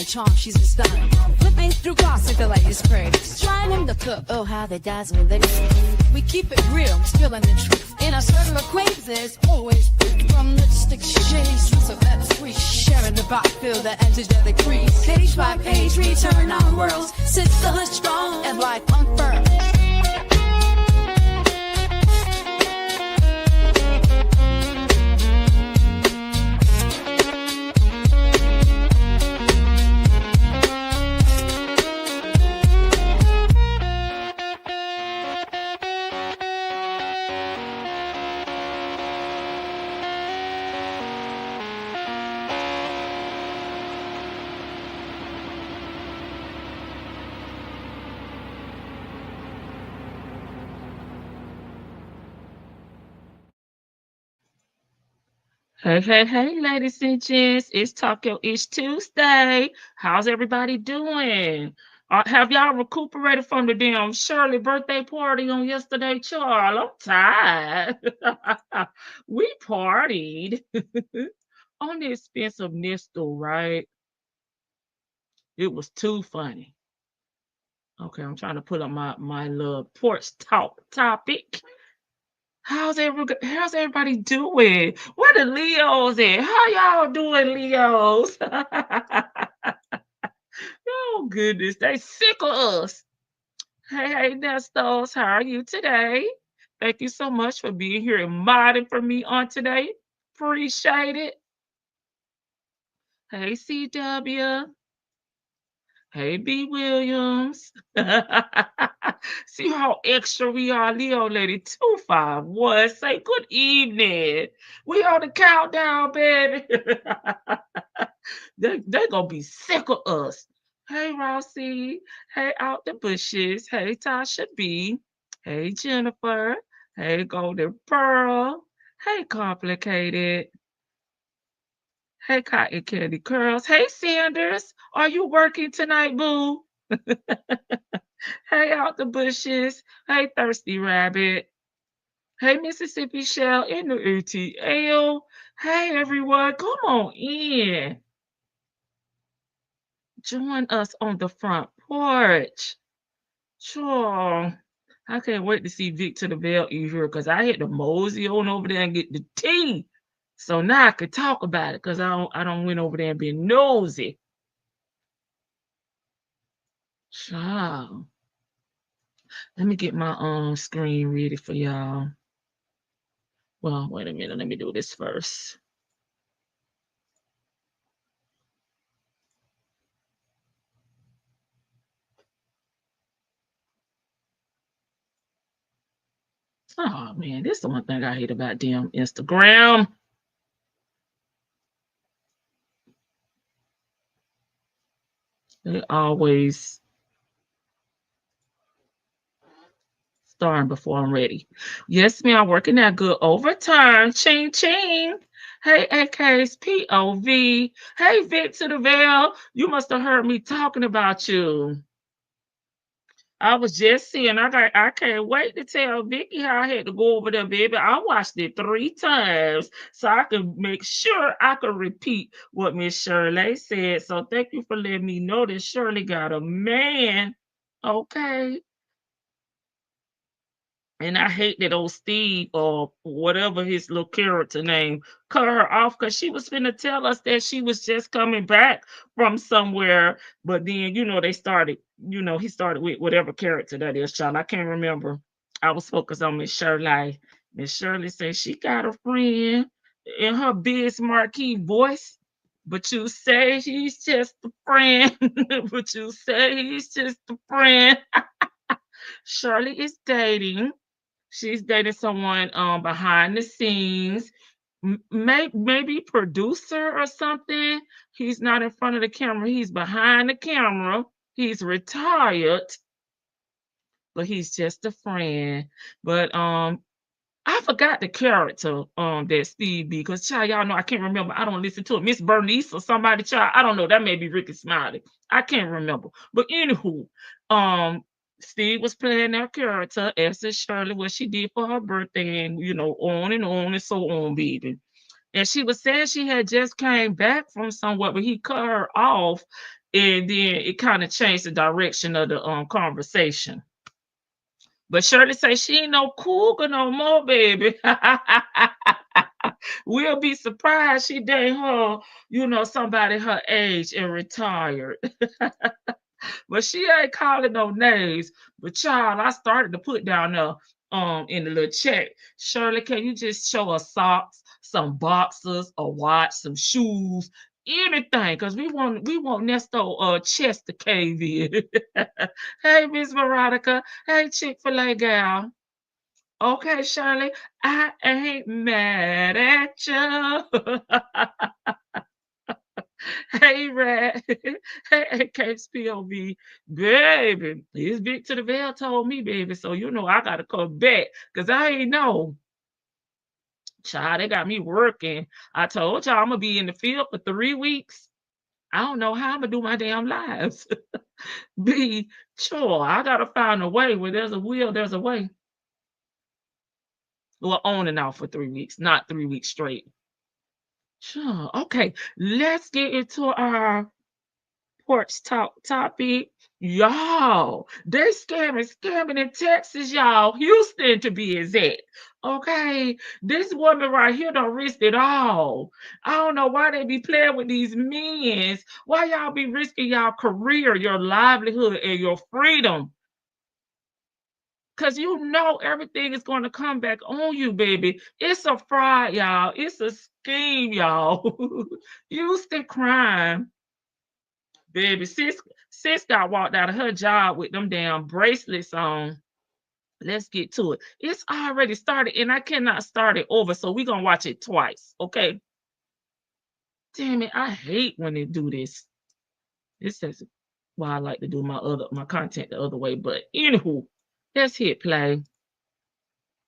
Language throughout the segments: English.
Charm, she's a star. Flipping through gossip, the latest craze. Trying him to cook, oh how they dazzle they. We keep it real, spilling the truth. In our circle of acquaintances, always from lipstick shades. So that's we sharing the vibe, feel the energetic breeze. Page by page, we turn our worlds. Sisterhood strong and life unfurled. Hey, hey, hey, ladies and gents. It's Taco Ish Tuesday. How's everybody doing? Have y'all recuperated from the damn Shirley birthday party on yesterday, Charles? I'm tired. We partied on the expense of Ernesto, right? It was too funny. Okay, I'm trying to put up my little porch talk topic. How's everybody doing? Where the Leos at? How y'all doing, Leos? Oh goodness, they sick of us. Hey, Nestos, how are you today? Thank you so much for being here and modding for me on today. Appreciate it. Hey, CW. Hey, B. Williams. See how extra we are, Leo Lady 251. Say good evening. We on the countdown, baby. They gonna be sick of us. Hey, Rossi. Hey, Out the Bushes. Hey, Tasha B. Hey, Jennifer. Hey, Golden Pearl. Hey, Complicated. Hey, Cotton Candy Curls. Hey, Sanders. Are you working tonight, boo? Hey, Out the Bushes. Hey, Thirsty Rabbit. Hey, Mississippi Shell in the ATL. Hey, everyone. Come on in. Join us on the front porch. Sure. I can't wait to see Vic to the Veil in here because I had to mosey on over there and get the tea. So now I could talk about it because I don't went over there and be nosy. Child. Let me get my screen ready for y'all. Well, wait a minute. Let me do this first. Oh man, this is the one thing I hate about damn Instagram. They always starting before I'm ready. Yes, ma'am. Working that good overtime. Ching ching. Hey, AK's POV. Hey, Vic to the Veil. You must have heard me talking about you. I was just seeing. I can't wait to tell Vicky how I had to go over there, baby. I watched it 3 times so I could make sure I could repeat what Miss Shirley said. So thank you for letting me know that Shirley got a man. Okay. And I hate that old Steve or whatever his little character name cut her off because she was finna tell us that she was just coming back from somewhere. But then, they started, he started with whatever character that is, child. I can't remember. I was focused on Miss Shirley. Miss Shirley said she got a friend in her biz marquee voice. But you say he's just a friend. But you say he's just a friend. Shirley is dating. She's dating someone behind the scenes. Maybe producer or something. He's not in front of the camera. He's behind the camera. He's retired, but he's just a friend. But I forgot the character that Steve B, because child, y'all know I can't remember. I don't listen to it. Miss Bernice or somebody, child. I don't know. That may be Ricky Smiley. I can't remember. But anywho, Steve was playing that character as is Shirley, what she did for her birthday, and on and so on, baby. And she was saying she had just came back from somewhere, but he cut her off, and then it kind of changed the direction of the conversation. But Shirley say she ain't no cougar no more, baby. We'll be surprised she date her, somebody her age and retired. But she ain't calling no names. But child, I started to put down there in the little chat. Shirley, can you just show us socks, some boxers, a watch, some shoes, anything? Because we want Nesto chest to cave in. Hey, Miss Veronica. Hey, Chick-fil-A gal. Okay, Shirley, I ain't mad at you. Hey, Rat. Hey, Capes POV. Baby, it's Big to the Veil told me, baby. So, I got to come back because I ain't know. Child, they got me working. I told y'all I'm going to be in the field for 3 weeks. I don't know how I'm going to do my damn lives. Be sure. I got to find a way. Where there's a will, there's a way. Well, on and off for 3 weeks, not 3 weeks straight. Sure. Okay, let's get into our porch talk topic. Y'all, they scamming in Texas, y'all. Houston to be exact. Okay, this woman right here don't risk it all. I don't know why they be playing with these men. Why y'all be risking y'all career, your livelihood, and your freedom? Because everything is going to come back on you, baby. It's a fraud, y'all. It's a scheme, y'all. Houston crime. Baby, sis got walked out of her job with them damn bracelets on. Let's get to it. It's already started, and I cannot start it over, so we're going to watch it twice, okay? Damn it, I hate when they do this. This is why I like to do my content the other way, but anywho, let's hit play.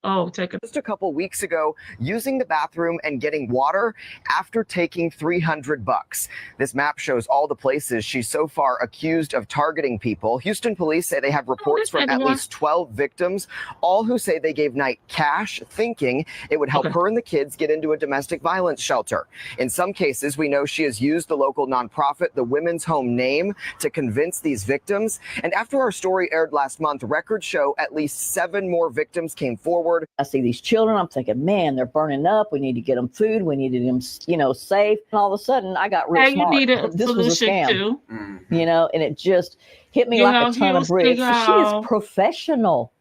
Oh, just a couple weeks ago, using the bathroom and getting water after taking $300. This map shows all the places she's so far accused of targeting people. Houston police say they have reports from at least 12 victims, all who say they gave Knight cash, thinking it would help her and the kids get into a domestic violence shelter. In some cases, we know she has used the local nonprofit, the Women's Home name, to convince these victims. And after our story aired last month, records show at least 7 more victims came forward. I see these children, I'm thinking, man, they're burning up. We need to get them food. We needed them, safe. And all of a sudden, I got real smart. You need a this was a scam, too. And it just hit me like a ton of bricks. She is professional.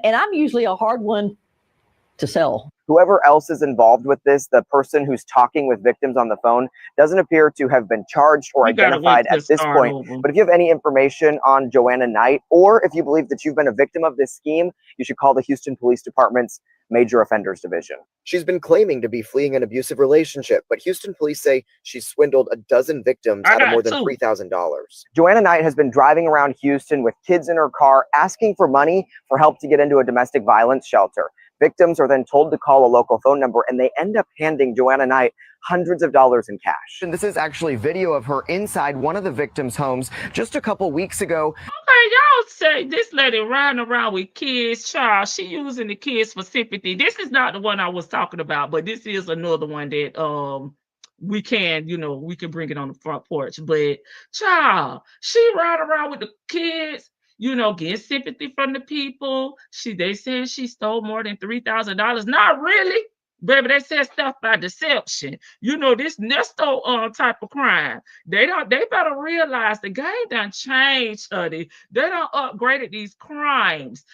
And I'm usually a hard one to sell. Whoever else is involved with this, the person who's talking with victims on the phone, doesn't appear to have been charged or identified at this point. But if you have any information on Joanna Knight, or if you believe that you've been a victim of this scheme, you should call the Houston Police Department's Major Offenders Division. She's been claiming to be fleeing an abusive relationship, but Houston police say she's swindled a dozen victims out of more than $3,000. Joanna Knight has been driving around Houston with kids in her car, asking for money for help to get into a domestic violence shelter. Victims are then told to call a local phone number, and they end up handing Joanna Knight hundreds of dollars in cash. And this is actually video of her inside one of the victims' homes just a couple weeks ago. Okay, y'all say this lady riding around with kids, child. She using the kids for sympathy. This is not the one I was talking about, but this is another one that we can bring it on the front porch. But child, she ride around with the kids, get sympathy from the people. They said she stole more than $3,000. Not really. Baby, they said stuff by deception. This Nesto type of crime. They better realize the game done changed, honey. They done upgraded these crimes.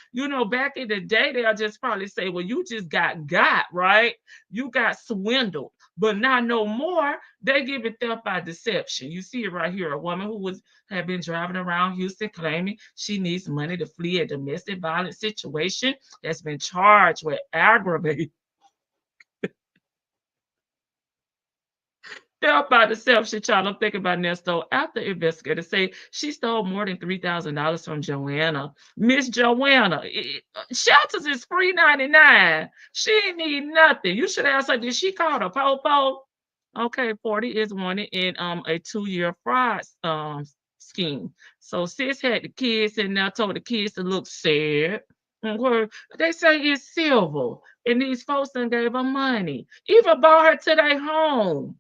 Back in the day, they'll just probably say, well, you just got, right? You got swindled. But not no more. They give it theft by deception. You see it right here. A woman who had been driving around Houston claiming she needs money to flee a domestic violence situation has been charged with aggravated theft by deception. Child, I'm thinking about Ernesto. After investigators say she stole more than $3,000 from Joanna. Miss Joanna, shelters is free 99. She ain't need nothing. You should ask her, did she call the popo? Okay, 40 is wanted in a 2-year fraud scheme. So sis had the kids and now told the kids to look sad. They say it's silver, and these folks done gave her money. Even brought her to their home.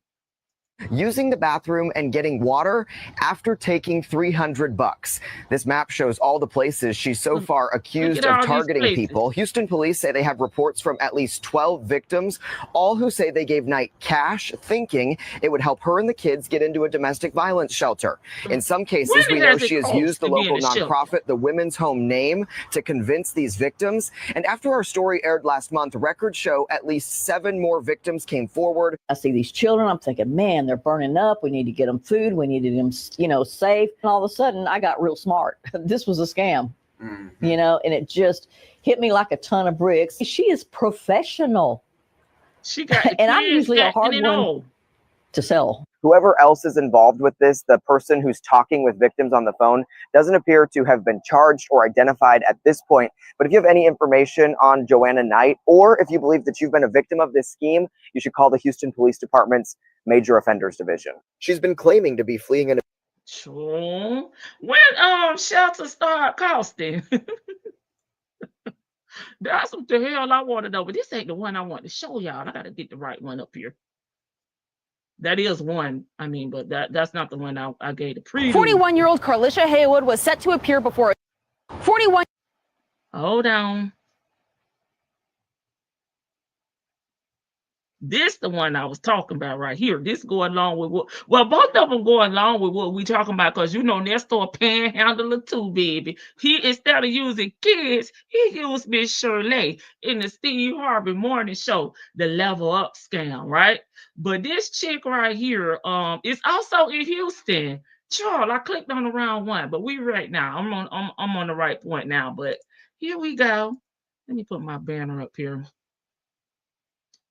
Using the bathroom and getting water after taking $300. This map shows all the places she's so far accused of targeting people. Houston police say they have reports from at least 12 victims, all who say they gave Knight cash, thinking it would help her and the kids get into a domestic violence shelter. In some cases, we know she has used the local nonprofit, the Women's Home name, to convince these victims. And after our story aired last month, records show at least 7 more victims came forward. I see these children, I'm thinking, man, they're burning up. We need to get them food. We need them, safe. And all of a sudden, I got real smart. This was a scam, and it just hit me like a ton of bricks. She is professional. She got and I'm usually a hard one to sell. Whoever else is involved with this, the person who's talking with victims on the phone, doesn't appear to have been charged or identified at this point. But if you have any information on Joanna Knight, or if you believe that you've been a victim of this scheme, you should call the Houston Police Department's Major Offenders Division. She's been claiming to be fleeing an... Sure. When shelters start costing? That's what the hell I want to know. But this ain't the one I want to show y'all. I got to get the right one up here. That is one. I mean, but that's not the one I gave the preview. 41-year-old Carlisha Haywood was set to appear before 41. Hold on. This the one I was talking about right here. This go along with what, well, both of them go along with what we talking about, because Ernesto a panhandler too, baby. He, instead of using kids, he used Miss Shirley in the Steve Harvey Morning Show, the level up scam, right? But this chick right here, is also in Houston. Charles, I clicked on the wrong one, but we right now. I'm on the right point now. But here we go. Let me put my banner up here.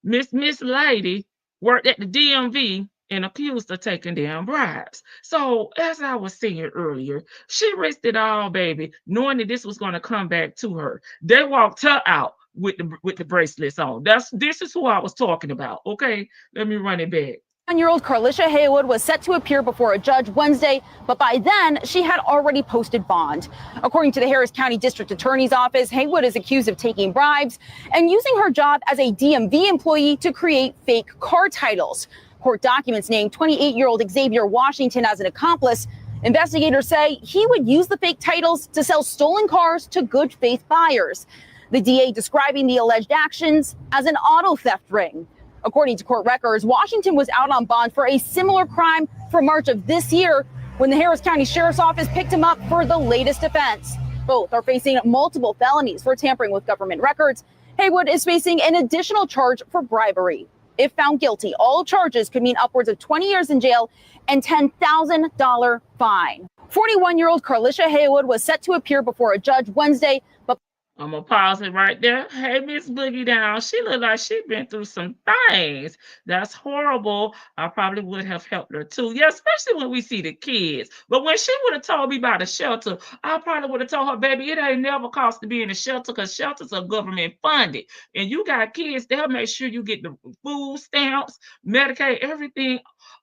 Miss Lady worked at the DMV and accused of taking damn bribes. So as I was saying earlier, she risked it all, baby, knowing that this was going to come back to her. They walked her out with the bracelets on. This is who I was talking about. Okay, let me run it back. 1-year-old Carlisha Haywood was set to appear before a judge Wednesday, but by then she had already posted bond. According to the Harris County District Attorney's Office, Haywood is accused of taking bribes and using her job as a DMV employee to create fake car titles. Court documents named 28-year-old Xavier Washington as an accomplice. Investigators say he would use the fake titles to sell stolen cars to good faith buyers. The DA describing the alleged actions as an auto theft ring. According to court records, Washington was out on bond for a similar crime for March of this year when the Harris County Sheriff's Office picked him up for the latest offense. Both are facing multiple felonies for tampering with government records. Haywood is facing an additional charge for bribery. If found guilty, all charges could mean upwards of 20 years in jail and $10,000 fine. 41-year-old Carlisha Haywood was set to appear before a judge Wednesday, but I'm going to pause it right there. Hey, Miss Boogie Down, she look like she been through some things. That's horrible. I probably would have helped her too. Yeah, especially when we see the kids. But when she would have told me about a shelter, I probably would have told her, baby, it ain't never cost to be in a shelter, because shelters are government funded. And you got kids, they'll make sure you get the food stamps, Medicaid, everything,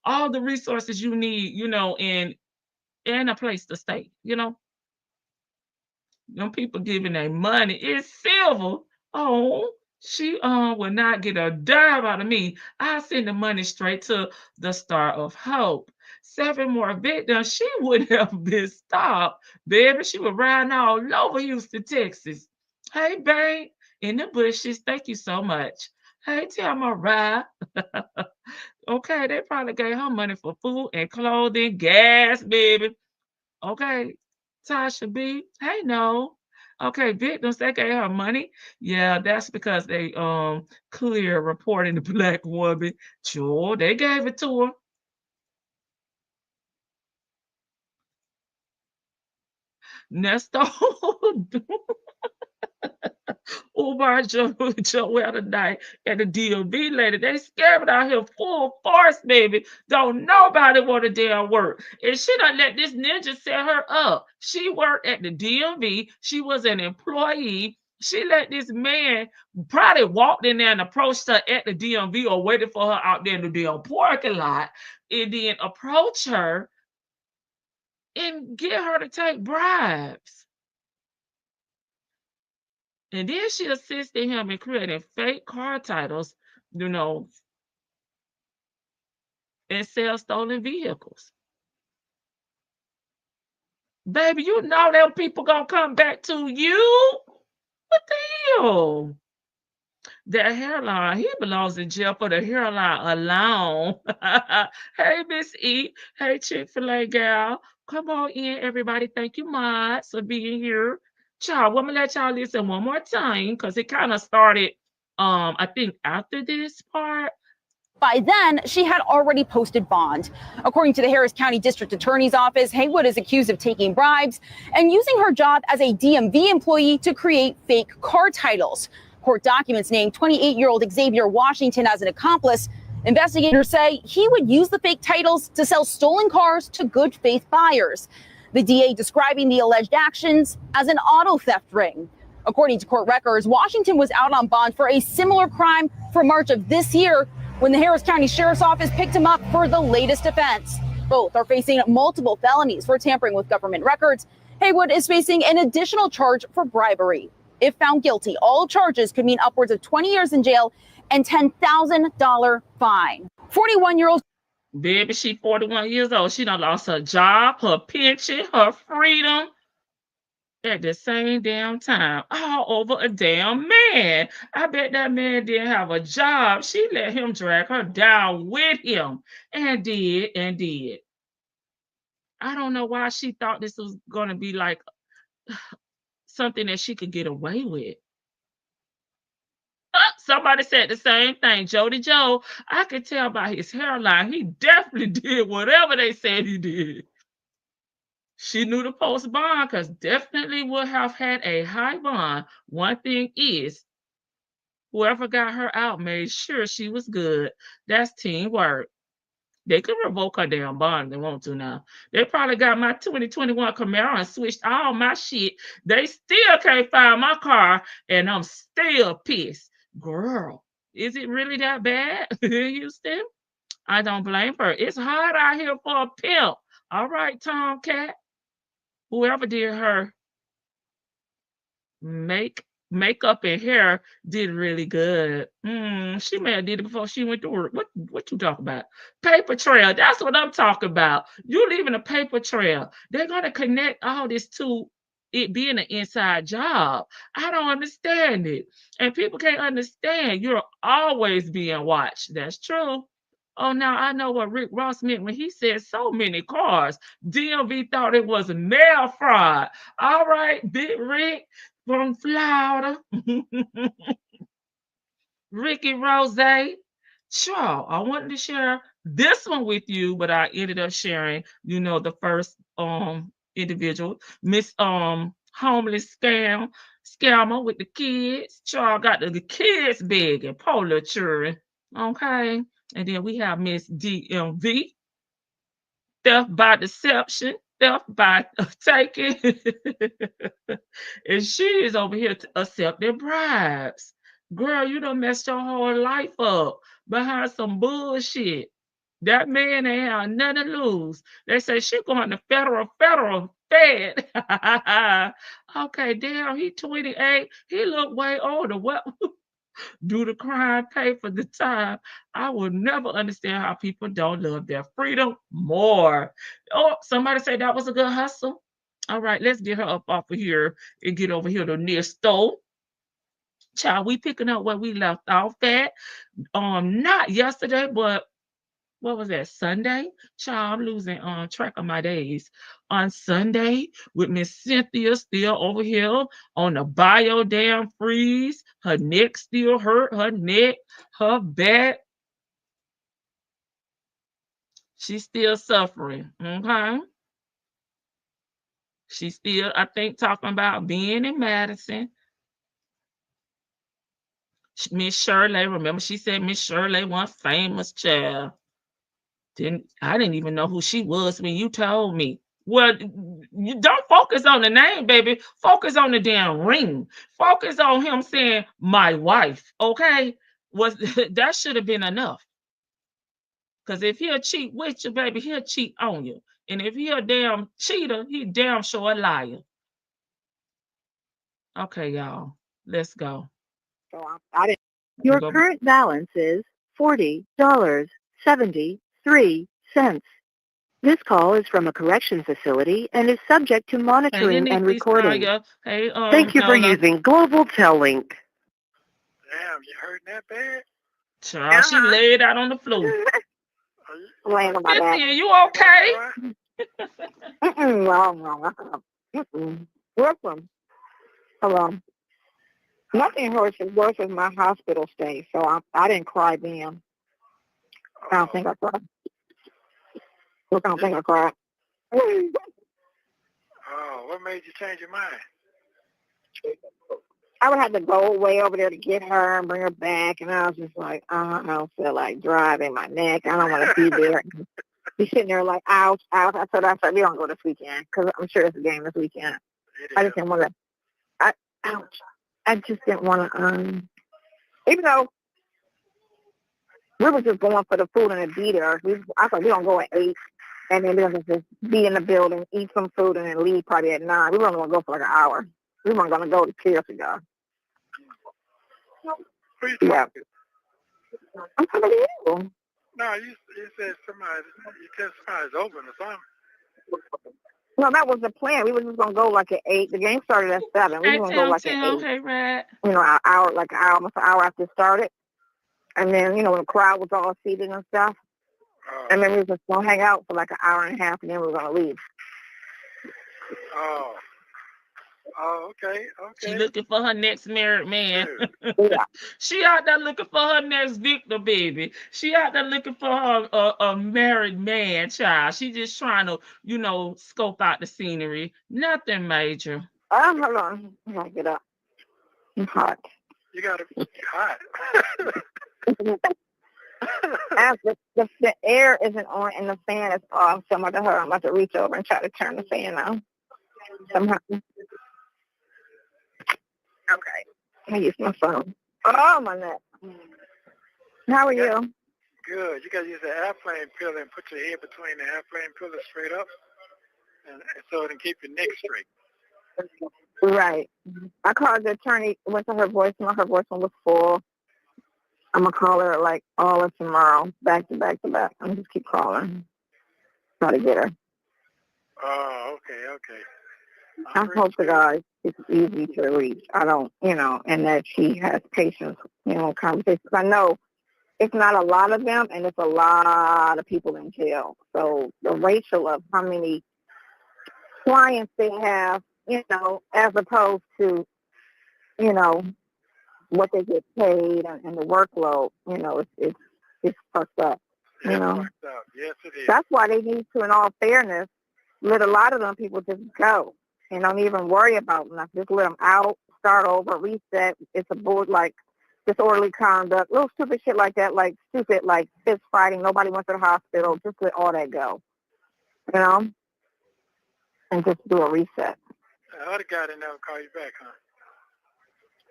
all the resources you need, and a place to stay, Them people giving their money. It's silver. Oh, she will not get a dime out of me. I send the money straight to the Star of Hope. 7 more victims. She wouldn't have been stopped, baby. She was riding all over Houston, Texas. Hey, babe, in the bushes. Thank you so much. Hey, tell my ride. Okay, they probably gave her money for food and clothing, gas, baby. Okay. Tasha B. Hey, no. Okay, victims, they gave her money. Yeah, that's because they clear reporting the black woman. Sure, they gave it to her. Nesto Umar Joel tonight and the DMV lady. They scamming out here full force, baby. Don't nobody want to damn work. And she done let this ninja set her up. She worked at the DMV. She was an employee. She let this man probably walked in there and approached her at the DMV or waited for her out there in the damn parking lot and then approach her and get her to take bribes. And then she assisted him in creating fake car titles, and sell stolen vehicles. Baby, you know them people gonna come back to you. What the hell? That hairline, he belongs in jail for the hairline alone. Hey, Miss E. Hey, Chick-fil-A gal. Come on in, everybody. Thank you, Mods, for being here. Child, I'm gonna let y'all listen one more time because it kind of started, I think after this part. By then, she had already posted bond. According to the Harris County District Attorney's Office, Haywood is accused of taking bribes and using her job as a DMV employee to create fake car titles. Court documents name 28-year-old Xavier Washington as an accomplice. Investigators say he would use the fake titles to sell stolen cars to good faith buyers. The DA describing the alleged actions as an auto theft ring. According to court records, Washington was out on bond for a similar crime from March of this year when the Harris County Sheriff's Office picked him up for the latest offense. Both are facing multiple felonies for tampering with government records. Haywood is facing an additional charge for bribery. If found guilty, all charges could mean upwards of 20 years in jail and $10,000 fine. 41-year-old. Baby, she 41 years old. She done lost her job, her pension, her freedom at the same damn time, all over a damn man. I bet that man didn't have a job. She let him drag her down with him and did. I don't know why she thought this was going to be like something that she could get away with. Somebody said the same thing. Jody Joe, I could tell by his hairline, he definitely did whatever they said he did. She knew to post bond because definitely would have had a high bond. One thing is, whoever got her out made sure she was good. That's teamwork. They could revoke her damn bond if they want to now. They probably got my 2021 Camaro and switched all my shit. They still can't find my car, and I'm still pissed. Girl, is it really that bad in Houston? I don't blame her. It's hard out here for a pimp. All right, Tomcat. Whoever did her makeup and hair did really good. She may have did it before she went to work. What you talking about? Paper trail. That's what I'm talking about. You leaving a paper trail. They're gonna connect all this to it being an inside job. I don't understand it. And people can't understand. You're always being watched. That's true. Oh, now I know what Rick Ross meant when he said so many cars. DMV thought it was mail fraud. All right, Big Rick from Florida. Ricky Rose. Sure, I wanted to share this one with you, but I ended up sharing, the first individual, Miss Homeless Scammer with the kids. Sure, got the kids begging, poor little children. Okay. And then we have Miss DMV, theft by deception, theft by taking. And she is over here to accepting bribes. Girl, you done messed your whole life up behind some bullshit. That man ain't have nothing to lose. They say she going to federal fed. Okay, damn, he 28. He look way older. What? Do the crime, pay for the time? I will never understand how people don't love their freedom more. Oh, somebody said that was a good hustle. All right, let's get her up off of here and get over here to near stove. Child, we picking up where we left off at. Not yesterday, but what was that, Sunday? Child, I'm losing track of my days. On Sunday, with Miss Cynthia still over here on the bio damn freeze. Her neck still hurt, her neck, her back. She's still suffering. Okay. She's still, I think, talking about being in Madison. Miss Shirley, remember she said Miss Shirley, one famous child. I didn't even know who she was when you told me. Well, you don't focus on the name, baby. Focus on the damn ring. Focus on him saying my wife. Okay, was that should have been enough. Because if he'll cheat with you, baby, he'll cheat on you. And if he a damn cheater, he damn sure a liar. Okay, y'all, let's go. So I didn't. Your current balance is $40.73. This call is from a correction facility and is subject to monitoring and recording. Hey, Thank you for using Global Tel Link. Damn, you hurting that bad? Child, she laid out on the floor. Laying on my back. Cynthia, you okay? No. Listen, hello. Nothing hurts as worse as my hospital stay, so I didn't cry then. I don't think I cried. Look, I don't think I cried. Oh, what made you change your mind? I would have to go way over there to get her and bring her back, and I was just like, I don't feel like driving my neck. I don't want to be there. Be sitting there like, ouch. I said, we don't go this weekend, because I'm sure it's a game this weekend. I just didn't want to, ouch. I just didn't want to, even though we were just going for the food and be there. I thought we don't go at 8, and then we're just be in the building, eat some food, and then leave probably at 9. We weren't going to go for like an hour. We weren't going to go to Cheers ago. Yeah. I'm telling you. No, you said somebody's open or something. No, that was the plan. We were just gonna go like at 8. The game started at 7. We were gonna go like at 8. Hey, Rat. You know, almost an hour after it started. And then, when the crowd was all seated and stuff. And then we were just gonna hang out for like an hour and a half, and then we were gonna leave. Oh, okay. She looking for her next married man. Yeah. She out there looking for her next victor, baby. She out there looking for her a married man, child. She just trying to, scope out the scenery. Nothing major. Hold on. I gotta get up. I'm hot. You gotta be hot. The air isn't on and the fan is off, so I'm about to reach over and try to turn the fan on. Somehow. Okay. I use my phone. Oh, my neck. How are you? Good. You got to use the airplane pillow and put your head between the airplane pillow straight up, and so it can keep your neck straight. Right. I called the attorney, went to her voicemail. Her voicemail was full. I'm going to call her like all of tomorrow, back to back to back. I'm going to just keep calling. Try to get her. Oh, okay. I hope to God it's easy to reach. I don't, and that she has patience, conversations. I know it's not a lot of them, and it's a lot of people in jail. So the ratio of how many clients they have, as opposed to, what they get paid and the workload, it's fucked up. It's fucked up. Yes, it is. That's why they need to, in all fairness, let a lot of them people just go. And don't even worry about nothing. Just let them out, start over, reset. It's a board like disorderly conduct, little stupid shit like that, like stupid, like fist fighting. Nobody went to the hospital. Just let all that go, and just do a reset. The other guy didn't ever call you back, huh?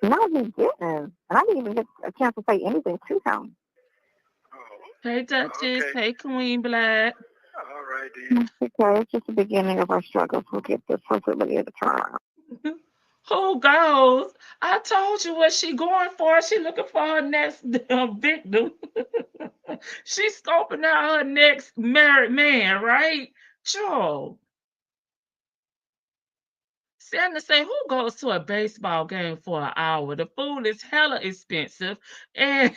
No, he didn't. And I didn't even get a chance to say anything to him. Oh. Hey, Duchess. Okay. Hey, Queen Black. All right, then. Okay, it's just the beginning of our struggles. We'll get this hopefully at the turnaround. Who goes? I told you what she going for. She looking for her next victim. She's scoping out her next married man, right? Sure. Sandra say, who goes to a baseball game for an hour? The food is hella expensive. And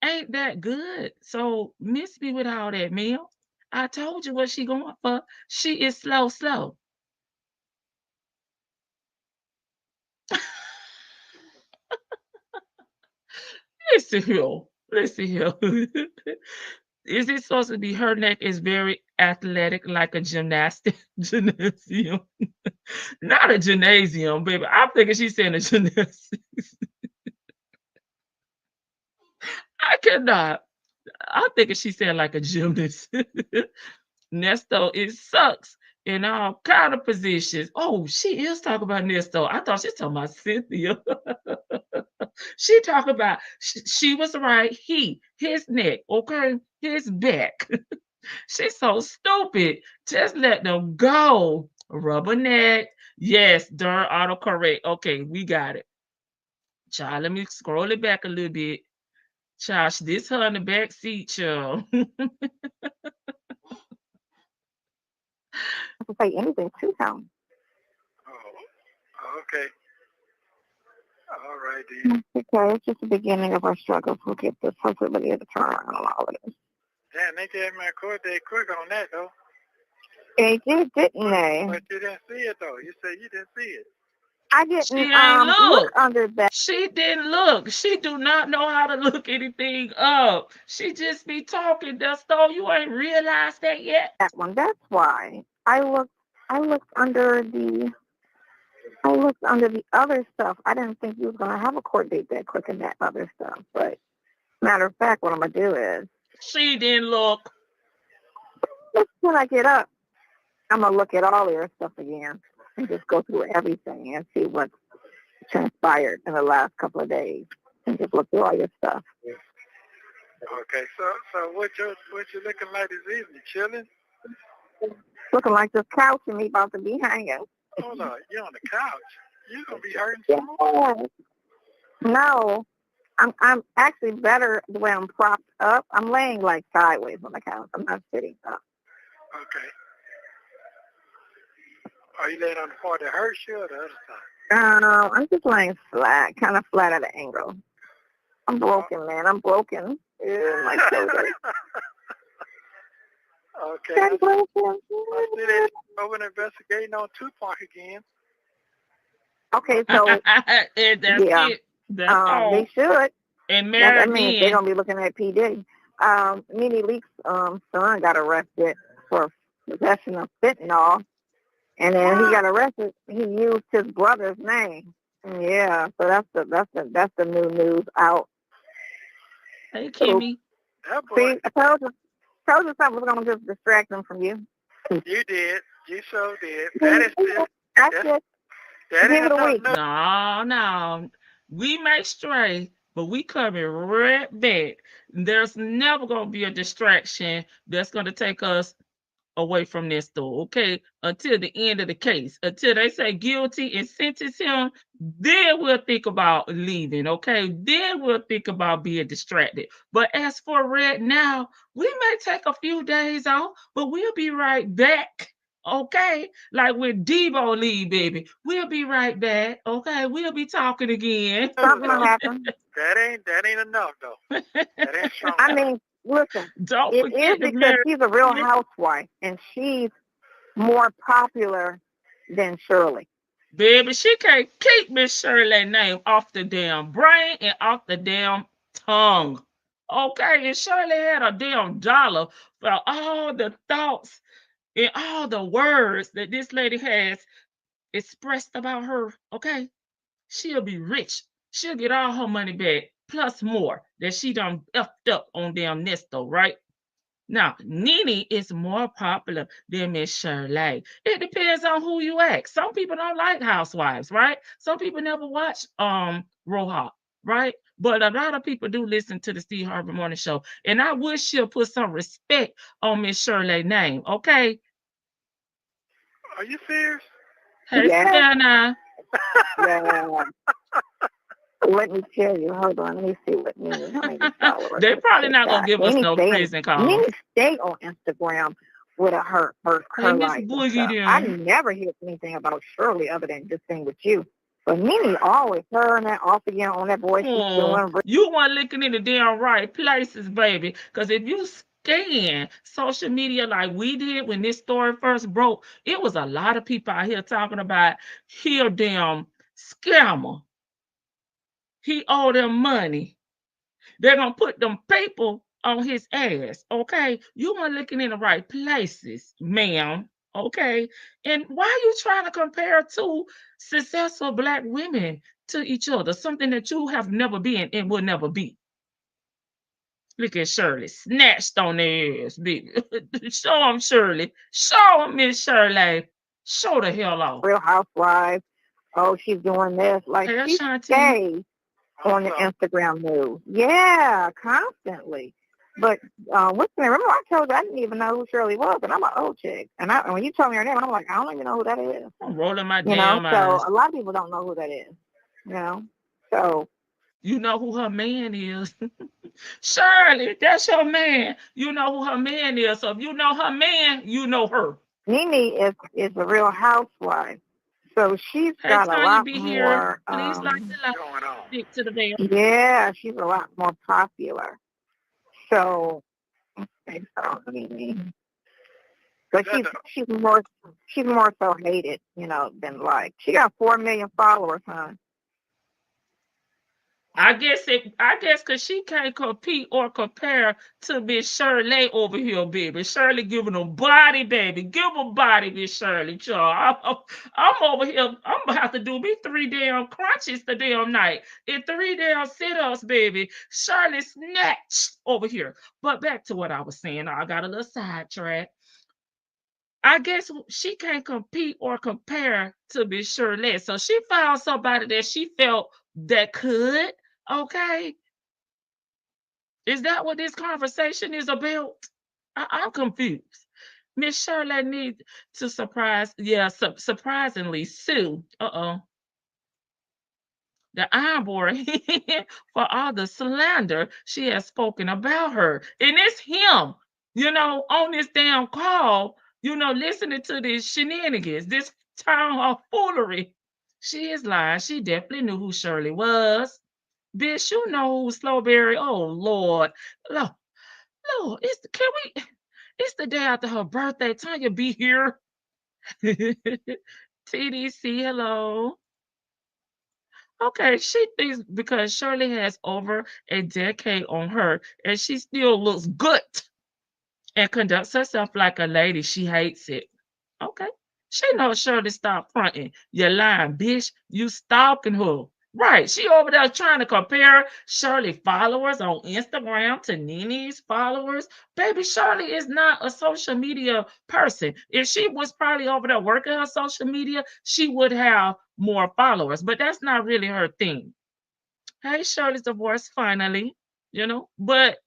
ain't that good. So miss me with all that, Mel. I told you what she going for. She is slow. Listen here. Is it supposed to be her neck is very athletic, like a gymnasium? Not a gymnasium, baby. I'm thinking she's saying a gymnasium. I cannot. I'm thinking she's saying like a gymnast. Nesto, it sucks in all kind of positions. Oh, she is talking about Nesto. I thought she was talking about Cynthia. She talking about she was right. His neck, okay, his back. She's so stupid. Just let them go. Rubber neck. Yes, darn autocorrect. Okay, we got it. Child, let me scroll it back a little bit. Child, this her in the back seat, child. I can say anything to him. Oh, okay. All right, dear. Okay, it's just the beginning of our struggles. We'll get this. Hopefully we'll get a turn around on all of this. Damn, they gave my court date quick on that, though. They did, didn't they? But you didn't see it, though. You said you didn't see it. I didn't She ain't look under that. She didn't look. She do not know how to look anything up. She just be talking. Nesto, you ain't realized that yet? That one. That's why I looked under the other stuff. I didn't think you was gonna have a court date that quick in that other stuff. But matter of fact, what I'm gonna do is She didn't look. when I get up, I'm gonna look at all your stuff again and just go through everything and see what's transpired in the last couple of days and just look through all your stuff. Okay, so what you looking like this evening? Chilling? Looking like this couch and me about to be hanging. Hold on, you're on the couch. You're gonna be hurting some more. Yes. No, I'm actually better the way I'm propped up. I'm laying like sideways on the couch. I'm not sitting up. Okay. Are you laying on the part that hurts you or the other side? I'm just laying flat, kind of flat at an angle. I'm broken, man. I'm broken. My shoulder. Okay. I'm broken. I see that you're over investigating on Tupac again. Okay, so And that's it. That's all. they should. And Mary they're gonna be looking at P. Diddy. Nene Leakes' son got arrested for possession of fentanyl, and then he got arrested. He used his brother's name. Yeah, so that's the new news out. Hey, Kimmy. See, I told you something was gonna just distract them from you. You did. You so did. That is it. That's it. That Give is it a week. No. We may stray, but we coming right back. There's never gonna be a distraction that's gonna take us away from this store, okay? Until the end of the case. Until they say guilty and sentence him, then we'll think about leaving, okay? Then we'll think about being distracted. But as for right now, we may take a few days off, but we'll be right back. Okay, like when Debo leave, baby, we'll be right back. Okay, we'll be talking again. Something will happen. That ain't enough though. That ain't strong. I mean, listen, Don't it forget is because she's a real housewife and she's more popular than Shirley. Baby, she can't keep Miss Shirley's name off the damn brain and off the damn tongue. Okay, and Shirley had a damn dollar for all the thoughts and all the words that this lady has expressed about her. Okay, she'll be rich. She'll get all her money back, plus more that she done effed up on damn Nesto, right? Now, Nene is more popular than Miss Shirley. It depends on who you ask. Some people don't like housewives, right? Some people never watch Roha, right? But a lot of people do listen to the Steve Harvey Morning Show. And I wish she'll put some respect on Miss Shirley's name, okay? Are you serious? Hey, Savannah. Yeah. Let me tell you. Hold on. Let me see what Nene. How many followers? They're probably not going to give us no prison call. Nene stay on Instagram with her Hey, Miss life. Boogie, I never hear anything about Shirley other than this thing with you. But Nene always her and that off again on that boy she's doing. You weren't looking in the damn right places, baby. Because if you scan social media like we did when this story first broke, it was a lot of people out here talking about he a damn scammer. He owe them money. They're going to put them people on his ass, okay? You weren't looking in the right places, ma'am, okay? And why are you trying to compare two successful Black women to each other, something that you have never been and will never be? Look at Shirley, snatched on their ass, baby. Show them, Shirley. Show them, Miss Shirley. Show the hell off. Real Housewives. Oh, she's doing this. Like, Hey, she stays on the Instagram news. Yeah, constantly. But what's the name? Remember I told you I didn't even know who Shirley was, and I'm an old chick. And when you told me her name, I'm like, I don't even know who that is. I'm rolling my damn eyes. So a lot of people don't know who that is. So you know who her man is. Shirley, that's your man. You know who her man is. So if you know her man, you know her. Nene is a Real Housewife. So she's got a lot more. Please like stick to the bell. Yeah, she's a lot more popular. So, but she's more so hated, than liked. She got 4 million followers, huh? I guess because she can't compete or compare to Miss Shirley over here, baby. Shirley giving them body, baby. Give them body, Miss Shirley, child. I'm over here. I'm gonna have to do me 3 damn crunches the damn night and 3 damn sit-ups, baby. Shirley snatched over here. But back to what I was saying. I got a little sidetrack. I guess she can't compete or compare to Miss Shirley. So she found somebody that she felt that could. Okay. Is that what this conversation is about? I'm confused. Miss Shirley needs to surprisingly sue. The Iron Board for all the slander she has spoken about her. And it's him, on this damn call, listening to this shenanigans, this town hall foolery. She is lying. She definitely knew who Shirley was. Bitch, you know who Slowberry. Oh Lord. Lord, it's the day after her birthday. Tanya be here. TDC, hello. Okay, she thinks because Shirley has over a decade on her and she still looks good and conducts herself like a lady, she hates it. Okay. She knows Shirley stop fronting. You're lying, bitch. You stalking her. Right. She over there trying to compare Shirley followers on Instagram to Nene's followers. Baby, Shirley is not a social media person. If she was probably over there working her social media, she would have more followers. But that's not really her thing. Hey, Shirley's divorced finally, but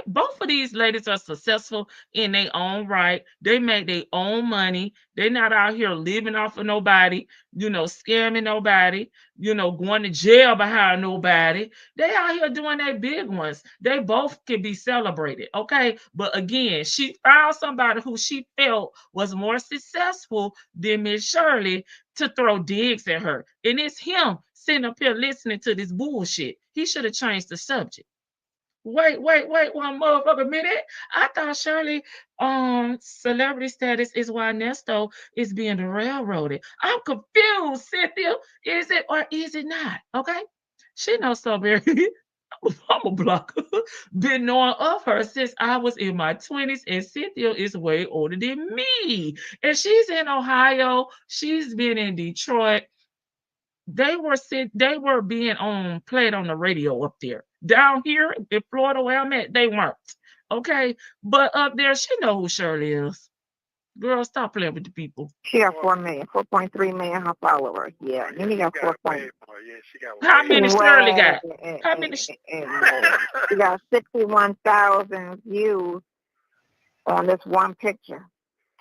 both of these ladies are successful in their own right. They make their own money. They're not out here living off of nobody, scamming nobody, going to jail behind nobody. They out here doing their big ones. They both can be celebrated, okay? But again, she found somebody who she felt was more successful than Miss Shirley to throw digs at her. And it's him sitting up here listening to this bullshit. He should have changed the subject. Wait, one motherfucking minute. I thought Shirley celebrity status is why Ernesto is being railroaded. I'm confused, Cynthia. Is it or is it not? Okay. She knows so very. I'm a blocker. Been knowing of her since I was in my 20s, and Cynthia is way older than me. And she's in Ohio. She's been in Detroit. They were being played on the radio up there. Down here in Florida where I'm at, they weren't. Okay. But up there, she know who Shirley is. Girl, stop playing with the people. She got 4.3 million followers. Yeah. And you got 4. How many Shirley got? How many? She got 61,000 views on this one picture.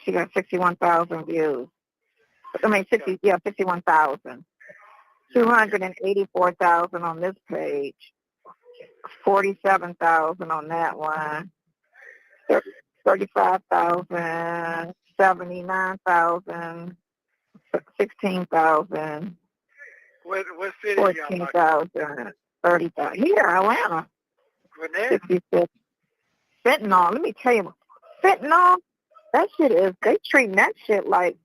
She got 61,000 views. 61,000. 284,000 on this page, 47,000 on that one, 35,000, 79,000, 16,000, What city you got locked up? 14,000, 30,000. Here, Atlanta. Gwinnett? 56. Fentanyl. Let me tell you, fentanyl. That shit is. They treating that shit like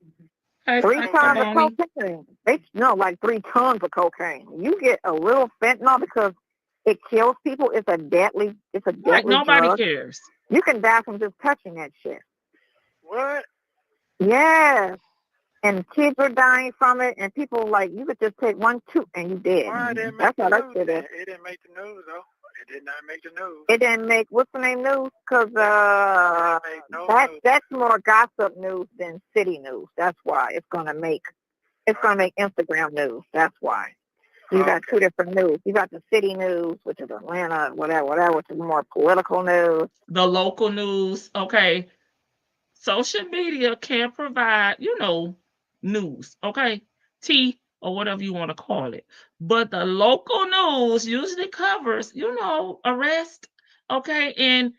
3 tons of cocaine. Like 3 tons of cocaine. You get a little fentanyl because it kills people. It's a deadly. Like nobody drug. cares. You can die from just touching that shit. What? Yes. And kids are dying from it, and people like you could just take 1 toot and you dead. Why didn't That's how that news? shit is. It didn't make the news though. It did not make the news. It didn't make what's the name news? Because that's more gossip news than city news. That's why it's gonna make Instagram news. That's why. You got 2 different news. You got the city news, which is Atlanta, whatever, which is more political news. The local news, okay. Social media can provide, news, okay? Tea or whatever you want to call it. But the local news usually covers, arrest, okay? And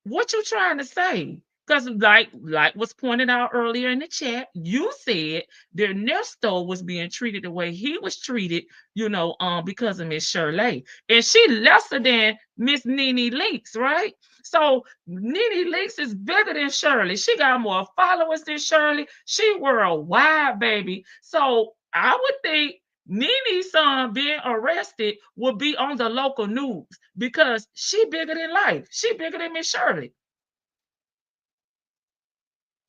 what you trying to say? Because like was pointed out earlier in the chat, you said that Ernesto was being treated the way he was treated, because of Miss Shirley. And she lesser than Miss Nene Leakes, right? So Nene Leakes is bigger than Shirley. She got more followers than Shirley. She worldwide, baby. So I would think Nene's son being arrested would be on the local news because she bigger than life. She bigger than Miss Shirley.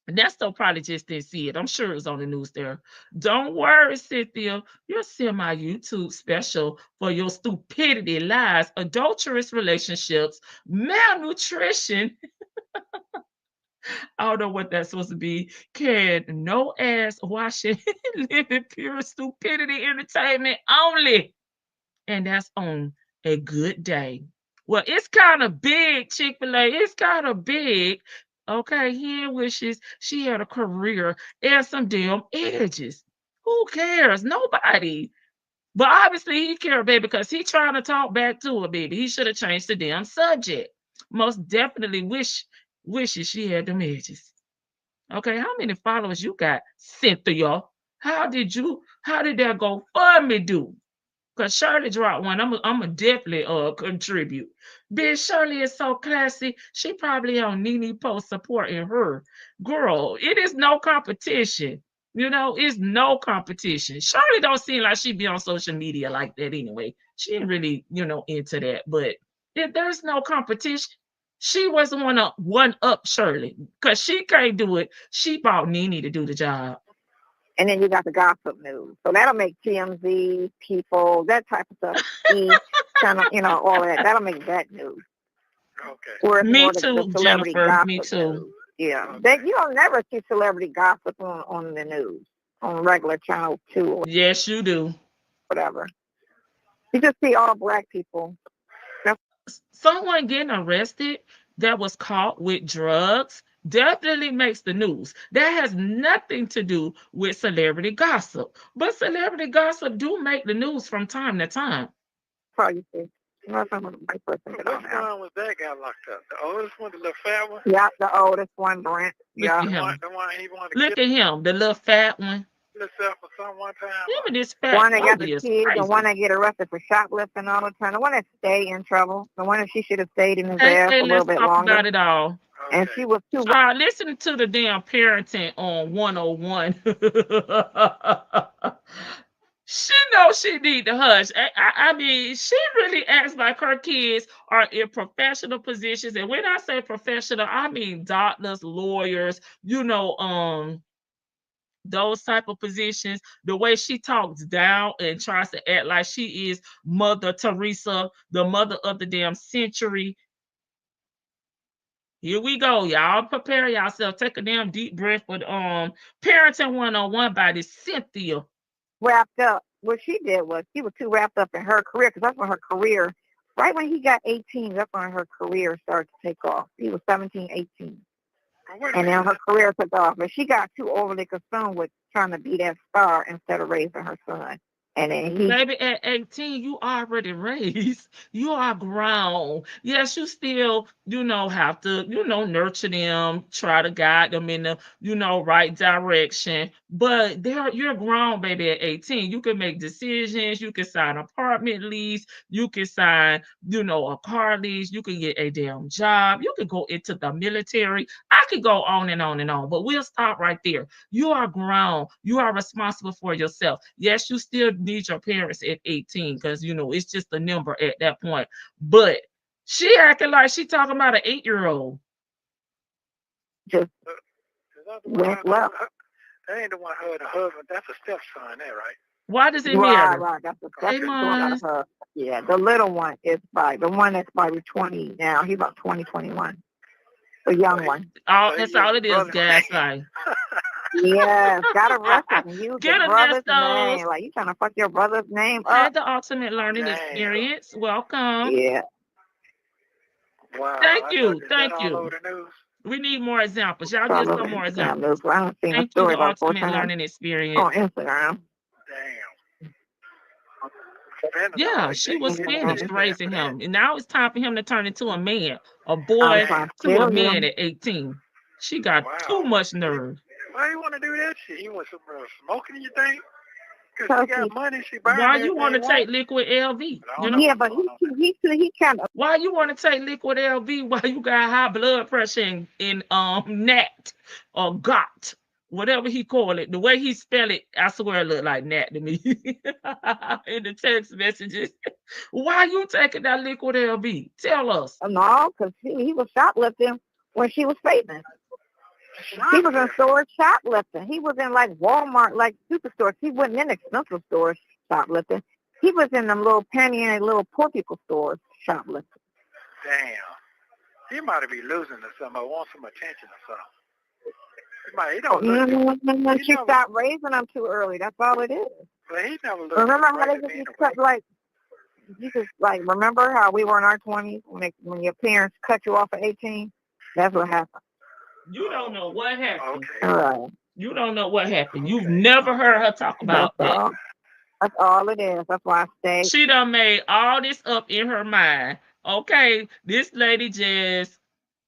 Ernesto probably just didn't see it. I'm sure it was on the news there. Don't worry, Cynthia. You'll see my YouTube special for your stupidity, lies, adulterous relationships, malnutrition. I don't know what that's supposed to be. Can no ass washing, living pure stupidity entertainment only. And that's on a good day. Well, it's kind of big, Chick-fil-A. It's kind of big. Okay, he wishes she had a career and some damn edges. Who cares? Nobody. But obviously he cared, baby, because he trying to talk back to her, baby. He should have changed the damn subject. Most definitely wishes she had them edges. Okay, how many followers you got, Cynthia? How did that go for me do? Because Shirley dropped one. I'm definitely contribute. Bitch, Shirley is so classy. She probably on Nene post supporting her. Girl, it is no competition. It's no competition. Shirley don't seem like she be on social media like that anyway. She ain't really, into that. But if there's no competition, she wasn't one up Shirley. Because she can't do it. She bought Nene to do the job. And then you got the gossip news. So that'll make TMZ, People, that type of stuff. Kind of, all of that. That'll make that news. Okay. Me too, Jennifer. Me too. News. Yeah. You'll never see celebrity gossip on the news, on regular channel 2 or yes, you do. Whatever. You just see all black people. Someone getting arrested that was caught with drugs definitely makes the news. That has nothing to do with celebrity gossip. But celebrity gossip do make the news from time to time. Probably see. Which one was that guy locked up? The oldest one, the little fat one? Yeah, the oldest one, Brent. Yeah. The one he wanted to Look at him, the little fat one. Himself for some one time. This fat one that got the kids, crazy. the one that get arrested for shoplifting all the time, the one that stay in trouble, the one that she should have stayed in his ass a little bit longer. About it all. Okay. And she was too. Listen to the damn parenting on 101. She knows she need to hush. I mean, she really acts like her kids are in professional positions. And when I say professional, I mean doctors, lawyers, those type of positions. The way she talks down and tries to act like she is Mother Teresa, the mother of the damn century. Here we go, y'all. Prepare yourself. Take a damn deep breath with Parenting 101 by this Cynthia. Wrapped up. What she did was she was too wrapped up in her career, because that's when her career, right when he got 18, that's when her career started to take off. He was 17, 18. And then her career took off. But she got too overly concerned with trying to be that star instead of raising her son. And then he, baby, at 18, you already raised. You are grown. Yes, you still, have to, nurture them, try to guide them in the, right direction. But you're grown, baby, at 18. You can make decisions. You can sign an apartment lease. You can sign, a car lease. You can get a damn job. You can go into the military. I could go on and on and on, but we'll stop right there. You are grown. You are responsible for yourself. Yes, you still need your parents at 18 because, it's just a number at that point. But she acting like she talking about an 8-year-old. just went left. That ain't the one her and the husband. That's a stepson there, right? Why does it matter? Right. That's the stepson. Yeah, the little one is the one that's probably 20 now. He's about 20, 21. The young one. That's all it is, gaslight. Yeah, got arrested and used Get your brother's Ernesto. name. Like, you trying to fuck your brother's name Had up. the ultimate learning experience. Welcome. Yeah. Wow. Thank you. We need more examples. Y'all get some more examples. I don't see a Thank you, story the about ultimate learning experience. on Instagram. Damn. Yeah, she was finished raising him. And now it's time for him to turn into a man, a boy to a man at 18. She got too much nerve. Why you want to do that shit? You want some smoking, you think? Because she got money, she buying. Why you want to take liquid LV? Yeah, but he kind of. Why you want to take liquid LV while you got high blood pressure in NAT or GOT, whatever he call it? The way he spell it, I swear it look like NAT to me in the text messages. Why you taking that liquid LV? Tell us. No, because he was shoplifting when she was famous. He was in stores shoplifting. He was in like Walmart, like superstores. He wasn't in expensive stores shoplifting. He was in them little penny and little poor people stores shoplifting. Damn. He might be losing or something. I want some attention or something. She stopped raising them too early. That's all it is. But he never looked. Remember how they just cut remember how we were in our 20s when your parents cut you off at 18? That's what happened. You don't know what happened. Okay. All right. You don't know what happened. You've never heard her talk about that. That's all it is. That's why I stayed. She done made all this up in her mind. Okay, this lady just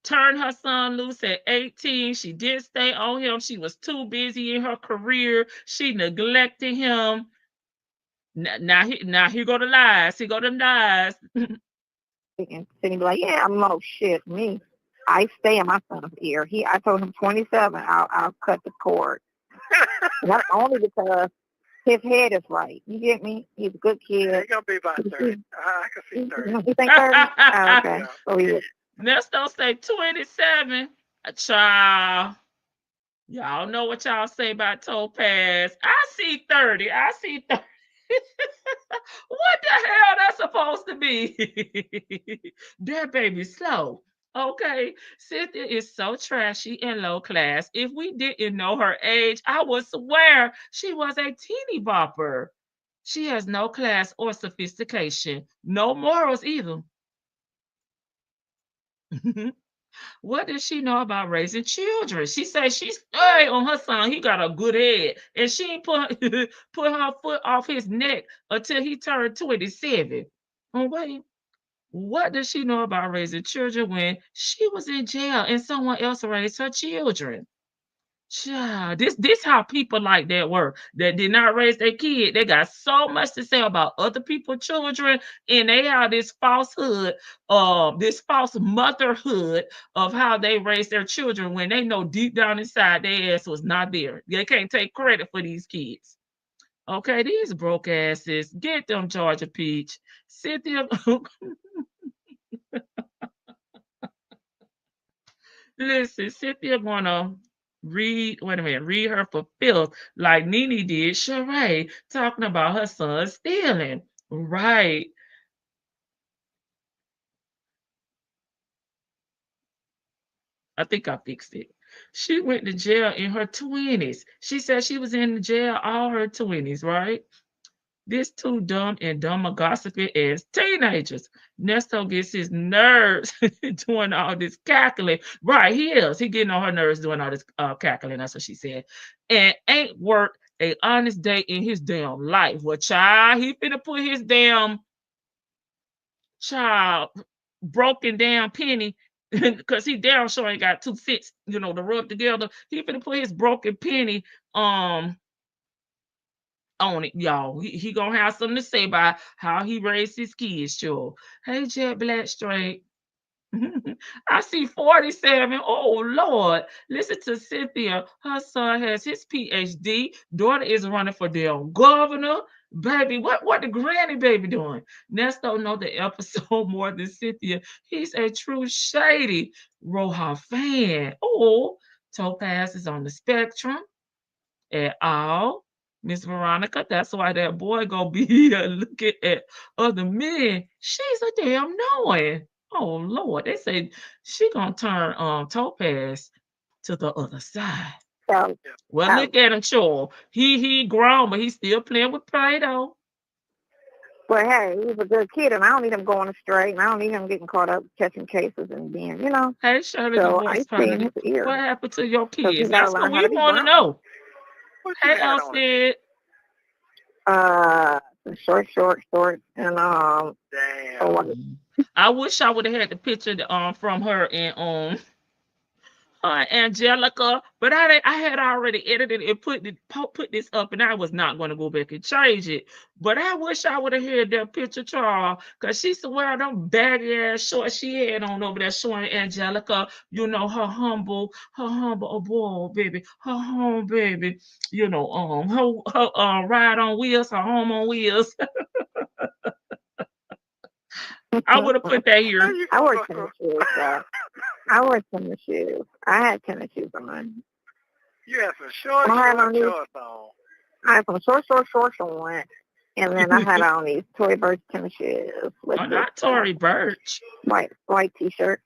turned her son loose at 18. She didn't stay on him. She was too busy in her career. She neglected him. Now here go the lies. Here go the lies. And be like, yeah, I'm no shit. Me. I stay in my son's ear. I told him 27, I'll cut the cord. Not only because his head is right. You get me? He's a good kid. He's going to be about 30. I can see 30. You think 30? Oh, okay. So he is. Nesto say 27. Child. Y'all know what y'all say about Topaz. I see 30. What the hell that's supposed to be? That baby slow. Okay, Cynthia is so trashy and low class. If we didn't know her age, I would swear she was a teeny bopper. She has no class or sophistication, no morals either. What does she know about raising children? She says she's on her son. He got a good head, and she ain't put her foot off his neck until he turned 27. Oh wait. What does she know about raising children when she was in jail and someone else raised her children? Child, this how people like that work. That did not raise their kid. They got so much to say about other people's children, and they have this falsehood, this false motherhood of how they raise their children when they know deep down inside their ass was not there. They can't take credit for these kids. Okay, these broke asses. Get them, Georgia Peach. Cynthia. Listen, Cynthia gonna read her for filth like Nene did Sheree, talking about her son stealing. Right. I think I fixed it. She went to jail in her 20s. She said she was in jail all her 20s, right? This too dumb and dumber gossiping as teenagers. Nesto gets his nerves doing all this cackling. Right, he is. He getting on her nerves doing all this cackling. That's what she said. And ain't work a honest day in his damn life. Well, child, he finna put his damn child broken down penny because he damn sure ain't got 2 cents, to rub together. He finna put his broken penny on it, y'all. He gonna have something to say about how he raised his kids, sure. Hey, Jet Black Straight. I see 47. Oh, Lord. Listen to Cynthia. Her son has his PhD. Daughter is running for damn governor. Baby, what the granny baby doing? Nest don't know the episode more than Cynthia. He's a true shady Roja fan. Oh, Topaz is on the spectrum at all. Miss Veronica, that's why that boy gonna be here looking at other men. She's a damn knowing. Oh Lord, they say she gonna turn Topaz to the other side. Well, look at him, Chore. He grown, but he's still playing with Play-Doh. Well, hey, he's a good kid, and I don't need him going astray, and I don't need him getting caught up catching cases and being, Hey, Shirley, So the I voice see in his ear. What happened to your So he kids? gotta That's what learn how we to be want to grown. know. What you Hey, had on it? Elstead. Short, and Damn. I wish I would have had the picture from her and Angelica, but I had already edited and put this up, and I was not going to go back and change it. But I wish I would have had that picture, Charles, because she used to wear them baggy ass shorts she had on over there showing Angelica, her humble, oh boy, baby, her home baby, her ride on wheels, her home on wheels. I would have put that here. I wore tennis shoes, though. I wore tennis shoes. I had tennis shoes on. You had some shorts on. I had some shorts on, and then I had on these Tory Burch tennis shoes. Not Tory Burch. White T-shirt.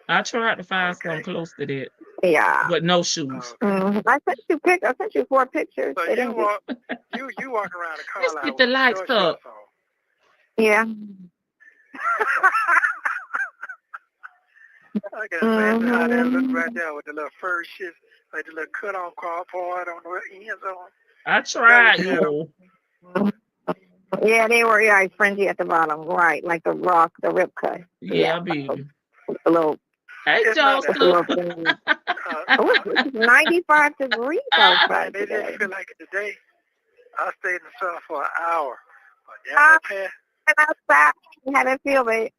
I tried to find something close to that. Yeah. But no shoes. I sent you 4 pictures. So you walk around the car. Let's get the lights up. Yeah. I can imagine how that look right there with the little fur shit, like the little cut-off part on the ends on. I tried, yo. Yeah, they were fringy at the bottom, right? Like the rib cut. Yeah, baby. A little. Hey, Joseph. It's 95 degrees outside They today. didn't feel like it today. I stayed in the sun for an hour. And outside, how did it feel, babe?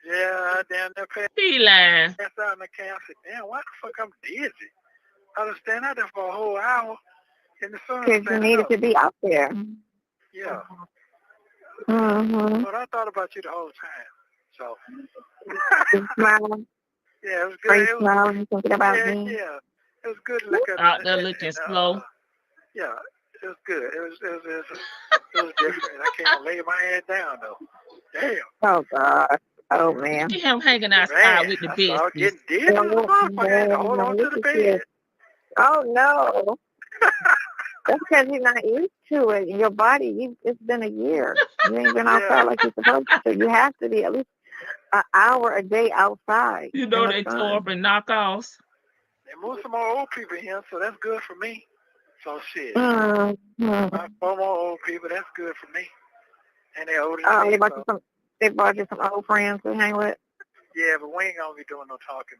Yeah, down there past. He lying. Passed out in the camp. I said, damn, why the fuck I'm dizzy? I was standing out there for a whole hour in the sun. Because you needed to be out there. Yeah. Mm-hmm. But I thought about you the whole time. So. Smiling. Yeah, it was good. Smiling, thinking about me. Yeah. It was good to look at out there looking slow. Yeah, it was good. It was different. I can't lay my head down though. Damn. Oh God. Oh man. Look at him hanging outside with the I was business. getting dizzy. I had to hold on to the bed. Oh no. That's because you're not used to it. Your body, it's been a year. You ain't been outside like you're supposed to. You have to be at least an hour a day outside. They tore up and knockoffs. They moved some more old people here, so that's good for me. So shit. Mm-hmm. 4 more old people, that's good for me. And they're older than me. They brought you some old friends to hang with? Yeah, but we ain't gonna be doing no talking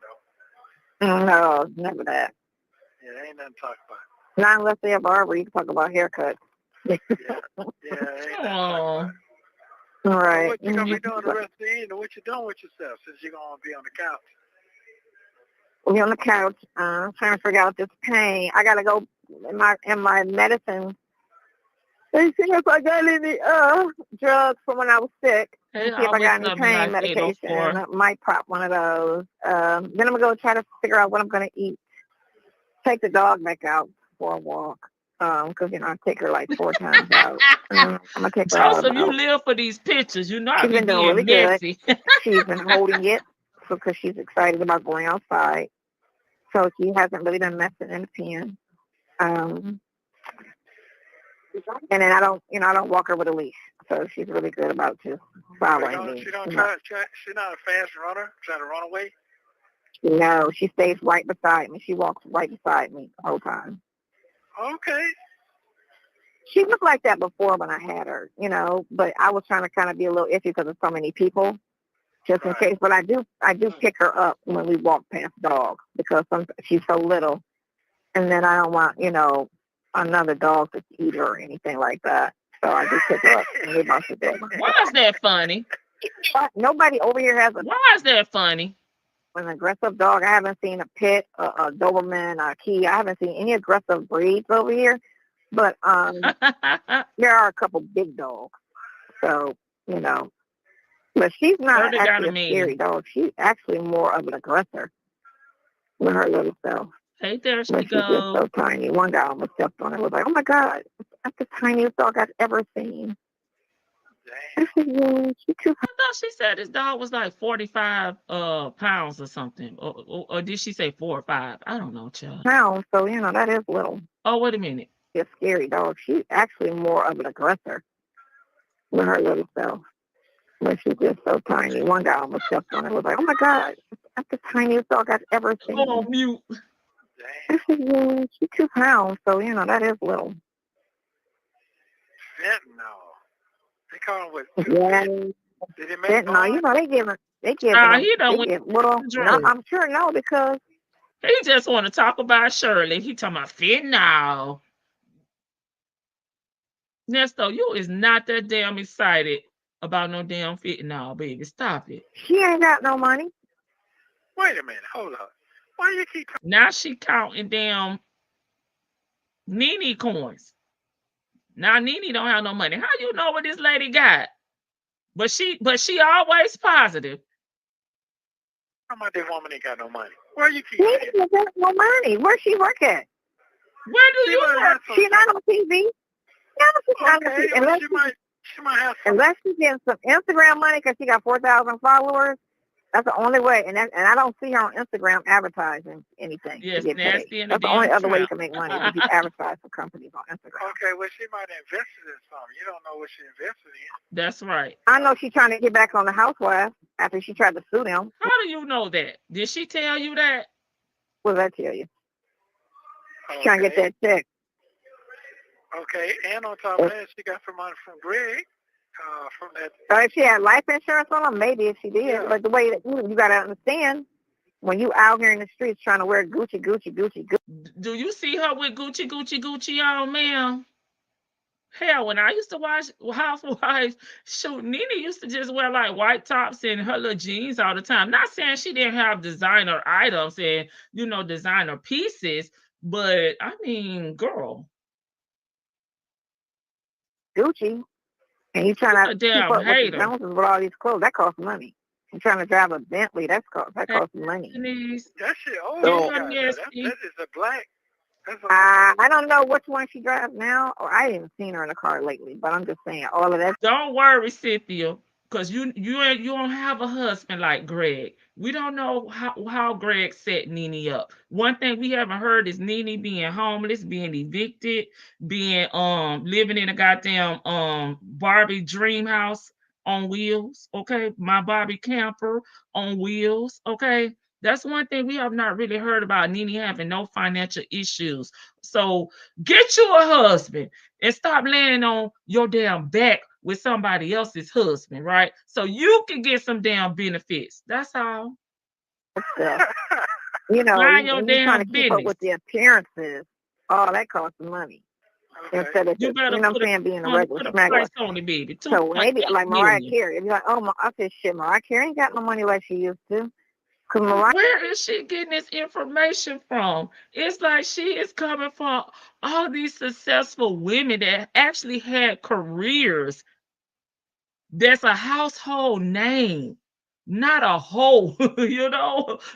though. No, never that. Yeah, there ain't nothing to talk about. Not unless they're a barber, you can talk about haircuts. Yeah, ain't nothing to talk about. All right. So what you gonna be doing the rest of the evening? What you doing with yourself since you're gonna be on the couch? We're on the couch, trying to figure out this pain. I gotta go in my medicine. They see if I got any drugs from when I was sick. Hey, See if I got any pain medication. I might pop one of those. Then I'm gonna go try to figure out what I'm gonna eat. Take the dog back out for a walk. Because I take her like 4 times out. I'm gonna take her out. Joseph, you live for these pictures. You're not She's been doing really messy. good. She's been holding it because she's excited about going outside. So she hasn't really been messing in the pen. And then I don't walk her with a leash. So she's really good about just following me. She's not a fast runner, trying to run away? No, she stays right beside me. She walks right beside me the whole time. Okay. She looked like that before when I had her, but I was trying to kind of be a little iffy because of so many people, just in case. But I do pick her up when we walk past dogs because she's so little, and then I don't want, another dog to eat her or anything like that. So I just pick her up and we both sit there. Why is that funny? But nobody over here has Why is that funny? an aggressive dog. I haven't seen a pit, a Doberman, a Key. I haven't seen any aggressive breeds over here. But there are a couple big dogs. So, But she's not actually a scary dog. She's actually more of an aggressor with her little self. Hey, there she goes. She's just so tiny. One guy almost stepped on it. Was like, oh my God, that's the tiniest dog I've ever seen. I said, yeah, she's too. I thought she said this dog was like 45 pounds or something. Or did she say 4 or 5? I don't know, child. Pounds, so that is little. Oh, wait a minute. She's a scary dog. She's actually more of an aggressor with her little self. But she's just so tiny. One guy almost stepped on it. Was like, oh my God, that's the tiniest dog I've ever seen. Oh, mute. I said, yeah, she's 2 pounds, so that is little. Fentanyl. They call it what? Yeah. Did it make fentanyl? They give I'm sure no, because he just want to talk about Shirley. He talking about fentanyl. Ernesto, you is not that damn excited about no damn fentanyl, baby. Stop it. She ain't got no money. Wait a minute. Hold up. Why you keep talking? Now she counting damn Nene coins. Now Nene don't have no money. How you know what this lady got? But she always positive. How about this woman ain't got no money? Where you keep? Nene got no money. Where she work at? Where do you work? She not on TV. No, she's not on TV. Unless she might have some. Unless she's getting some Instagram money because she got 4,000 followers. That's the only way, and I don't see her on Instagram advertising anything. Yes, to get nasty paid. and That's the only other way you can make money if you advertise for companies on Instagram. Okay, well, she might have invested in something. You don't know what she invested in. That's right. I know she's trying to get back on the housewives after she tried to sue them. How do you know that? Did she tell you that? What did I tell you? Okay. She's trying to get that check. Okay, and on top of that, she got some money from Greg. From that. If she had life insurance on her, maybe if she did. Yeah. But the way that you got to understand, when you out here in the streets trying to wear Gucci. Do you see her with Gucci on, ma'am? Hell, when I used to watch Housewives, shoot, Nene used to just wear like white tops and her little jeans all the time. Not saying she didn't have designer items and, designer pieces, but I mean, girl. Gucci. And you trying to keep up hater. with the Joneses with all these clothes. That costs money. You're trying to drive a Bentley. That costs money. That shit old. That is a black. I don't know which one she drives now, or I haven't seen her in a car lately. But I'm just saying, all of that. Don't worry, Cynthia, because you don't have a husband like Greg. We don't know how Greg set Nene up. One thing we haven't heard is Nene being homeless, being evicted, being living in a goddamn Barbie dream house on wheels. Okay, my Barbie camper on wheels. Okay. That's one thing we have not really heard about Nene having no financial issues. So get you a husband and stop laying on your damn back with somebody else's husband, right? So you can get some damn benefits. That's all. You're Mind your trying damn to keep business. up with the appearances. Oh, that costs money. Okay. Instead of just, being a regular smuggler. Baby. So maybe like Mariah Carey. If you're like, oh, I said, shit, Mariah Carey ain't got no money like she used to. Where is she getting this information from? It's like she is coming from all these successful women that actually had careers. That's a household name, not a whole,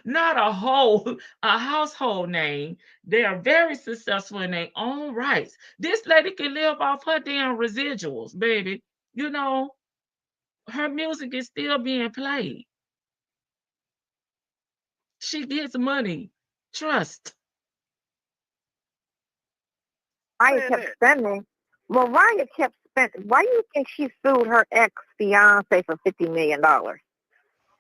not a whole, a household name. They are very successful in their own rights. This lady can live off her damn residuals, baby. Her music is still being played. She gets money. Trust. Mariah kept spending. Mariah kept spending. Why do you think she sued her ex-fiance for $50 million?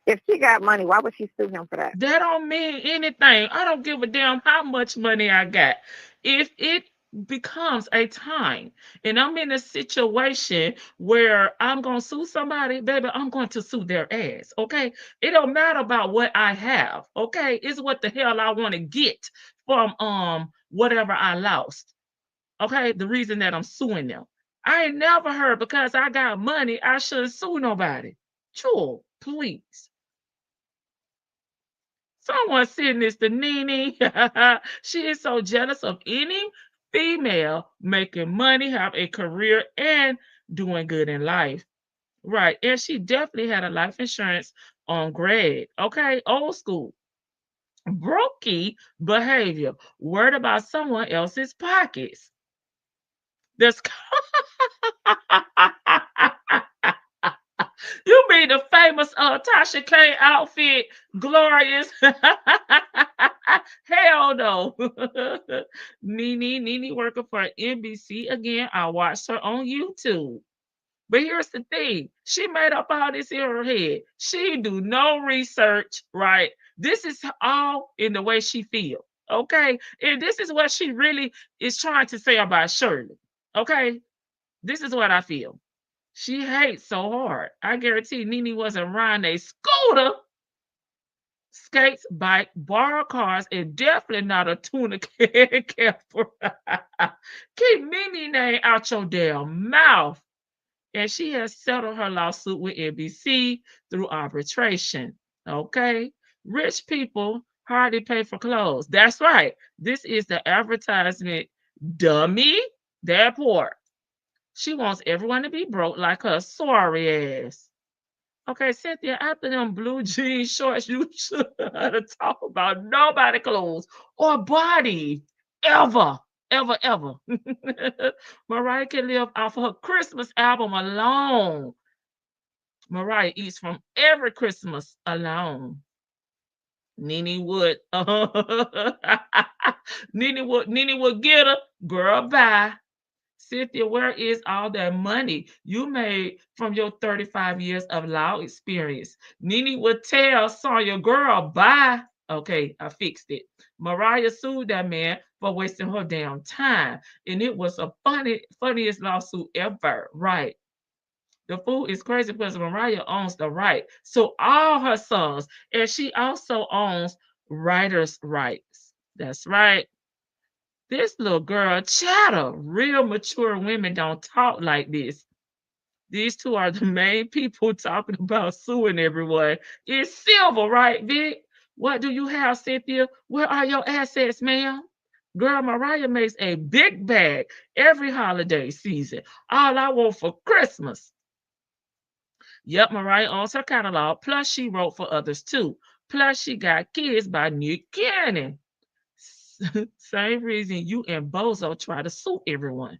If she got money, why would she sue him for that? That don't mean anything. I don't give a damn how much money I got. If it becomes a time, and I'm in a situation where I'm going to sue somebody, baby, I'm going to sue their ass, okay? It don't matter about what I have, okay? It's what the hell I want to get from whatever I lost, okay? The reason that I'm suing them. I ain't never heard because I got money, I shouldn't sue nobody. Sure, please. Someone sitting this to Nene. She is so jealous of any female making money, have a career, and doing good in life. Right. And she definitely had a life insurance on Greg. Okay. Old school. Brokey behavior. Worried about someone else's pockets. That's you mean the famous Tasha K outfit, glorious? Hell no. Nene working for NBC again. I watched her on YouTube. But here's the thing. She made up all this in her head. She do no research, right? This is all in the way she feels. Okay. And this is what she really is trying to say about Shirley. Okay. This is what I feel. She hates so hard. I guarantee Nene wasn't riding a scooter, skates, bike, borrowed cars, and definitely not a tuna camper. Keep Nene name out your damn mouth. And she has settled her lawsuit with NBC through arbitration. Okay? Rich people hardly pay for clothes. That's right. This is the advertisement, dummy. They're poor. She wants everyone to be broke like her sorry ass. Okay, Cynthia, after them blue jean shorts, you should have talk about nobody clothes or body ever, ever, ever. Mariah can live off of her Christmas album alone. Mariah eats from every Christmas alone. Nene would, Nene would get her, girl, bye. Cynthia, where is all that money you made from your 35 years of law experience? Nene would tell Sonya, girl, bye. Okay, I fixed it. Mariah sued that man for wasting her damn time. And it was a funniest lawsuit ever, right? The fool is crazy because Mariah owns the right. So all her songs, and she also owns writers' rights. That's right. This little girl chatter. Real mature women don't talk like this. These two are the main people talking about suing everyone. It's Silver, right, Vic? What do you have, Cynthia? Where are your assets, ma'am? Girl, Mariah makes a big bag every holiday season. All I want for Christmas. Yep, Mariah owns her catalog. Plus, she wrote for others too. Plus, she got kids by Nick Cannon. Same reason you and Bozo try to sue everyone.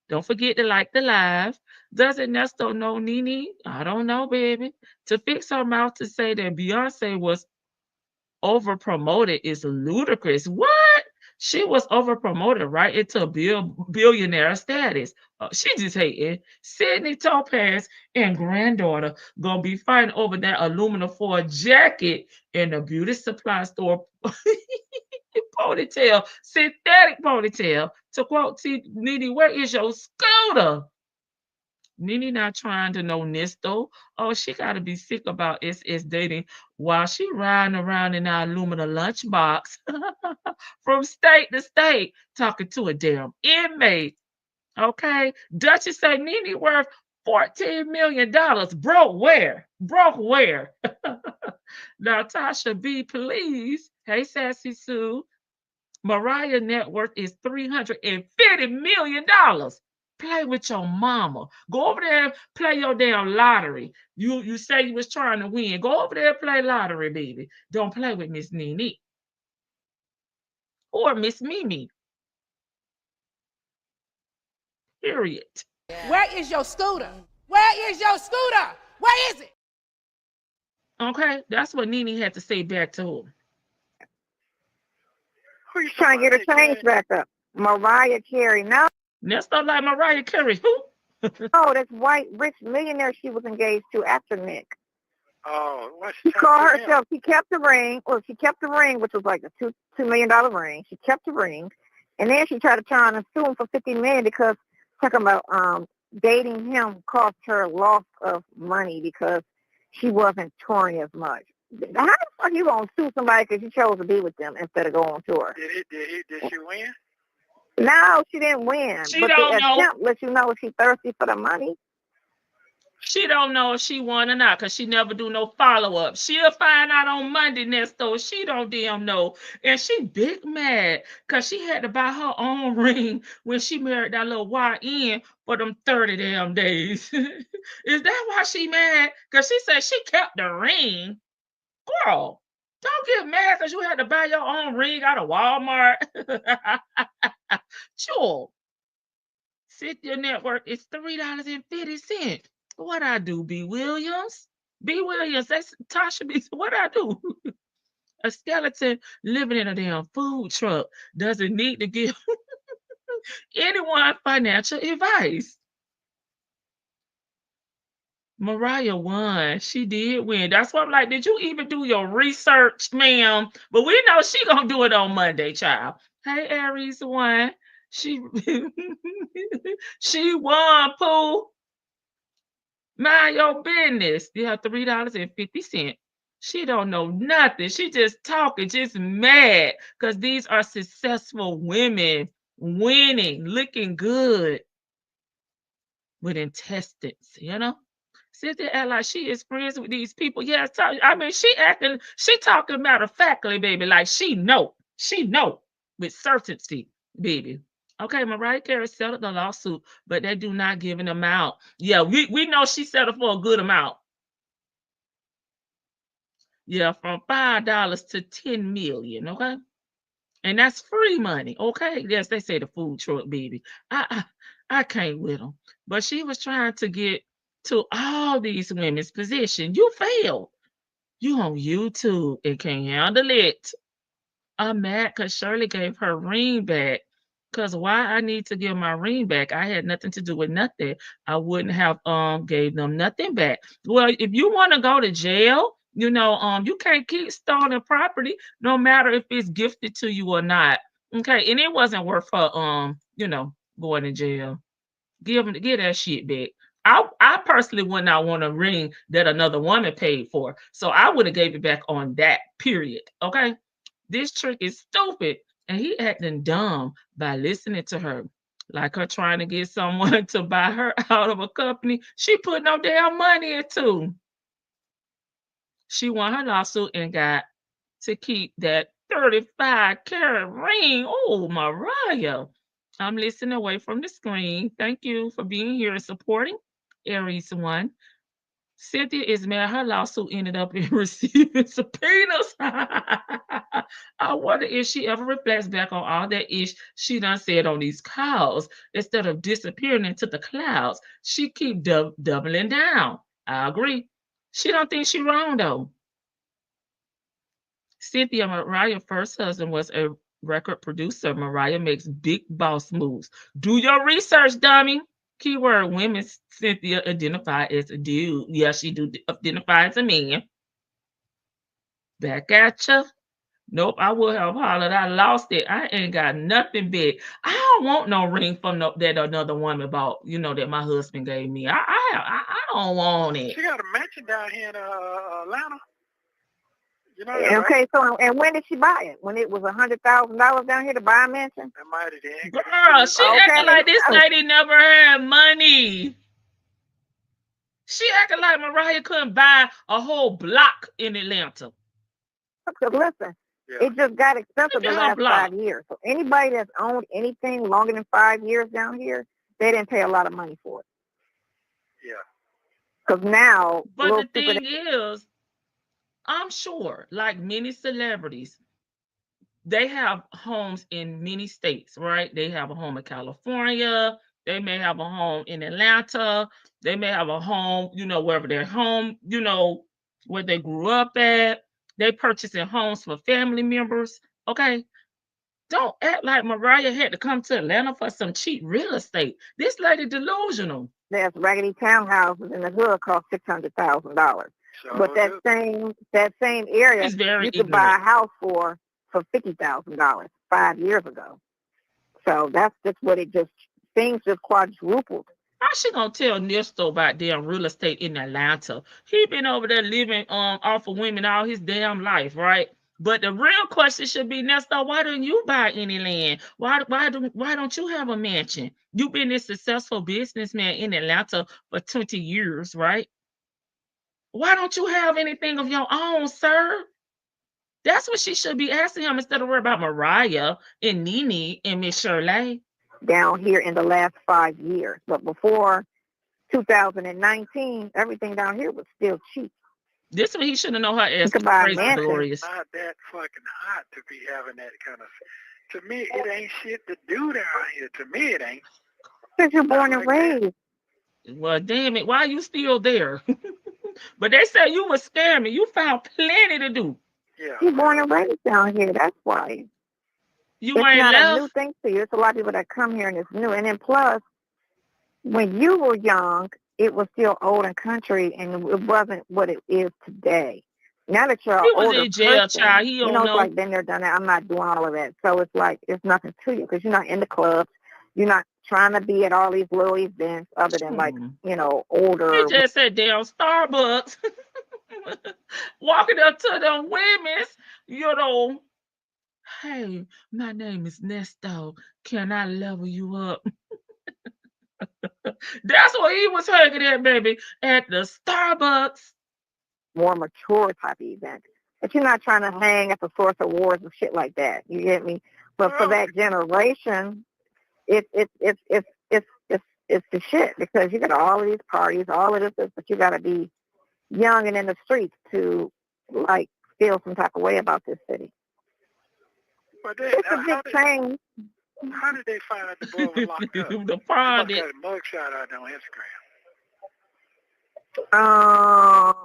Don't forget to like the live. Does Ernesto know Nene? I don't know, baby. To fix her mouth to say that Beyonce was over promoted is ludicrous. What? She was over promoted right into billionaire status. She just hating. Sydney Topaz and granddaughter gonna be fighting over that aluminum foil jacket in the beauty supply store. Ponytail, synthetic ponytail. To quote Nene, where is your scooter? Nene not trying to know Nesto. Oh, she got to be sick about SS dating while she riding around in our aluminum lunchbox from state to state talking to a damn inmate. Okay? Duchess say Nene worth $14 million. Broke where? Broke where? Now, Tasha B, please. Hey, Sassy Sue. Mariah net worth is $350 million. Play with your mama. Go over there and play your damn lottery. You say you was trying to win. Go over there and play lottery, baby. Don't play with Miss Nene. Or Miss Mimi. Period. Where is your scooter? Where is your scooter? Where is it? Okay, that's what Nene had to say back to her. Who's trying to get her change back up? Mariah Carey. No. That's not like Mariah Carey. Who? Oh, that's white rich millionaire she was engaged to after Nick. Oh, what's she called herself. She kept the ring. Well, she kept the ring, which was like a $2 million ring. She kept the ring, And then she tried to turn and sue him for $50 million because talking about dating him cost her loss of money because she wasn't touring as much. How the fuck you gonna sue somebody because you chose to be with them instead of going on tour? Did she win? No, she didn't win. She but don't the know. attempt lets you know if she's thirsty for the money. She don't know if she won or not because she never do no follow-up. She'll find out on Monday, Nesto. She don't damn know. And she big mad because she had to buy her own ring when she married that little YN for them 30 damn days. Is that why she mad? Because she said she kept the ring. Girl, don't get mad because you had to buy your own ring out of Walmart. Sure. Cynthia network is $3.50. What I do, B. Williams? B. Williams, that's Tasha B. What I do? A skeleton living in a damn food truck doesn't need to give anyone financial advice. Mariah won. She did win. That's why I'm like, did you even do your research, ma'am? But we know she gonna do it on Monday, child. Hey, Aries won. She she won, Pooh. Mind your business. You have $3.50. She don't know nothing. She just talking, just mad because these are successful women winning, looking good with intestines, you know? Cynthia act like she is friends with these people. Yes, I mean, she talking matter of factly, baby, like she know with certainty, baby. Okay, Mariah Carey settled the lawsuit, but they do not give an amount. Yeah, we know she settled for a good amount. Yeah, from $5 to $10 million, okay? And that's free money, okay? Yes, they say the food truck, baby. I can't with them. But she was trying to get to all these women's position. You failed. You on YouTube and can't handle it. I'm mad because Shirley gave her ring back. Because why I need to give my ring back? I had nothing to do with nothing. I wouldn't have gave them nothing back. Well, if you want to go to jail, you can't keep stolen property, no matter if it's gifted to you or not. Okay, and it wasn't worth her going to jail. Give that shit back. I personally would not want a ring that another woman paid for. So I would have gave it back on that period. Okay. This trick is stupid. And he acting dumb by listening to her. Like her trying to get someone to buy her out of a company she put no damn money into. She won her lawsuit and got to keep that 35-carat ring. Oh, Mariah. I'm listening away from the screen. Thank you for being here and supporting Aries One. Cynthia is mad her lawsuit ended up in receiving subpoenas. I wonder if she ever reflects back on all that ish she done said on these calls. Instead of disappearing into the clouds, she keep doubling down. I agree. She don't think she wrong though. Cynthia, Mariah's first husband, was a record producer. Mariah makes big boss moves. Do your research, dummy. Keyword women. Cynthia identify as a dude. Yeah, she do identify as a man. Back at ya. Nope, I would have hollered. I lost it. I ain't got nothing big. I don't want no ring from that another woman bought, that my husband gave me. I don't want it. She got a mansion down here in Atlanta. Okay, so and when did she buy it? When it was $100,000 down here to buy a mansion? That might have been. Girl, she acting like this lady never had money. She acting like Mariah couldn't buy a whole block in Atlanta. Listen, it just got expensive the last 5 years. So anybody that's owned anything longer than 5 years down here, they didn't pay a lot of money for it. Yeah. Because now, but the thing is, I'm sure, like many celebrities, they have homes in many states, right? They have a home in California. They may have a home in Atlanta. They may have a home, wherever their home, where they grew up at. They purchasing homes for family members. Okay. Don't act like Mariah had to come to Atlanta for some cheap real estate. This lady delusional. There's raggedy townhouses in the hood cost $600,000. But that same area you could buy a house for $50,000 5 years ago. So that's just what it just things just quadrupled. How she gonna tell Ernesto about damn real estate in Atlanta? He been over there living off of women all his damn life, right? But the real question should be, Ernesto, why don't you buy any land? Why don't you have a mansion? You've been a successful businessman in Atlanta for 20 years, right? Why don't you have anything of your own, sir? That's what she should be asking him instead of worrying about Mariah and Nene and Miss Shirley. Down here in the last 5 years. But before 2019, everything down here was still cheap. This one he should have known her ass could buy a crazy mansion. glorious. Not that fucking hot to be having that kind of. To me, it ain't shit to do down here. To me, it ain't. Because you're born and raised. Well, damn it, why are you still there? But they said you was scamming. You found plenty to do. Yeah. You're born and raised down here. That's why. You It's ain't not left. a new thing to you. It's a lot of people that come here and it's new. And then plus, when you were young, it was still old and country, and it wasn't what it is today. Now that you're an He was older in jail, person, child. He you don't know, it's know. like been there, done that. I'm not doing all of that. So it's like it's nothing to you because you're not in the clubs. You're not trying to be at all these little events other than like, you know, older. He just said damn Starbucks. Walking up to them women's, you know, hey, my name is Nesto. Can I level you up? That's what he was hanging at, baby, at the Starbucks. More mature type of event. But you're not trying to hang at the Source Awards and shit like that. You get me? But for that generation, it's the shit because you got all of these parties, all of this, but you got to be young and in the streets to like feel some type of way about this city. But then, It's a big change. How did they find out the boy was locked up? The pond. They must have a mugshot out on Instagram.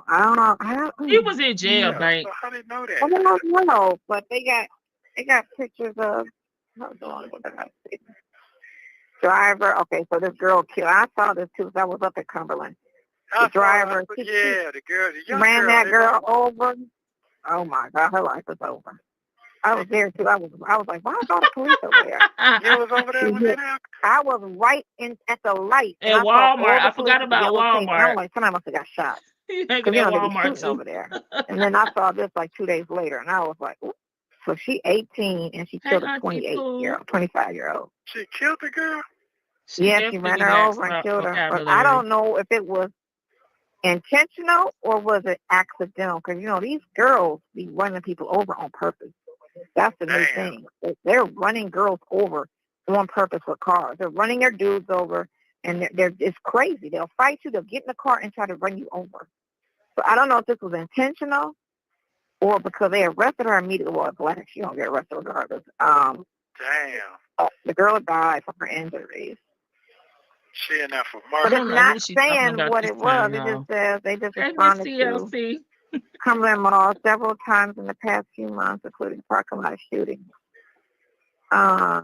I don't know. He was in jail, Yeah, bank. so how did they know that? I don't know, but they got pictures of. Hold on, what did I see? Driver. Okay, so this girl killed. I saw this too. Cause I was up at Cumberland. The driver. The girl, the young ran girl, that girl over. Oh my God, her life was over. I was there too. I was like, why is all the police over there? You was over there when that happened? I was right at the light. At Walmart. I forgot about Walmart. I was like, somebody must have got shot. Because They they be Walmart shooting too. over there. And then I saw this like 2 days later, and I was like, ooh. So she 18 and she killed a 25-year-old. She killed the girl? She ran her over and killed her. But I don't know if it was intentional or was it accidental? Because, you know, these girls be running people over on purpose. That's the new thing. They're running girls over on purpose with cars. They're running their dudes over, and it's crazy. They'll fight you. They'll get in the car and try to run you over. So I don't know if this was intentional or because they arrested her immediately. Well, black, she don't get arrested regardless. Damn. The girl died from her injuries. She in there for But murder. it's not saying what it was. It just says they just responded to Cumberland Mall several times in the past few months, including parking lot shootings. Yeah.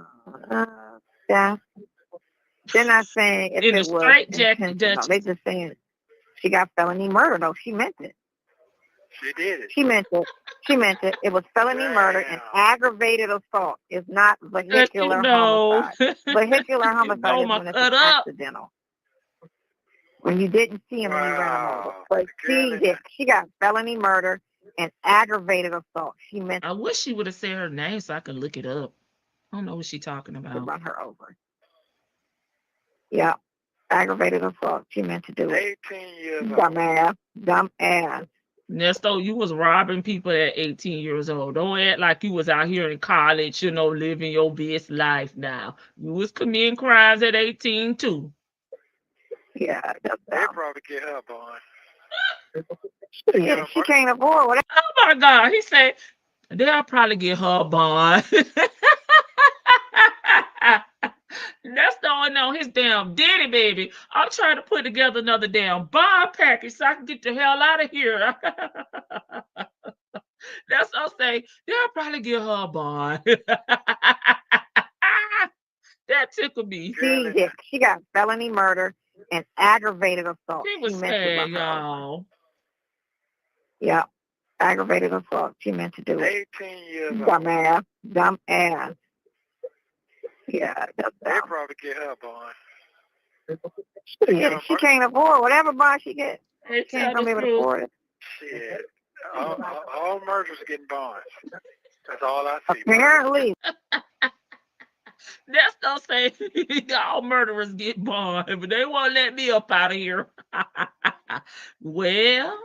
They're not saying if it was intentional. They're just saying she got felony murder. No, she meant it. She did it. She meant it. She meant it. It was felony murder and aggravated assault. It's not vehicular homicide. Vehicular homicide is when it's accidental. When you didn't see him and you ran him over. But she got felony murder and aggravated assault. She meant I wish she would have said her name so I could look it up. I don't know what she's talking about. To run her over. Yeah. Aggravated assault. She meant to do it. 18 years old. Dumbass. Nesto, you was robbing people at 18 years old. Don't act like you was out here in college, you know, living your best life now. You was committing crimes at 18 too. Yeah, they probably get her bond. Yeah, she can't afford it. Oh my God, he said they'll probably get her a bond. That's going on his damn Diddy, baby. I'm trying to put together another damn bond package so I can get the hell out of here. That's what I'm saying. They'll probably get her a bond. That tickled me. She got felony murder and aggravated assault. He was saying, y'all. Yeah, aggravated assault. She meant to do it. 18 years old. Dumbass. Yeah, that's They probably get her a bond. Yeah, she can't afford whatever bond she gets. They She ain't gonna be able to afford it. Shit. All murders getting bonds. That's all I see. Apparently. That's don't say all murderers get bond, but they won't let me up out of here. Well,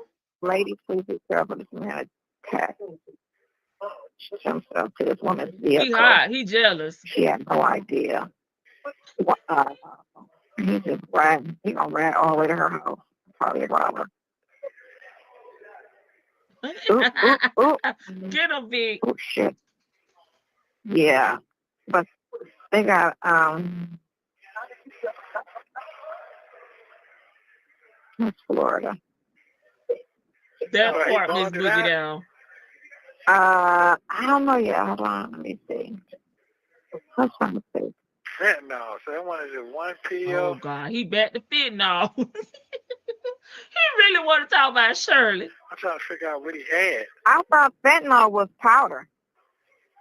Ladies, please be careful. This man attacked himself to this woman's vehicle. he hot. He jealous. She had no idea. He just ran. He gonna ran all the way to her house. Probably a robber. Ooh. Get him, big. Oh shit. Yeah, but they got That's Florida. That part is boogie down. I don't know yet. Hold on, let me see. Let's find the see. Fentanyl. So that one is just one pill. Oh God, he back to fentanyl. He really want to talk about Shirley. I'm trying to figure out what he had. I thought fentanyl was powder.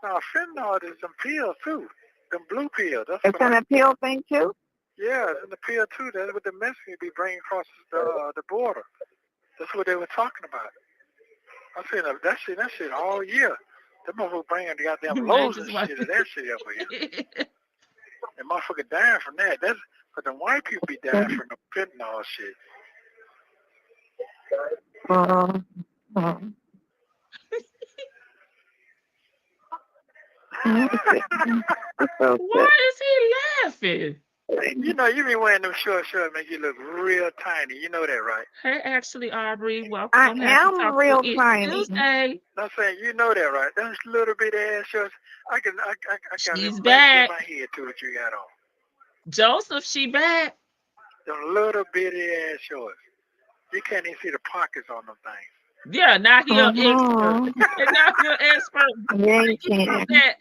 No, fentanyl is some pills too. Them blue pills. That's it's in a pill thing too? Yeah, it's in the pill too. That's what the Mexicans be bringing across the border. That's what they were talking about. I've seen that shit all year. Them motherfuckers bringing the goddamn loads of shit of that shit over here. And motherfucker dying from that. But the white people be dying from the fentanyl shit. Why is he laughing? You know, you be wearing them short shorts make you look real tiny. You know that, right? Hey, actually, Aubrey, welcome. I am real tiny. Tuesday. I'm saying, you know that, right? Those little bitty ass shorts. I can She's back. my head to what you got on. Joseph, she back. Them little bitty ass shorts. You can't even see the pockets on them things. Yeah, now he an expert. Now he an expert. Yeah, you can. Yeah.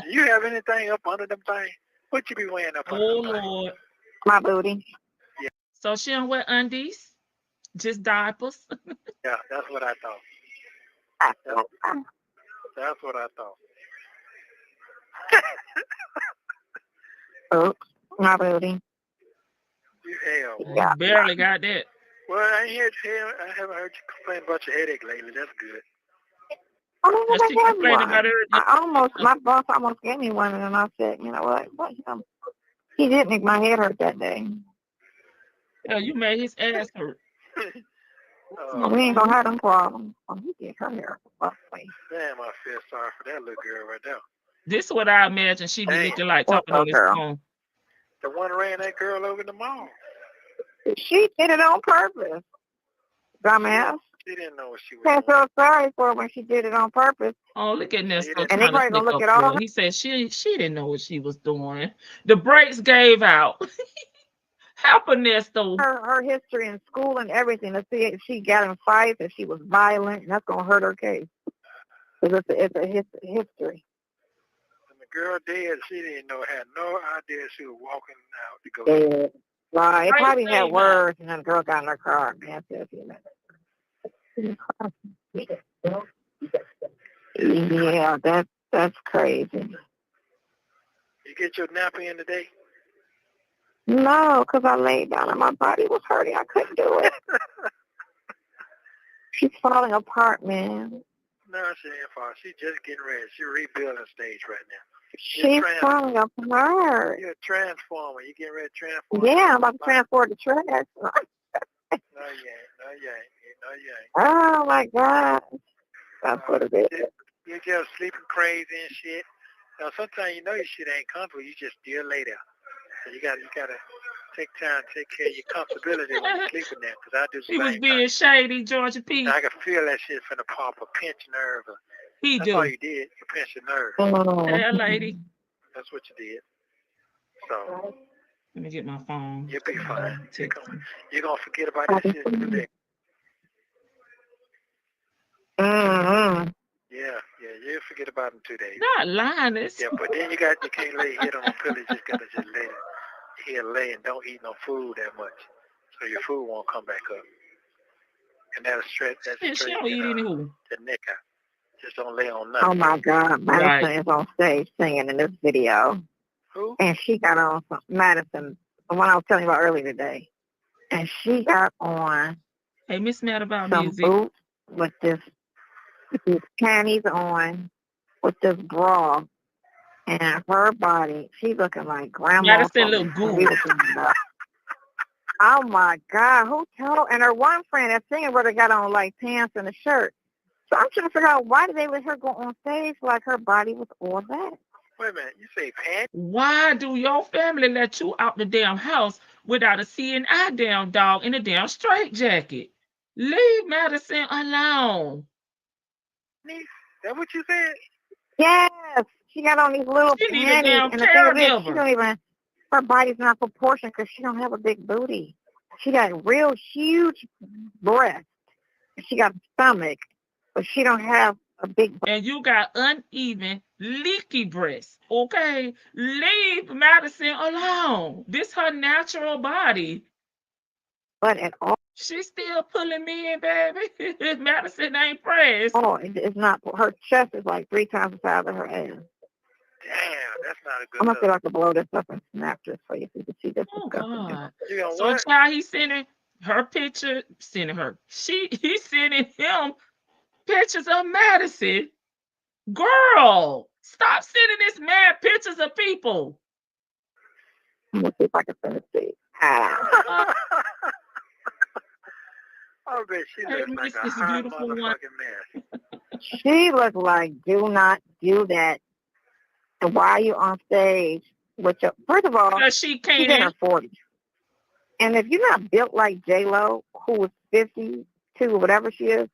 Do you have anything up under them things? What you be wearing up under them things? Lord. My booty. Yeah. So she don't wear undies? Just diapers? Yeah, that's what I thought. That's what I thought. Oops, my booty. You hell. You barely got that. Well, I haven't heard you complain about your headache lately. That's good. I don't know if I had one. About my boss almost gave me one, and I said, you know what? He did make my head hurt that day. Yeah, you made his ass hurt. We ain't gonna have them problems. He did her hair. Damn, I feel sorry for that little girl right there. This is what I imagine she be looking like talking on this phone. The one ran that girl over the mall. She did it on purpose. Dumbass. She didn't know what she was doing. I feel sorry for her when she did it on purpose. Oh, look at Ernesto. And they probably gonna look at all. He said she didn't know what she was doing. The brakes gave out. Help Ernesto. Her history in school and everything. To see if she got in fights, if she was violent, and that's gonna hurt her case. Because it's a history. And the girl dead. She didn't know. Had no idea she was walking out to go. Yeah. Right. It probably had words, and then the girl got in her car. Man, yeah, that's crazy. You get your nap in today? No, because I laid down and my body was hurting. I couldn't do it. She's falling apart, man. No, she ain't falling. She's just getting ready. She's rebuilding stage right now. She's falling apart. You're a transformer. You getting ready to transform? Yeah, I'm about to transport the trash. No, you ain't. Oh, my God. That's what it is. You're just sleeping crazy and shit. Now, sometimes you know your shit ain't comfortable. You just still lay there. So you gotta take time to take care of your comfortability when you're sleeping there. Because I do the same. He was being shady, Georgia P. I can feel that shit finna pop a pinch nerve. That's all you did. You pinched your nerve. Yeah, lady. That's what you did. So. Let me get my phone. You'll be fine. You're going to forget about this shit today. Mm-hmm. Yeah, you'll forget about them 2 days. Not lying. Yeah, but then you can't lay your head on the pillow. You just got to just lay here, lay and don't eat no food that much. So your food won't come back up. And that'll stretch she don't eat anywho. The neck out. Just don't lay on nothing. Oh, my God. Madison is on stage singing in this video. Who? And she got on some Madison, the one I was telling you about earlier today. And she got on Hey, Miss Mad about some music. boots with these panties on, with this bra, and her body, she's looking like grandma. Madison look good. Oh my God, who told? And her one friend that's singing with her got on like pants and a shirt. So I'm trying to figure out why did they let her go on stage like her body was all that? Wait a minute, you say pants? Why do your family let you out the damn house without a CNI damn dog in a damn straitjacket? Leave Madison alone. Is that what you said? Yes, she got on these little She need a panties, damn and the thing is, caregiver. she don't even. Her body's not proportioned because she don't have a big booty. She got real huge breasts. She got a stomach, but she don't have a big. And you got uneven, leaky breasts. Okay, leave Madison alone. This her natural body. But at all, She's still pulling me in, baby. Madison ain't pressed. it's not. Her chest is like 3 times the size of her ass. Damn, that's not a good I'm gonna look. see if I can blow this up and snap this for you so you can see this. Oh God. You know So what? child, he's sending her picture, sending her. He's sending him pictures of Madison. Girl, stop sending this man pictures of people. I'm gonna see if I can send it to you. I bet she looks like a this hot beautiful motherfucking one. mess. She looked like, do not do that. And why are you on stage with your, first of all, Because she she's in her can't. 40s. And if you're not built like J-Lo, who was 52 or whatever she is,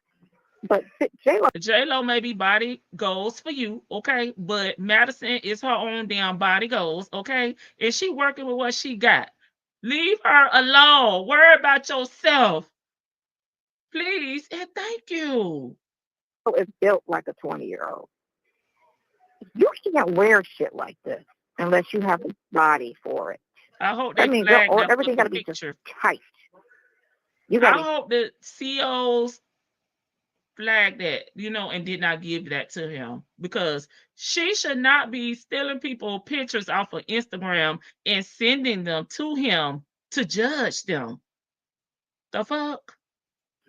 but J-Lo. J-Lo maybe body goals for you, okay? But Madison is her own damn body goals, okay? And she working with what she got. Leave her alone. Worry about yourself. Please and thank you. Is built like a 20-year-old. You can't wear shit like this unless you have a body for it. I hope they means flag that everything got to fucking be just picture. tight. I hope the CEOs flagged that, and did not give that to him, because she should not be stealing people pictures off of Instagram and sending them to him to judge them. The fuck?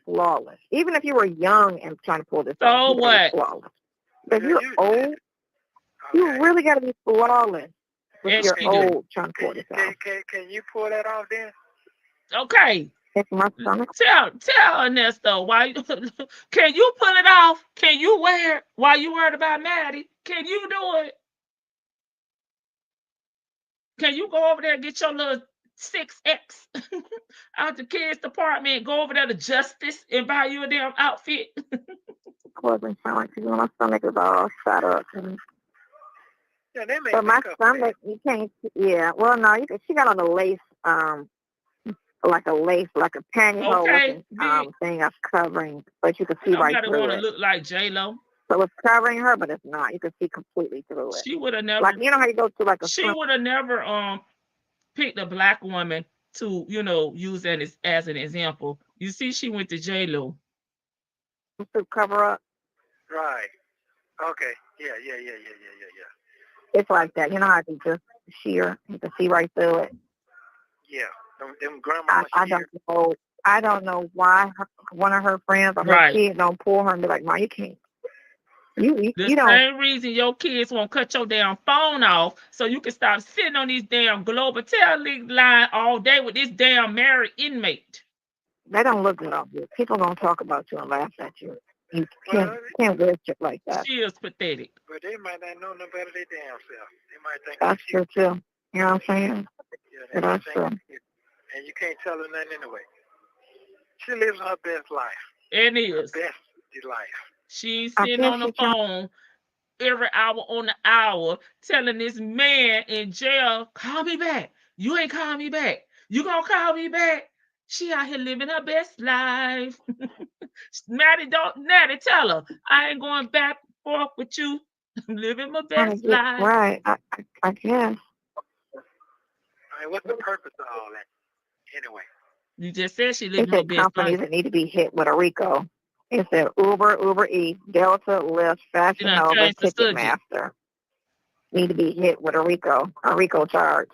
Flawless. Even if you were young and trying to pull this So off, what? Flawless. But if you're old, you really got to be flawless. If you're old, trying to pull this off. Can you pull that off then? Okay. It's my stomach. Tell Ernesto why. Can you pull it off? Can you wear it while you worried about Maddie? Can you do it? Can you go over there and get your little 6X out the kids' department? Go over there to Justice and buy you a damn outfit. Sound like my stomach is all shot up. Yeah, they make but my stomach, you can't. Yeah, well, no, you can. She got on a lace, like a pantyhose thing that's covering, but you can see right through it. Want to look like J-Lo. So it's covering her, but it's not. You can see completely through it. She would have never. Like, you know how you go to like a. She would have never picked a black woman to use that as an example. You see, she went to J-Lo. To cover up. Right. Okay. Yeah. It's like that. You know how you just sheer. You can see right through it. Yeah. Them grandma I don't know why one of her friends or her kids don't pull her and be like, "Ma, you can't." You don't. Same reason your kids won't cut your damn phone off so you can stop sitting on these damn Global Tel line all day with this damn married inmate. They don't look good on you. People gonna talk about you and laugh at you. You can't wear shit like that. She is pathetic. But they might not know no better than damn self. They might think that's true too. You know what I'm saying? Yeah, that's true. And you can't tell her nothing anyway. She lives her best life. It is. Her best life. She's sitting on the phone every hour on the hour telling this man in jail, call me back. You ain't call me back. You gonna call me back? She out here living her best life. Natty, tell her, I ain't going back and forth with you. I'm living my best life. Right, I guess. I mean, what's the purpose of all that? Anyway. You just said she living her best life. Companies that need to be hit with a RICO. It said Uber Eats, Delta, Lyft, Fashion Nova, Ticketmaster. need to be hit with a RICO charge.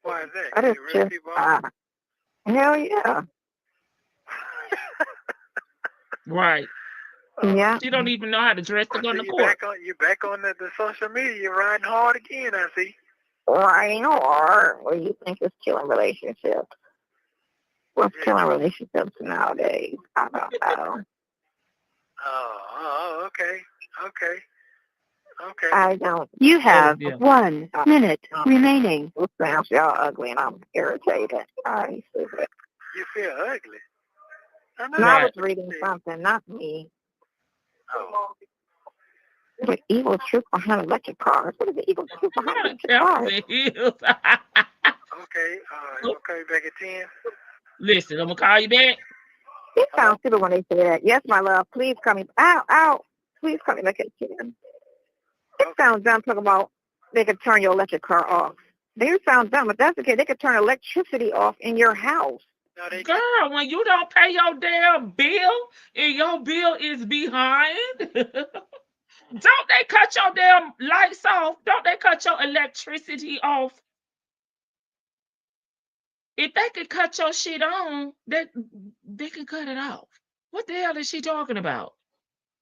Why is that? That is just, hell yeah. Right. Yeah. She don't even know how to dress to go to court. You back on the social media. You're riding hard again, I see. Riding hard. What do you think is killing relationships? What's killing relationships nowadays? I don't know. Oh, okay. I don't. You have 1 minute remaining. Sounds y'all ugly and I'm irritated. I stupid. You feel ugly. I was reading something, not me. Oh. The evil truth behind electric cars. What is the evil truth behind electric cars? Okay, back at 10. Listen, I'm gonna call you back. It sounds stupid when they say that. Yes, my love, please call me. Ow. Please call me back at 10. It sounds dumb talking about they could turn your electric car off. They sound dumb, but that's okay. They could turn electricity off in your house. No, girl, when you don't pay your damn bill and your bill is behind, don't they cut your damn lights off? Don't they cut your electricity off? If they could cut your shit on, they can cut it off. What the hell is she talking about?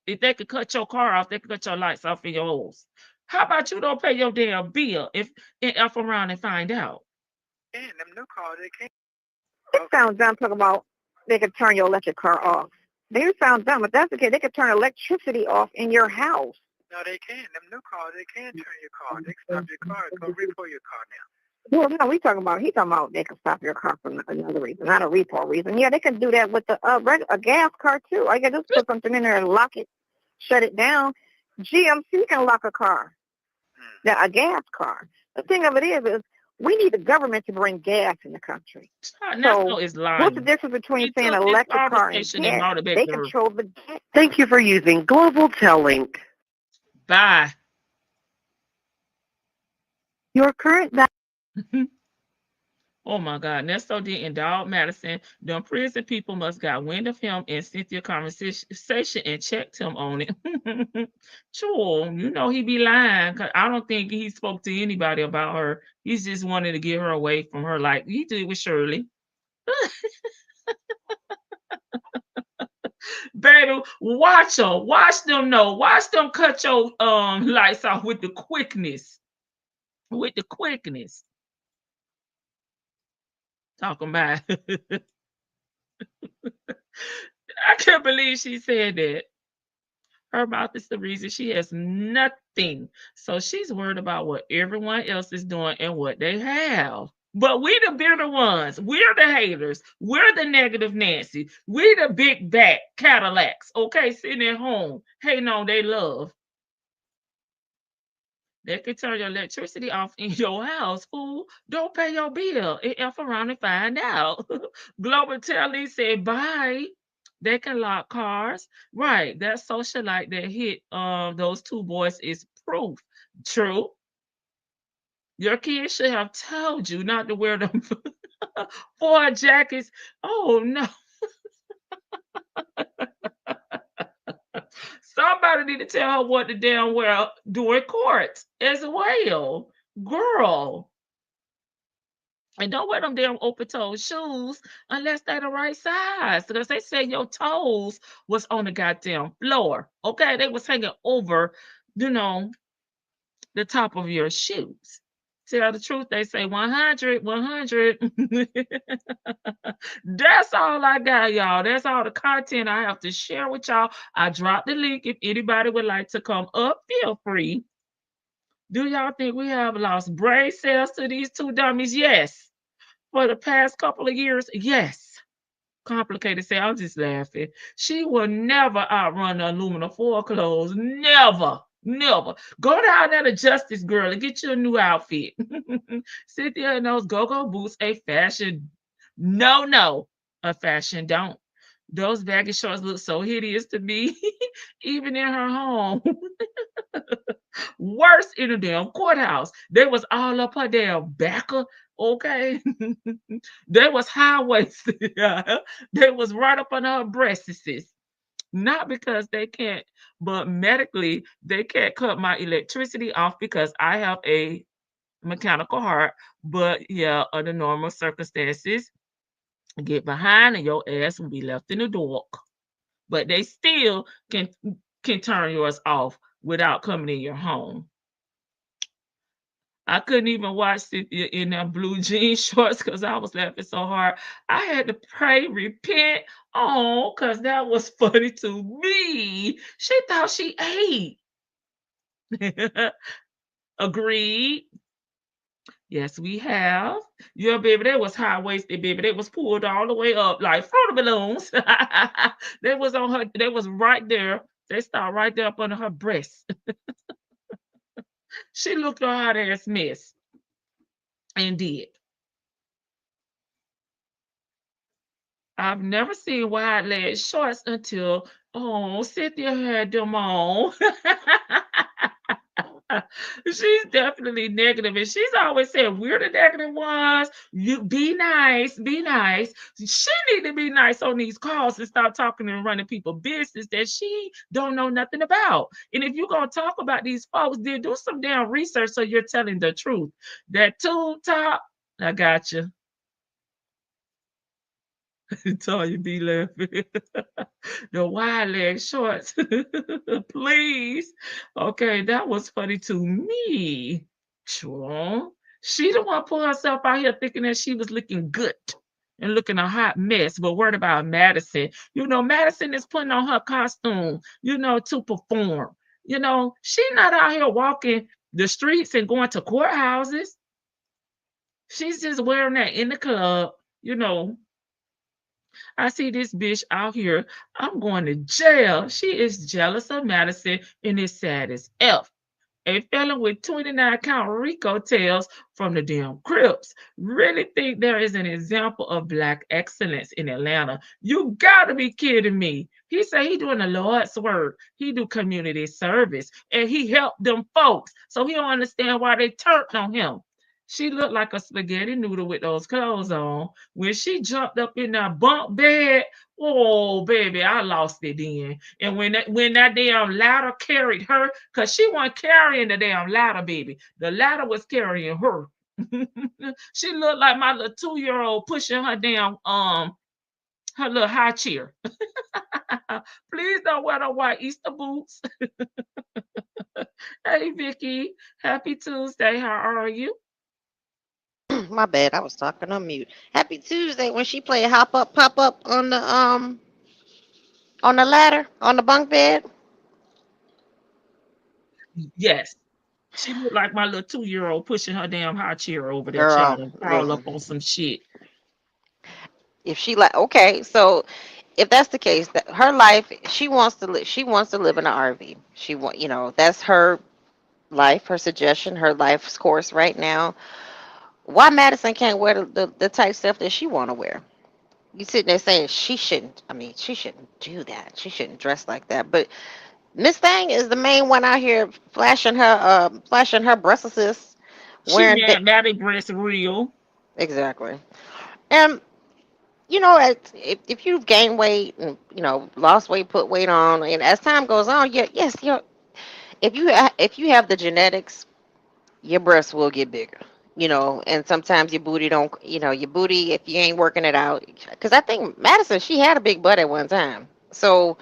If they could cut your car off, they could cut your lights off in your house. How about you don't pay your damn bill if around and find out? Yeah, them new cars, they can't. It sounds dumb talking about they could turn your electric car off. They sound dumb, but that's okay. They could turn electricity off in your house. No, they can't. Them new cars, they can't turn your car. They can stop your car and go repo your car now. Well, no, he's talking about they can stop your car for another reason, not a repo reason. Yeah, they can do that with a gas car too. All you gotta do is put something in there and lock it, shut it down. GMC can lock a car, a gas car. The thing of it is we need the government to bring gas in the country. So is lying. What's the difference between saying electric car and gas? They control the gas. Thank you for using Global Tel-Link. Bye. Your current Oh my God, Ernesto didn't dog Madison. The prison people must got wind of him and Cynthia conversation and checked him on it. Sure, you know he be lying because I don't think he spoke to anybody about her. He's just wanted to get her away from her like he did with Shirley. Baby, watch them. Watch them know. Watch them cut your lights off with the quickness. With the quickness. Talking about I can't believe she said that. Her mouth is the reason she has nothing. So she's worried about what everyone else is doing and what they have. But we the bitter ones. We're the haters. We're the negative Nancy. We the big back Cadillacs. Okay, sitting at home, hating on they love. They can turn your electricity off in your house, fool. Don't pay your bill. And F around and find out. Global Telly said bye. They can lock cars. Right. That socialite that hit those two boys is proof. True. Your kids should have told you not to wear them 4 jackets. Oh no. Somebody need to tell her what the damn well during court as well. Girl. And don't wear them damn open-toed shoes unless they're the right size. Because they say your toes was on the goddamn floor. Okay, they was hanging over, the top of your shoes. Tell the truth, they say 100. That's all I got, y'all. That's all the content I have to share with y'all. I dropped the link. If anybody would like to come up, feel free. Do y'all think we have lost brain cells to these two dummies? Yes. For the past couple of years, yes. Complicated say, I'm just laughing. She will never outrun the aluminum foil clothes. Never. Go down there to Justice Girl and get you a new outfit. Cynthia and those go-go boots, a fashion. No. A fashion don't. Those baggy shorts look so hideous to me, even in her home. Worse in the damn courthouse. They was all up her damn backer. Okay. They was high-waisted. They was right up on her breasts. Not because they can't, but medically, they can't cut my electricity off because I have a mechanical heart. But yeah, under normal circumstances, get behind and your ass will be left in the dark. But they still can turn yours off without coming in your home. I couldn't even watch Cynthia in them blue jean shorts because I was laughing so hard. I had to pray, repent, because that was funny to me. She thought she ate. Agreed. Yes, we have. Yeah, baby, they was high-waisted, baby. They was pulled all the way up like fruit balloons. They was on her, they was right there. They started right there up under her breast. She looked a hot ass mess. And did. I've never seen wide leg shorts until Cynthia had them on. She's definitely negative, and she's always said we're the negative ones. You be nice, be nice. She need to be nice on these calls and stop talking and running people business that she don't know nothing about. And if you're gonna talk about these folks, then do some damn research so you're telling the truth. That tube top, I got you. Tanya be laughing. The wide leg shorts. Please. Okay, that was funny to me. Sure. She the one put herself out here thinking that she was looking good and looking a hot mess, but worried about Madison. Madison is putting on her costume, to perform. She not out here walking the streets and going to courthouses. She's just wearing that in the club, I see this bitch out here. I'm going to jail. She is jealous of Madison and is sad as F. A felon with 29 count RICO tails from the damn Crips. Really think there is an example of Black excellence in Atlanta. You gotta be kidding me. He said he doing the Lord's work. He do community service and he helped them folks. So he don't understand why they turned on him. She looked like a spaghetti noodle with those clothes on. When she jumped up in that bunk bed, oh, baby, I lost it then. And when that damn ladder carried her, because she wasn't carrying the damn ladder, baby. The ladder was carrying her. She looked like my little 2-year-old pushing her damn, her little high chair. Please don't wear the white Easter boots. Hey, Vicky. Happy Tuesday. How are you? My bad, I was talking on mute. Happy Tuesday when she played hop up, pop up on the ladder, on the bunk bed. Yes. She looked like my little 2-year-old pushing her damn high chair over there Girl, trying to crawl listen. up on some shit. If she okay, so if that's the case, that her life, she wants to live in an RV. That's her life, her suggestion, her life's course right now. Why Madison can't wear the type stuff that she want to wear? You sitting there saying she shouldn't. I mean, she shouldn't do that. She shouldn't dress like that. But Miss Thang is the main one out here flashing her breasts, She wearing mad Maddie breast real. exactly. And if you've gained weight and lost weight, put weight on, and as time goes on, if you have the genetics, your breasts will get bigger. And sometimes your booty don't, your booty, if you ain't working it out. Because I think Madison, she had a big butt at one time. So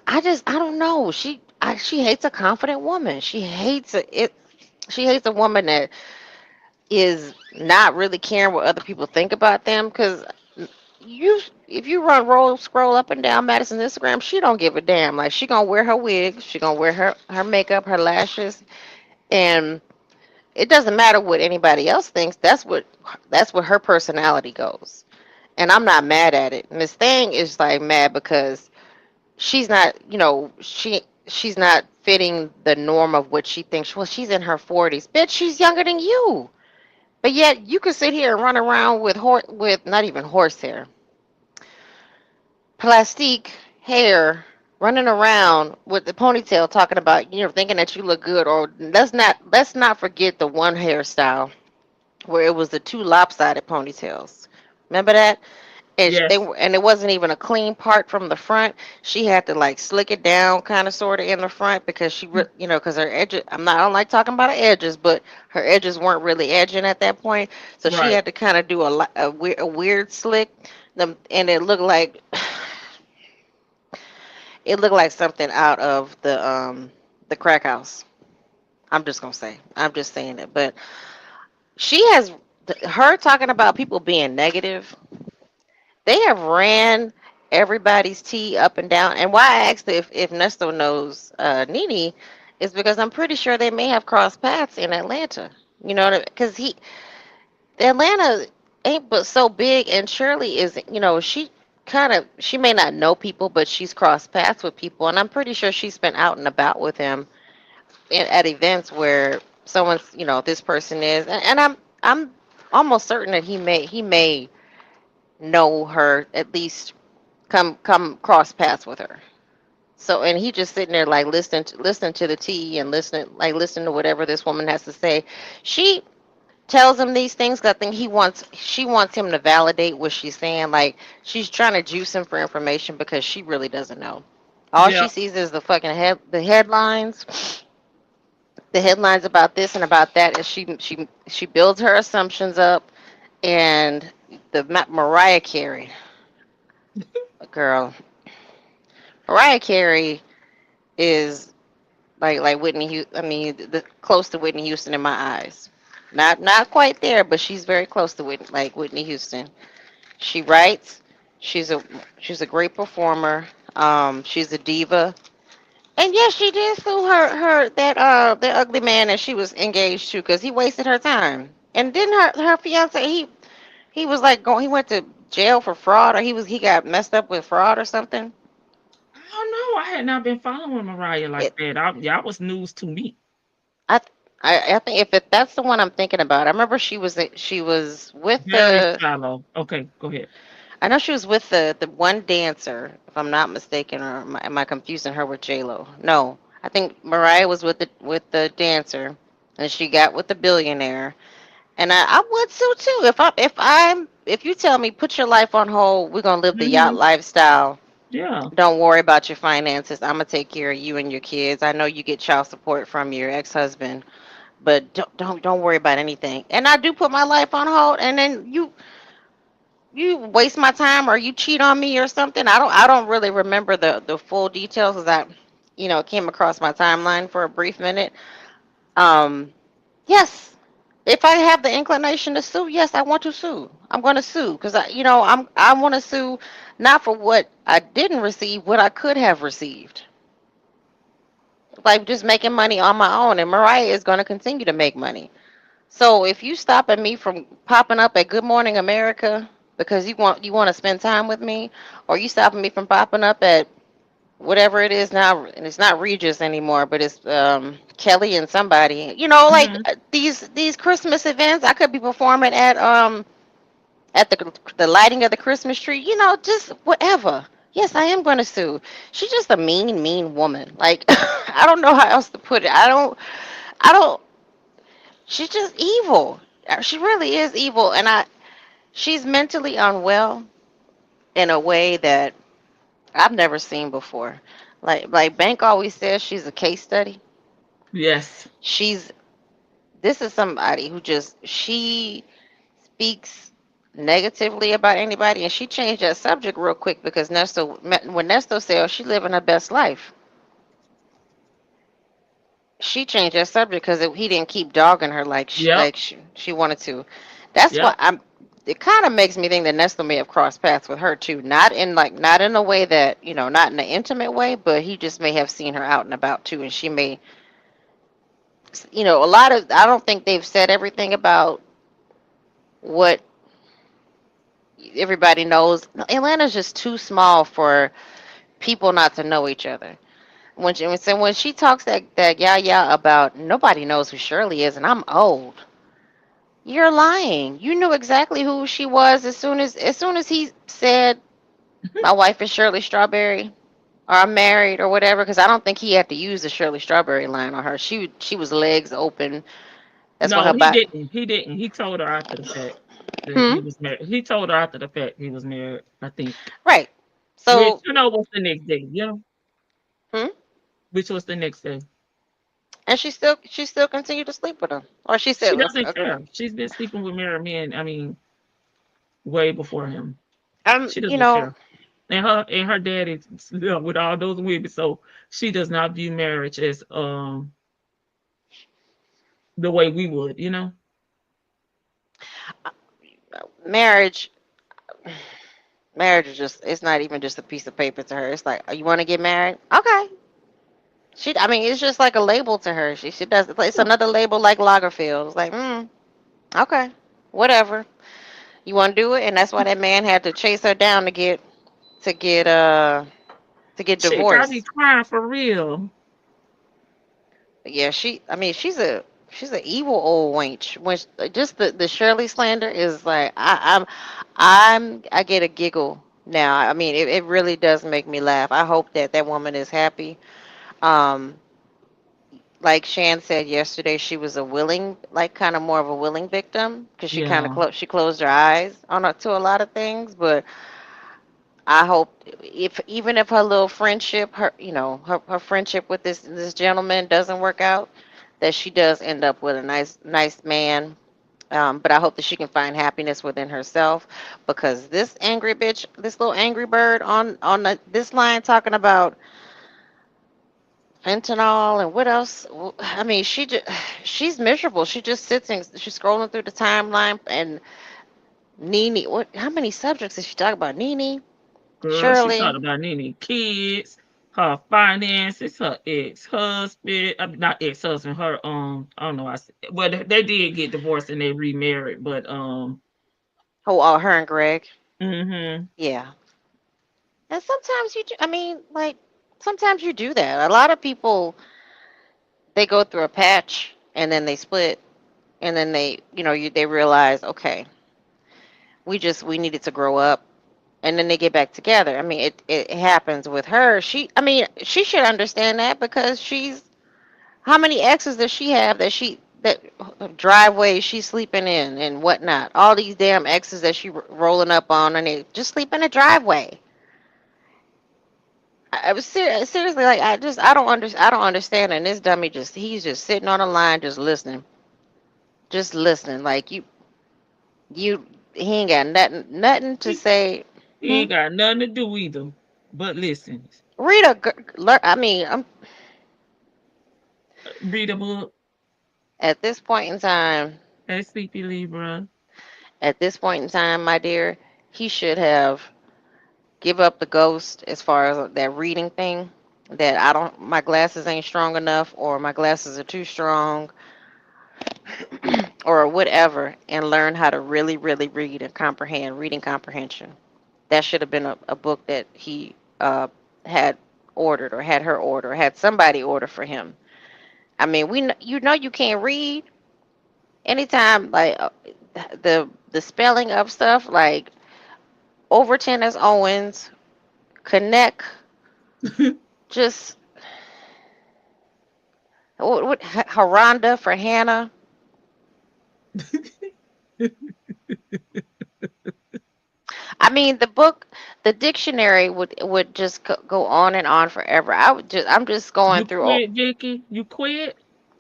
I don't know. She hates a confident woman. She hates a woman that is not really caring what other people think about them. Because if you scroll up and down Madison's Instagram, she don't give a damn. Like, she gonna wear her wig, she gonna wear her makeup, her lashes, and it doesn't matter what anybody else thinks. That's what her personality goes. And I'm not mad at it. Miss Thang is like mad because she's not, she's not fitting the norm of what she thinks. Well, she's in her 40s. Bitch, she's younger than you. But yet you can sit here and run around with not even horsehair, plastique hair, running around with the ponytail, talking about thinking that you look good. Or let's not forget the one hairstyle where it was the two lopsided ponytails. Remember that? And Yes. and it wasn't even a clean part from the front. She had to like slick it down, kind of, sort of, in the front because because her edges. I don't like talking about her edges, but her edges weren't really edging at that point. So she Right. had to kind of do a weird slick, and it looked like something out of the crack house. I'm just gonna say. I'm just saying it, but she has her talking about people being negative. They have ran everybody's tea up and down. And why I asked if Nesto knows Nene is because I'm pretty sure they may have crossed paths in Atlanta. You know, because Atlanta ain't but so big, and Shirley is, she may not know people, but she's crossed paths with people, and I'm pretty sure she's been out and about with him at events where someone's, this person is, and I'm almost certain that he may know her, at least come cross paths with her. So, and he just sitting there like listening to the tea and listening to whatever this woman has to say. She tells him these things 'cause I think she wants him to validate what she's saying. Like, she's trying to juice him for information because she really doesn't know. All she Yeah. sees is the headlines. The headlines about this and about that, and she builds her assumptions up. And the Mariah Carey girl, Mariah Carey is like Whitney. Close to Whitney Houston in my eyes. Not quite there, but she's very close to Whitney Houston. She writes. She's a great performer. She's a diva. And yes, she did sue that ugly man that she was engaged to because he wasted her time. And didn't her fiance, he was like he went to jail for fraud, or he got messed up with fraud or something. I don't know. I had not been following Mariah like that. Y'all was news to me. I I think if that's the one I'm thinking about. I remember she was with Very shallow. Okay, go ahead. I know she was with the one dancer, if I'm not mistaken, or am I confusing her with J Lo? No, I think Mariah was with the dancer, and she got with the billionaire. And I would too. If you tell me put your life on hold, we're gonna live the yacht Hmm. lifestyle. Yeah. Don't worry about your finances. I'm gonna take care of you and your kids. I know you get child support from your ex-husband, but don't worry about anything. And I do put my life on hold, and then you waste my time or you cheat on me or something. I don't really remember the full details because it came across my timeline for a brief minute. Um, yes, if I have the inclination to sue, yes, I want to sue. I'm going to sue because I want to sue not for what I didn't receive, what I could have received. Like just making money on my own, and Mariah is going to continue to make money. So if you stopping me from popping up at Good Morning America because you want to spend time with me, or you stopping me from popping up at whatever it is now, and it's not Regis anymore, but it's Kelly and somebody. Like Hmm. these Christmas events, I could be performing at the lighting of the Christmas tree. Just whatever. Yes, I am going to sue. She's just a mean woman. Like I don't know how else to put it. I don't. She's just evil. She really is evil, and she's mentally unwell in a way that I've never seen before. Like Bank always says, she's a case study. Yes. She's This is somebody who she speaks negatively about anybody, and she changed that subject real quick because when Nesto said she living her best life, she changed that subject because he didn't keep dogging her like Yep. she wanted to. That's why Yep. It kind of makes me think that Nestle may have crossed paths with her too. Not in a way that not in an intimate way, but he just may have seen her out and about too, and she may, a lot of. I don't think they've said everything about what everybody knows. Atlanta's just too small for people not to know each other. When she talks that yeah about nobody knows who Shirley is, and I'm old. You're lying. You knew exactly who she was as soon as he said my wife is Shirley Strawberry or I'm married or whatever. Because I don't think he had to use the Shirley Strawberry line on her. She was legs open. That's why No, her he back. didn't. He didn't. He told her after the fact. that he was married. He told her after the fact he was married, I think. Right. Which, So, what's the next day? Which was the next day? and she still continued to sleep with him, or she She said, doesn't care. She's been sleeping with married men. I mean, way before him. She you doesn't know, care. And her daddy with all those women, so she does not view marriage as the way we would, marriage. Marriage is it's not even just a piece of paper to her. It's like, oh, you want to get married? Okay. I mean, it's just like a label to her. She does, it's another label like Lagerfeld. It's like, okay, whatever. You want to do it? And that's why that man had to chase her down to get, uh, to get She got me divorced. crying for real. Yeah, I mean, she's an evil old wench. When just the Shirley slander is like, I get a giggle now. I mean, it really does make me laugh. I hope that woman is happy. Um, like Shan said yesterday, she was a willing, like kind of more of a willing victim because she kind Yeah. of she closed her eyes to a lot of things. But I hope if even if her little friendship, her friendship with this gentleman doesn't work out, that she does end up with a nice man. But I hope that she can find happiness within herself, because this angry bitch, this little angry bird on this line talking about fentanyl and what else? I mean, she's miserable. She just sits and she's scrolling through the timeline and Nene. What? How many subjects did she talk about? Nene, Girl, she Shirley. talked about Nene kids, her finances, her ex-husband, not ex-husband, her I don't know, well they did get divorced and they remarried, but Her and Greg. mm-hmm. Yeah. And sometimes I mean, like, sometimes you do that. A lot of people, they go through a patch and then they split, and then they realize, okay, we needed to grow up, and then they get back together. I mean, it happens with her. I mean, she should understand that, because how many exes does she have that driveways she's sleeping in and whatnot? All these damn exes that she rolling up on, and they just sleep in a driveway. I was seriously, like, I don't understand. And this dummy he's just sitting on the line just listening, like he ain't got nothing to say. He ain't got nothing to do either but listen. I mean, Read a book. at this point in time, Hey, Sleepy Libra. at this point in time, my dear, he should have give up the ghost as far as that reading thing. That my glasses ain't strong enough, or my glasses are too strong, or whatever, and learn how to really, really read and comprehend, reading comprehension. That should have been a book that he had ordered, or had her order, or had somebody order for him. I mean, you can't read anytime, like, the spelling of stuff, like Overton as Owens, connect, just what Haronda for Hannah. I mean, the dictionary would just go on and on forever. I'm just going You through. quit, Vicky? You quit?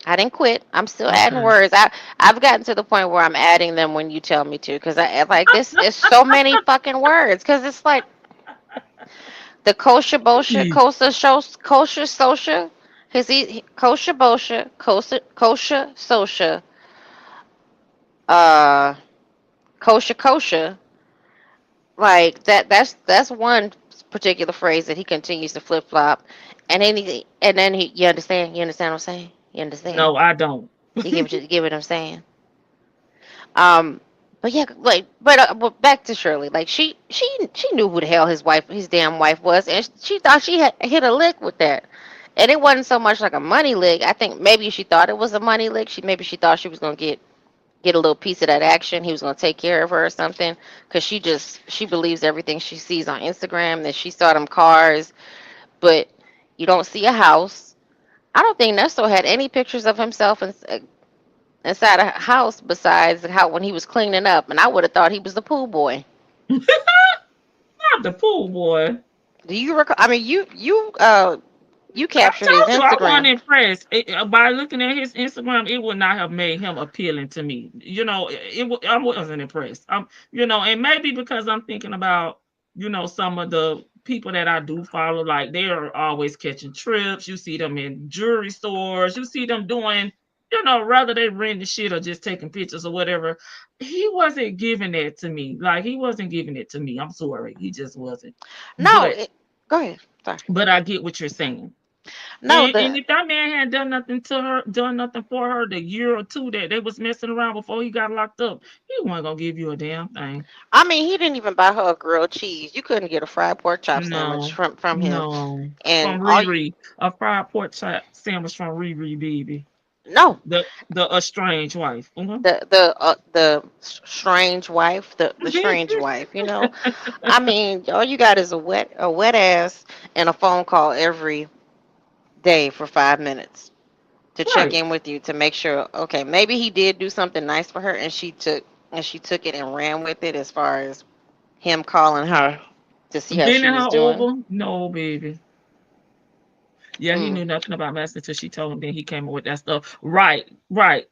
I didn't quit. I'm still adding Okay. words. I've gotten to the point where I'm adding them when you tell me to, because I like this. It's so many fucking words, because it's like the kosher bosha, kosher sosha, kosher bosha, kosher sosha, uh, kosher. Like that's one particular phrase that he continues to flip flop, and then you understand what I'm saying? You understand? No, I don't. You get what I'm saying? Um, but yeah, like, but back to Shirley. Like, she knew who the hell his damn wife was, and she thought she had hit a lick with that. And it wasn't so much like a money lick. I think maybe she thought it was a money lick. Maybe she thought she was gonna get a little piece of that action. He was gonna take care of her or something, because she believes everything she sees on Instagram. That she saw them cars, but you don't see a house. I don't think Nesto had any pictures of himself inside a house besides how when he was cleaning up, and I would have thought he was the pool boy. Not the pool boy. Do you recall? I mean, you I captured his told you I wasn't Instagram. impressed. By looking at his Instagram, it would not have made him appealing to me. I wasn't impressed. And maybe because I'm thinking about, some of the people that I do follow, like they are always catching trips. You see them in jewelry stores. You see them doing, rather they renting shit or just taking pictures or whatever. He wasn't giving that to me. Like he wasn't giving it to me. I'm sorry, he just wasn't. No, But go ahead. Sorry. but I get what you're saying. No, And if that man had done nothing for her the year or two that they was messing around before he got locked up, he wasn't gonna give you a damn thing. I mean, he didn't even buy her a grilled cheese. You couldn't get a fried pork chop sandwich No, from him. no. And From all you, Riri, a fried pork chop sandwich from Riri, baby. no, The estranged wife. the strange wife, the strange wife. I mean, all you got is a wet ass and a phone call every day for 5 minutes to check Right. in with you to make sure. Okay, maybe he did do something nice for her, and she took it and ran with it as far as him calling her to see how she Bending was her doing. over? No, baby. Yeah, he Mm. knew nothing about Master until she told him. Then he came up with that stuff. Right, right.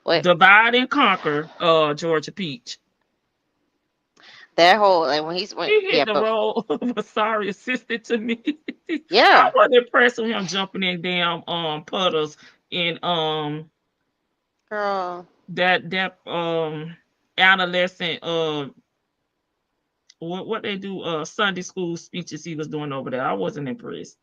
What Divide and conquer, Georgia Peach. that whole like when he's when He yeah, hit the but role of a sorry assistant to me. I yeah, was impressed with him jumping in damn puddles in girl, that adolescent what they do Sunday school speeches he was doing over there. I wasn't impressed.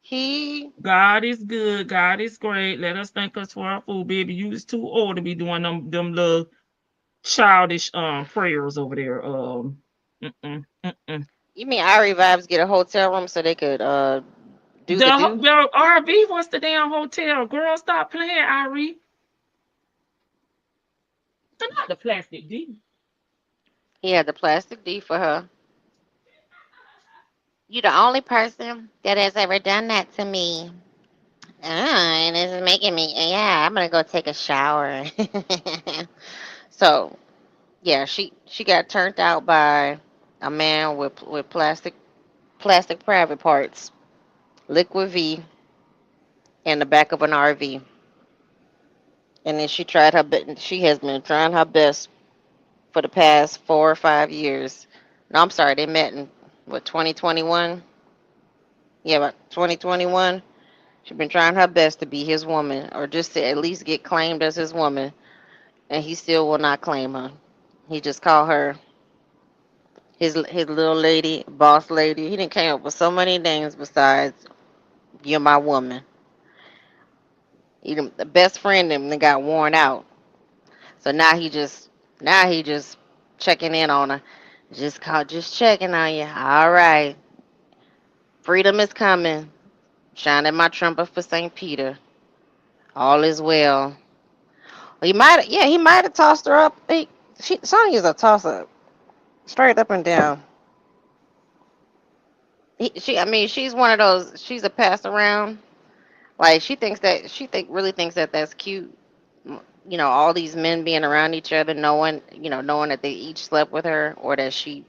he God is good, God is great. Let us thank us for our food, baby. You was too old to be doing them little childish prayers over there. Mm-mm, mm-mm. you mean Irie Vibes get a hotel room so they could do the do? The RV wants the damn hotel. Girl, stop playing, Irie. Not the plastic D. He had the plastic D for her. You the only person that has ever done that to me. And it's making me, yeah, I'm gonna go take a shower. So yeah, she got turned out by a man with plastic private parts, liquid V, in the back of an RV. And then she has been trying her best for the past 4 or 5 years. No, I'm sorry, they met in what 2021? Yeah, about 2021. She's been trying her best to be his woman, or just to at least get claimed as his woman, and he still will not claim her. He just called her his little lady, boss lady. He didn't came up with so many names besides "You're my woman." The best friend them got worn out, so now he just checking in on her. Just checking on you. All right, freedom is coming. Shining my trumpet for St. Peter. All is well. He might have tossed her up. Sonya's a toss up, straight up and down. I mean, she's one of those. She's a pass around. Like really thinks that that's cute. All these men being around each other, knowing that they each slept with her, or that she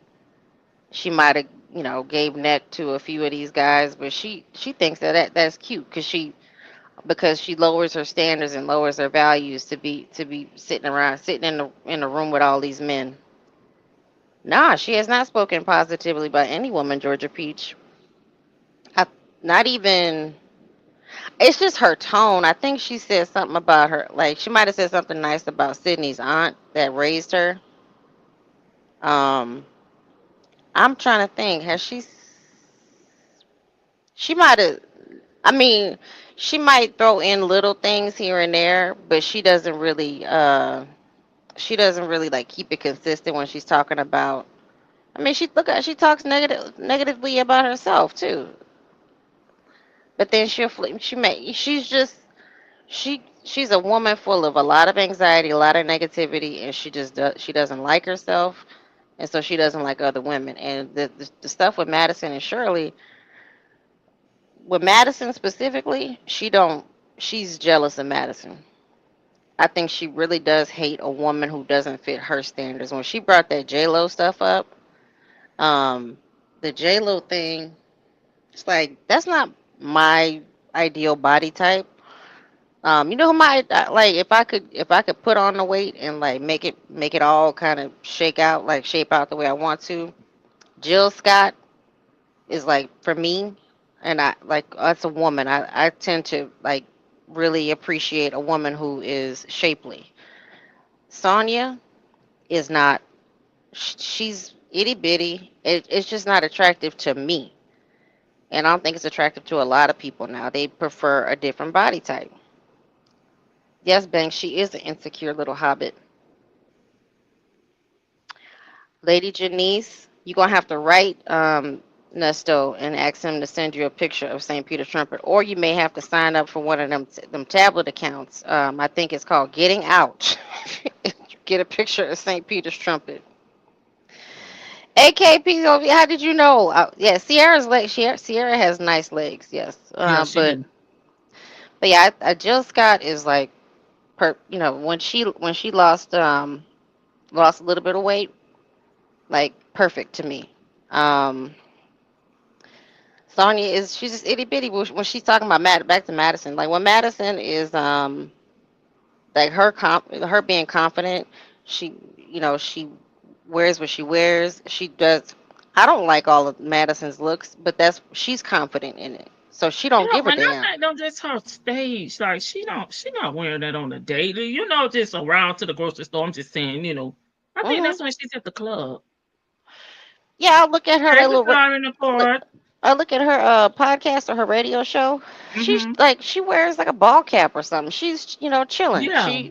might have, gave neck to a few of these guys, but she thinks that's cute because she lowers her standards and lowers her values to be sitting in the room with all these men. Nah, she has not spoken positively about any woman, Georgia Peach. I, Not even. It's just her tone. I think she said something about her, like she might have said something nice about Sydney's aunt that raised her. Um, I'm trying to think. She might have. I mean, she might throw in little things here and there, but she doesn't really. She doesn't really like keep it consistent when she's talking about. I mean, she talks negatively about herself too. But then she's a woman full of a lot of anxiety, a lot of negativity, and she doesn't like herself, and so she doesn't like other women. And the stuff with Madison and Shirley, with Madison specifically, she's jealous of Madison. I think she really does hate a woman who doesn't fit her standards. When she brought that J-Lo stuff up, um, the J-Lo thing, it's like that's not my ideal body type. You know who my like if I could put on the weight and like make it all kind of shake out like shape out the way I want to. Jill Scott is like for me, and I like as a woman, I tend to like really appreciate a woman who is shapely. Sonya is not. She's itty bitty. It's just not attractive to me, and I don't think it's attractive to a lot of people now. They prefer a different body type. Yes, Banks, she is an insecure little hobbit. Lady Janice, you're gonna have to write Nesto and ask him to send you a picture of St. Peter's Trumpet, or you may have to sign up for one of them tablet accounts. I think it's called Getting Out. Get a picture of St. Peter's Trumpet. AKP, how did you know? Yeah, Sierra's legs. Sierra has nice legs. Yes, Yeah, she did. but yeah, Jill Scott is like, when she lost a little bit of weight, like perfect to me. Um, Sonya she's just itty bitty when she's talking about back to Madison. Like when Madison is like her being confident, she wears what she wears. She does. I don't like all of Madison's looks, but she's confident in it, so she don't give a And damn. I think just her stage, like she not wearing that on a daily, just around to the grocery store. I'm just saying, I think that's when she's at the club. Yeah, I look at her in the court. I look at her podcast or her radio show. She's like she wears like a ball cap or something. She's chilling. Yeah.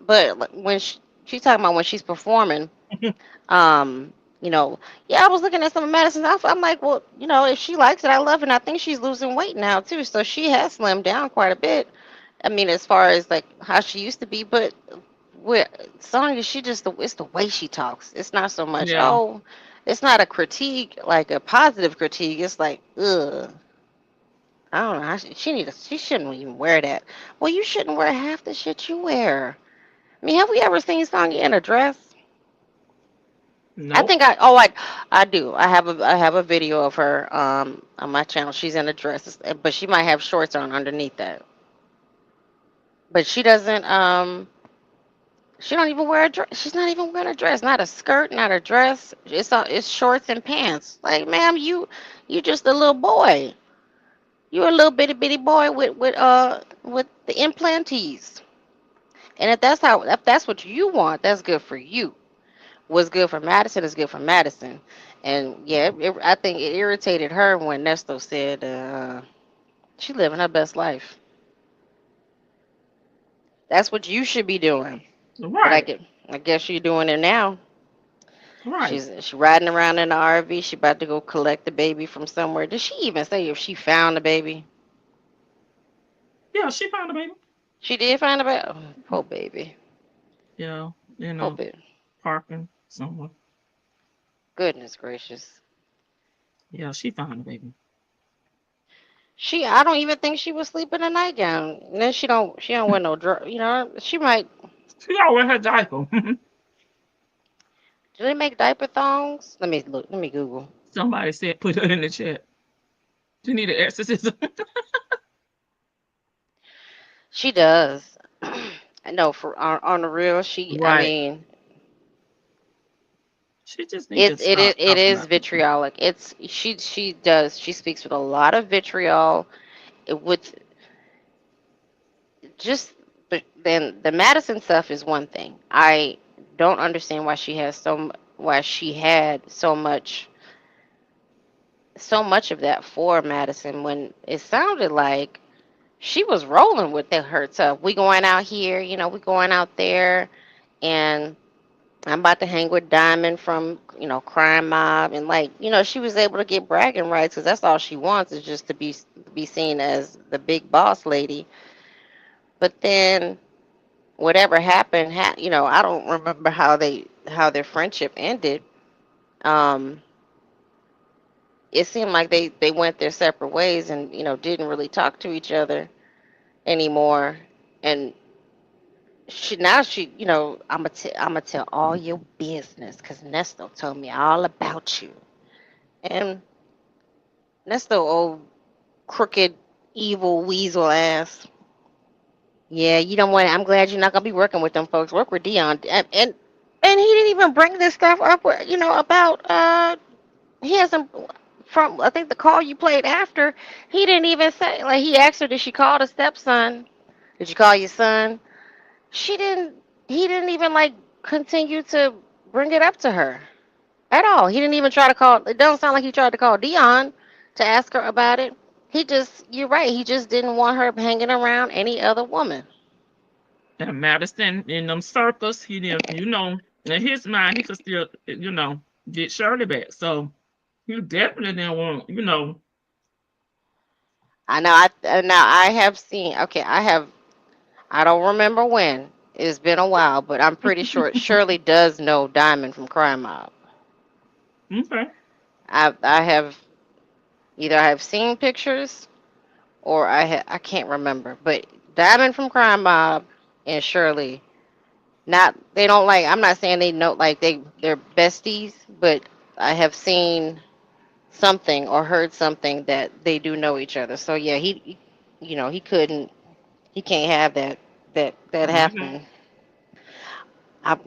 But when she's talking about when she's performing, yeah, I was looking at some of Madison's outfit. I'm like, well, if she likes it, I love it. And I think she's losing weight now too, so she has slimmed down quite a bit. I mean, as far as like how she used to be, but with Sonya, it's the way she talks. It's not so much. Yeah. Oh, it's not a critique, like a positive critique. It's like, ugh. I don't know. She shouldn't even wear that. Well, you shouldn't wear half the shit you wear. I mean, have we ever seen Sonya in a dress? No. I think I do. I have a video of her on my channel. She's in a dress, but she might have shorts on underneath that. But she doesn't she don't even wear a dress. She's not even wearing a dress, not a skirt, not a dress. It's shorts and pants. Like, ma'am, you just a little boy. You're a little bitty boy with the implantees. And if that's what you want, that's good for you. What's good for Madison is good for Madison. And yeah, I think it irritated her when Nesto said she living her best life. That's what you should be doing. Right. But I guess you're doing it now. Right. She's riding around in the RV. She about to go collect the baby from somewhere. Did she even say if she found the baby? Yeah, she found the baby. She did find the baby. Oh, poor baby. Yeah, Poor baby. Parking somewhere. Goodness gracious. Yeah, she found the baby. I don't even think she was sleeping in a nightgown. And then she don't wear no she might. She gotta wear her diaper. Do they make diaper thongs? Let me look. Let me Google. Somebody said put her in the chat. She need an exorcism. She does. I know on the real. Right. I mean, she just needs it is vitriolic. She speaks with a lot of vitriol. With just then the Madison stuff is one thing. I don't understand why she had so much of that for Madison when it sounded like she was rolling with her stuff. We going out here, we going out there, and I'm about to hang with Diamond from, Crime Mob, and she was able to get bragging rights because that's all she wants is just to be seen as the big boss lady. But then whatever happened, I don't remember how their friendship ended. It seemed like they went their separate ways and didn't really talk to each other. anymore. And I'm gonna tell all your business because Nesto told me all about you. And Nesto, old crooked, evil weasel ass. Yeah, you don't want. I'm glad you're not gonna be working with them folks. Work with Dion, and he didn't even bring this stuff up. About he hasn't from. I think the call you played after. He didn't even say, like, he asked her, did she call the stepson? Did you call your son? She didn't. He didn't even like continue to bring it up to her at all. He didn't even try to call. It doesn't sound like he tried to call Dion to ask her about it. He just. You're right. He just didn't want her hanging around any other woman. And Madison in them circles, he did, in his mind, he could still, get Shirley back. So he definitely didn't want. I know. Now I have seen. Okay, I have. I don't remember when. It's been a while, but I'm pretty sure Shirley does know Diamond from Crime Mob. Okay. I have either I have seen pictures or I can't remember, but Diamond from Crime Mob and Shirley, not they don't like. I'm not saying they know like they're besties, but I have seen something or heard something that they do know each other. So yeah, he couldn't, he can't have that happen. I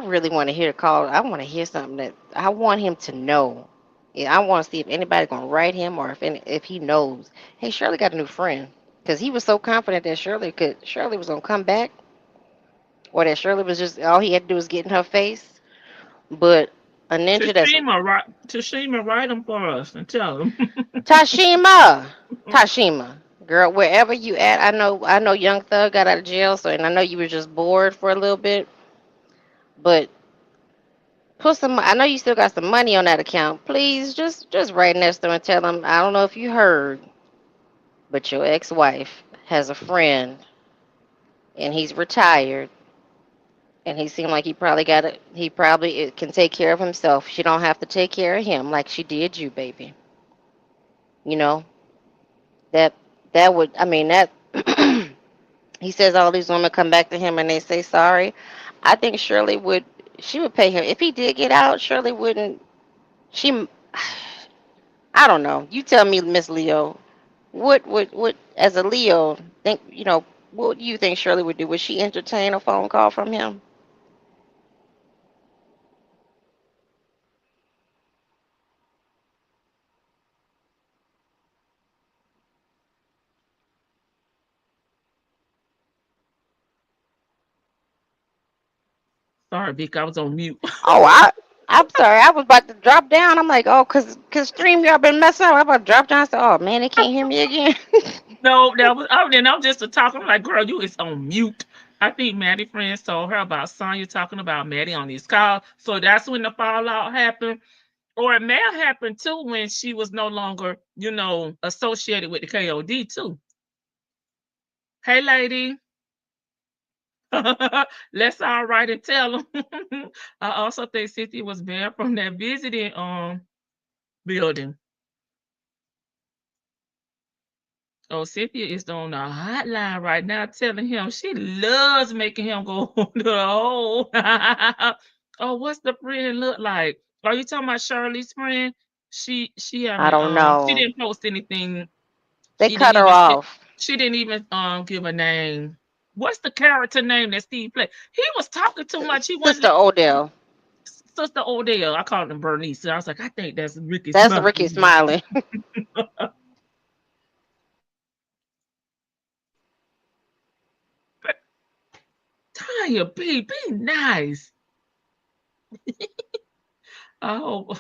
really want to hear the call. I want to hear something that I want him to know. Yeah, I want to see if anybody's gonna write him or if he knows. Hey, Shirley got a new friend because he was so confident that Shirley was gonna come back, or that Shirley was just all he had to do was get in her face. But a ninja that's Tashima, write them for us and tell them. Tashima, girl, wherever you at, I know Young Thug got out of jail, so and I know you were just bored for a little bit, but put some. I know you still got some money on that account. Please, just write Nestor and tell him. I don't know if you heard, but your ex-wife has a friend, and he's retired, and he seemed like he probably can take care of himself. She don't have to take care of him like she did you, baby. You know that that would. I mean that. He says all these women come back to him and they say sorry. I think Shirley would. She would pay him if he did get out. Shirley wouldn't. She. I don't know. You tell me, Miss Leo. What as a Leo think? What do you think Shirley would do? Would she entertain a phone call from him? Sorry, Vic, I was on mute. Oh, I'm sorry. I was about to drop down. I'm like, oh, cause StreamYard been messing up. I'm about to drop down. So, oh man, they can't hear me again. No, I'm just a talking. I'm like, girl, you is on mute. I think Maddie friends told her about Sonya talking about Maddie on these calls. So that's when the fallout happened. Or it may have happened too when she was no longer, associated with the KOD too. Hey, lady. Let's all write and tell them. I also think Cynthia was banned from that visiting building. Oh, Cynthia is on the hotline right now telling him she loves making him go to the hole. Oh, what's the friend look like? Are you talking about Shirley's friend? She I haven't don't she know. didn't post anything. They cut her off. She didn't even give a name. What's the character name that Steve played? He was talking too much. He wasn't Sister Odell. Sister Odell. I called him Bernice. I was like, I think that's Ricky That's Smiley. Ricky Smiley. Tanya, be nice. I hope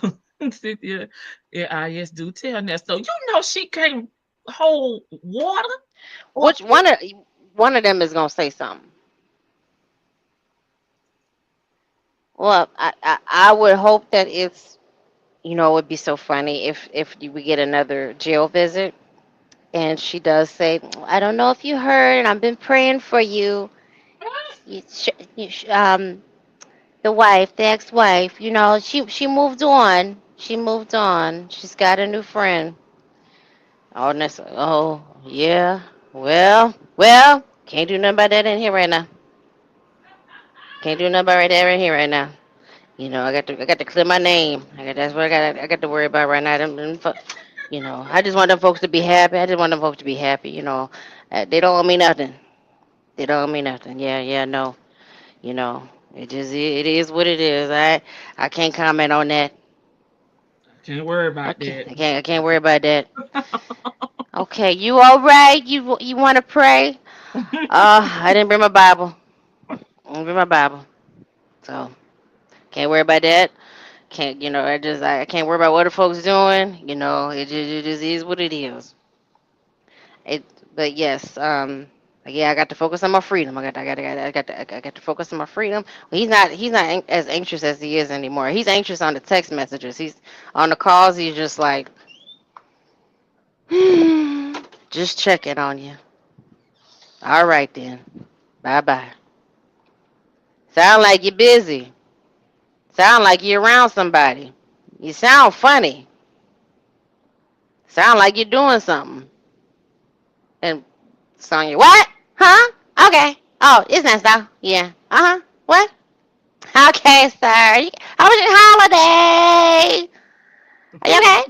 Cynthia, yeah, yes, do tell Nesto. She can't hold water. Which one of them is gonna say something? Well, I would hope that it's it would be so funny if we get another jail visit and she does say, I don't know if you heard, I've been praying for you. The wife, the ex-wife, she moved on. She moved on. She's got a new friend. Oh, and that's, oh, yeah. Well, can't do nothing about that in here right now. Can't do nothing about that in here right now. You know, I got to clear my name. That's what I got to worry about right now. You know, I just want them folks to be happy. I just want them folks to be happy. You know, they don't owe me nothing. They don't owe me nothing. Yeah, no. You know, it is what it is. I can't comment on that. Can't worry about that. I can't worry about that. Okay, you all right? You want to pray? I didn't bring my Bible. I didn't bring my Bible, so can't worry about that. Can't I can't worry about what the folks doing. You know, it just is what it is. It, but yes, yeah, I got to focus on my freedom. I got to focus on my freedom. He's not as anxious as he is anymore. He's anxious on the text messages. He's on the calls. He's just like, just checking on you. All right then, bye bye. Sound like you're busy. Sound like you're around somebody. You sound funny. Sound like you're doing something. And Sonya, what? Huh? Okay. Oh, it's not so. Yeah. Uh-huh. What? Okay, sir. How was your holiday? Are you okay?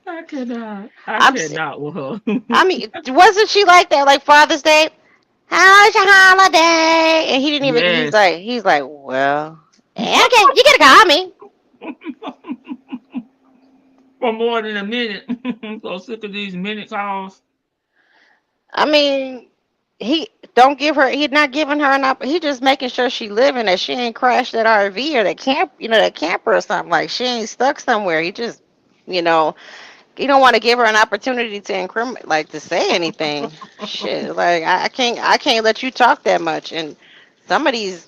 I cannot with her. I mean, wasn't she like that, like Father's Day? How was your holiday? And he didn't even, Yes. he's like, well, okay, you gotta call me. For more than a minute. I'm so sick of these minute calls. I mean, he don't give her. He's not giving her an He's just making sure she living, that she ain't crashed that RV or that camp, that camper or something. Like she ain't stuck somewhere. He just, you know, he don't want to give her an opportunity to incriminate, like to say anything. Shit, like I can't let you talk that much. And some of these,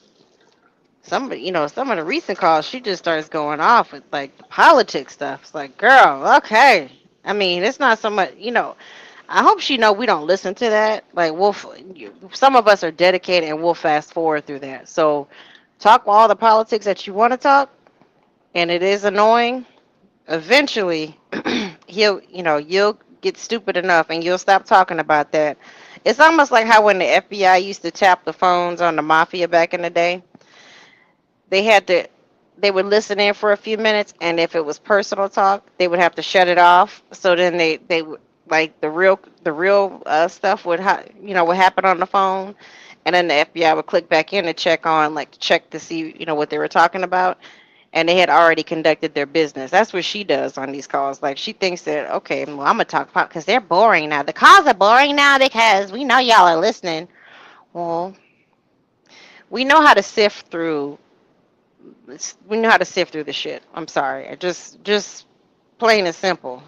some of the recent calls, she just starts going off with like the politics stuff. It's like, girl, okay. I mean, it's not so much, I hope she know we don't listen to that. Like some of us are dedicated and we'll fast forward through that. So talk all the politics that you want to talk, and it is annoying. Eventually, you'll get stupid enough and you'll stop talking about that. It's almost like how when the FBI used to tap the phones on the mafia back in the day, they had to they would listen in for a few minutes, and if it was personal talk, they would have to shut it off. So then they would, like the real stuff would would happen on the phone, and then the FBI would click back in to check to see what they were talking about, and they had already conducted their business. That's what she does on these calls. Like she thinks that, okay, well, I'm gonna talk about because they're boring now. The calls are boring now because we know y'all are listening. Well, we know how to sift through. We know how to sift through the shit. I'm sorry. Just plain and simple.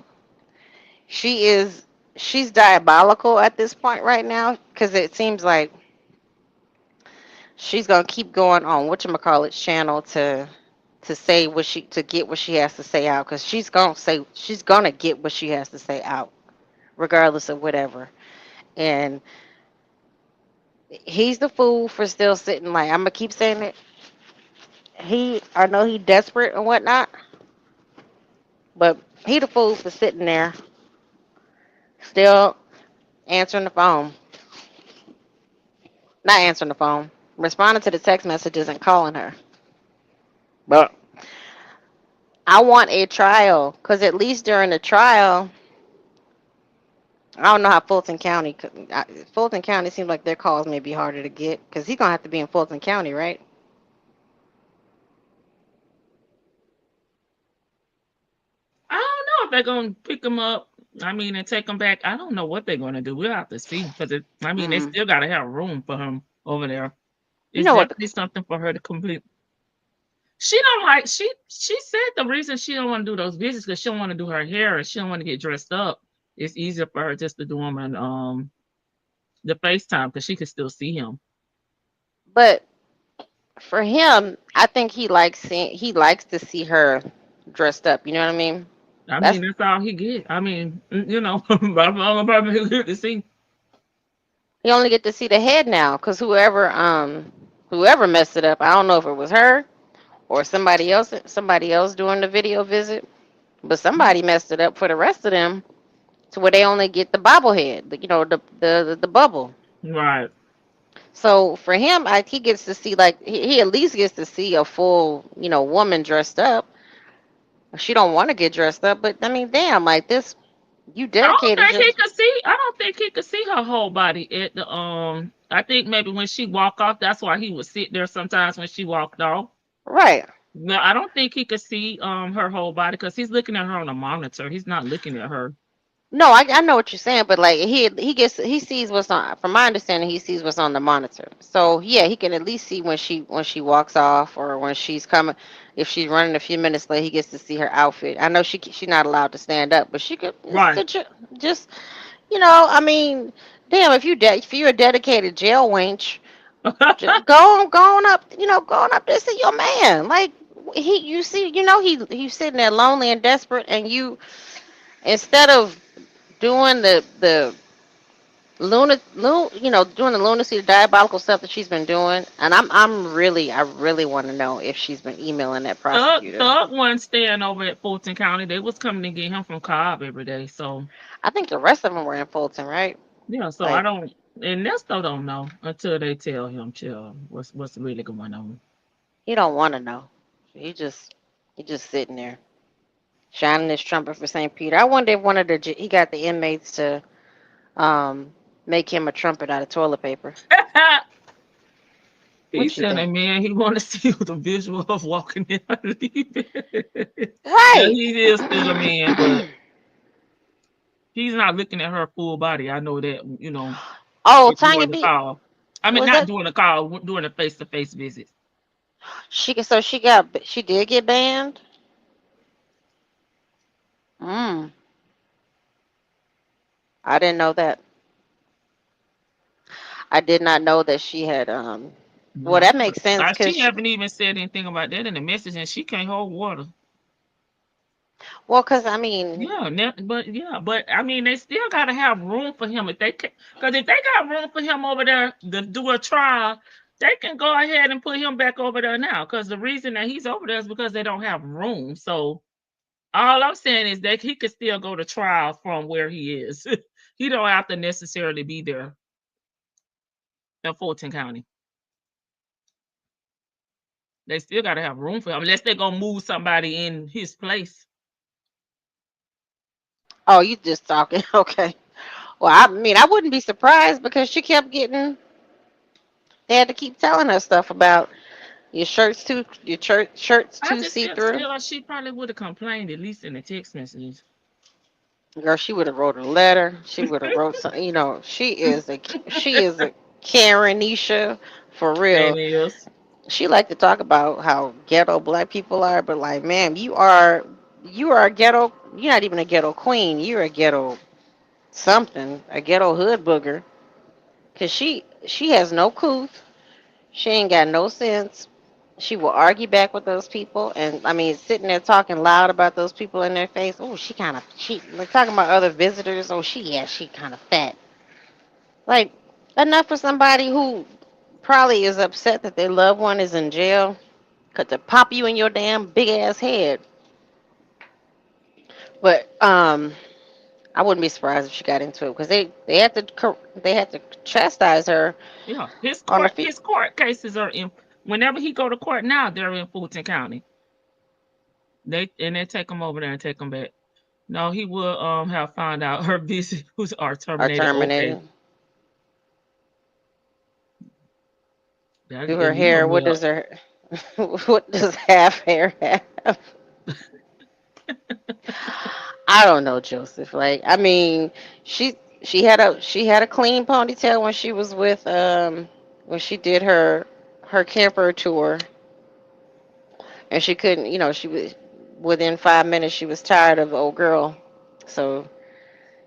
She's diabolical at this point right now because it seems like she's gonna keep going on whatchamacallit's channel to get what she has to say out, because she's gonna get what she has to say out regardless of whatever. And he's the fool for still sitting. Like, I'm gonna keep saying it. I know he desperate and whatnot, but he the fool for sitting there still answering the phone. Not answering the phone, responding to the text messages and calling her. But I want a trial, because at least during the trial, I don't know how Fulton County seems like their calls may be harder to get, because he's going to have to be in Fulton County, right? I don't know if they're going to pick him up, and take him back. I don't know what they're going to do. We'll have to see, because, they still got to have room for him over there. It's definitely something for her to complete. She don't like, she said the reason she don't want to do those visits because she don't want to do her hair and she don't want to get dressed up. It's easier for her just to do them on the FaceTime because she can still see him. But for him, I think he likes to see her dressed up. You know what I mean? That's all he get. Probably he'll get to see. He only get to see the head now, because whoever messed it up, I don't know if it was her or somebody else doing the video visit, but somebody messed it up for the rest of them. to where they only get the bobblehead, the bubble. Right. So for him, he gets to see like he at least gets to see a full, woman dressed up. She don't want to get dressed up, but I mean, damn, like this, you dedicated just. I don't think he could see her whole body at the I think maybe when she walked off, that's why he would sit there sometimes when she walked off. Right. No, I don't think he could see her whole body because he's looking at her on a monitor. He's not looking at her. No, I know what you're saying, but like he sees what's on. From my understanding, he sees what's on the monitor. So yeah, he can at least see when she walks off or when she's coming. If she's running a few minutes late, he gets to see her outfit. I know she's not allowed to stand up, but she could Right. just I mean, damn, if you're a dedicated jail wench, just go on up, going up there to see your man. Like he's sitting there lonely and desperate, and you instead of doing the doing the lunacy, the diabolical stuff that she's been doing, and I really want to know if she's been emailing that prosecutor. Thug wasn't staying over at Fulton County. They was coming to get him from Cobb every day. So I think the rest of them were in Fulton, right? Yeah. So Like, I don't. Ernesto don't know until they tell him, chill, what's really going on. he don't want to know. He just sitting there shining his trumpet for St. Peter. I wonder if he got the inmates to make him a trumpet out of toilet paper. He said, man, he want to see the visual of walking in and leaving. Right. Yeah, he is still a man, but he's not looking at her full body. I know that, Oh, Tanya B. I mean, not doing a call, doing a face-to-face visit. She did get banned. I didn't know that. I did not know that she had well, that makes sense because she haven't even said anything about that in the message, and she can't hold water. Well, because I mean, but I mean, they still gotta have room for him if they can. Because if they got room for him over there to do a trial, they can go ahead and put him back over there now. Because the reason that he's over there is because they don't have room. So all I'm saying is that he could still go to trial from where he is. He don't have to necessarily be there in Fulton County. They still got to have room for him unless they're going to move somebody in his place. Oh, you just talking. Okay. Well, I mean, I wouldn't be surprised because she kept getting, they had to keep telling her stuff about your shirts too see-through. She probably would have complained, at least in the text messages. Girl, she would have wrote a letter. She would have wrote something. She is a Karenisha for real. It is. She like to talk about how ghetto black people are, but like, ma'am, you are a ghetto. You're not even a ghetto queen. You're a ghetto something, a ghetto hood booger. Cause she has no couth. She ain't got no sense. She will argue back with those people, and I mean, sitting there talking loud about those people in their face. Oh, she like talking about other visitors. Oh, she kind of fat. Like, enough for somebody who probably is upset that their loved one is in jail, cause to pop you in your damn big ass head. But I wouldn't be surprised if she got into it because they had to chastise her. Yeah, his court cases are in. Whenever he go to court now, they're in Fulton County. They take him over there and take him back. No, he will have found out her visits are terminated. Okay. Do her hair? What does half hair have? I don't know, Joseph. Like, I mean, she had a clean ponytail when she was with when she did her camper tour, and she couldn't. She was within 5 minutes. She was tired of the old girl, so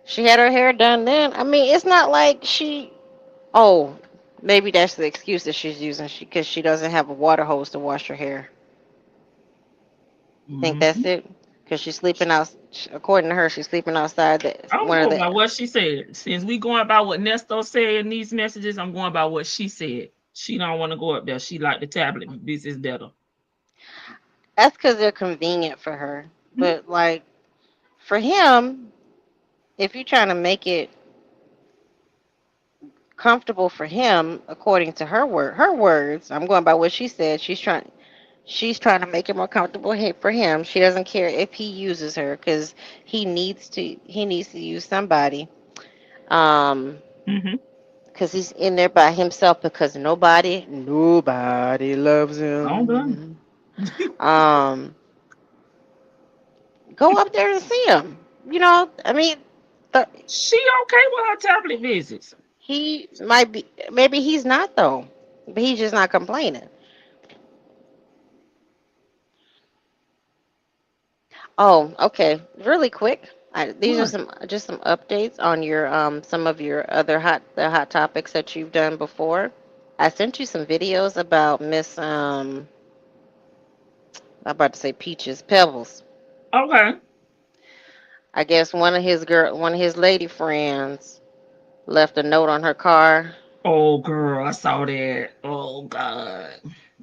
she had her hair done. Then I mean, it's not like she. Oh, maybe that's the excuse that she's using because she doesn't have a water hose to wash her hair. Mm-hmm. Think that's it? Because she's sleeping out. According to her, she's sleeping outside. I'm going by what she said. Since we going by what Ernesto said in these messages, I'm going by what she said. She don't want to go up there. She like the tablet. This is better. That's because they're convenient for her. But like for him, if you're trying to make it comfortable for him, according to her words, I'm going by what she said. She's trying to make it more comfortable for him. She doesn't care if he uses her because he needs to use somebody. Mm-hmm. Because he's in there by himself because nobody loves Don't blame him. Um, go up there and see him. I mean, she okay with her tablet visits. he might be. Maybe he's not though, but he's just not complaining. Oh, okay. Really quick. These are What? some updates on your some of your other hot topics that you've done before. I sent you some videos about Miss I'm about to say Peaches Pebbles. Okay. I guess one of his lady friends left a note on her car. Oh, girl, I saw that. Oh, God.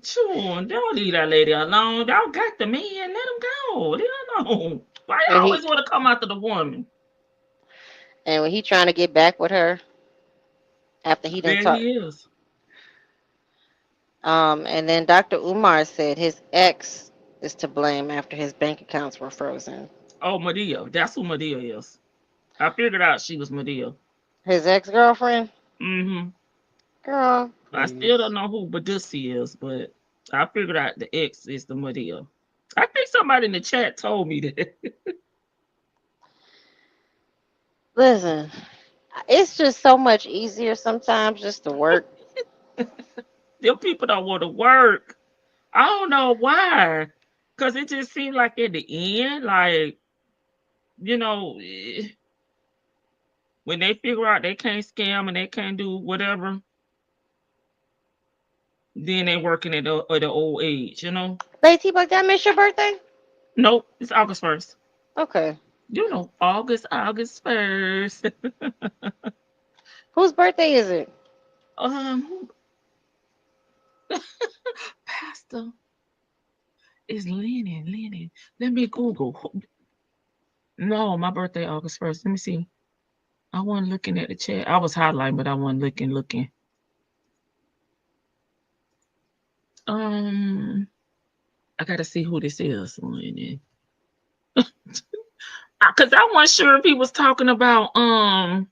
Sure, don't leave that lady alone. Y'all got the man. Let him go. Leave him alone. Why you And always want to come after the woman? when he trying to get back with her after he done There talk. he is. And then Dr. Umar said his ex is to blame after his bank accounts were frozen. Oh, Medea. That's who Medea is. I figured out she was Medea. His ex-girlfriend? Mm-hmm. Girl, I still please. don't know who Badussi is, but I figured out the ex is the Medea. I think somebody in the chat told me that. Listen, it's just so much easier sometimes just to work. Them people don't want to work. I don't know why. Because it just seemed like at the end, like, when they figure out they can't scam and they can't do whatever, then they working at the old age, Lady T-Bug, did I miss your birthday? Nope, it's August 1st. Okay. August 1st. Whose birthday is it? Pastor is Lennon. Let me Google. No, my birthday August 1st. Let me see. I wasn't looking at the chat. I was highlighting, but I wasn't looking. I gotta see who this is. Because I wasn't sure if he was talking about oh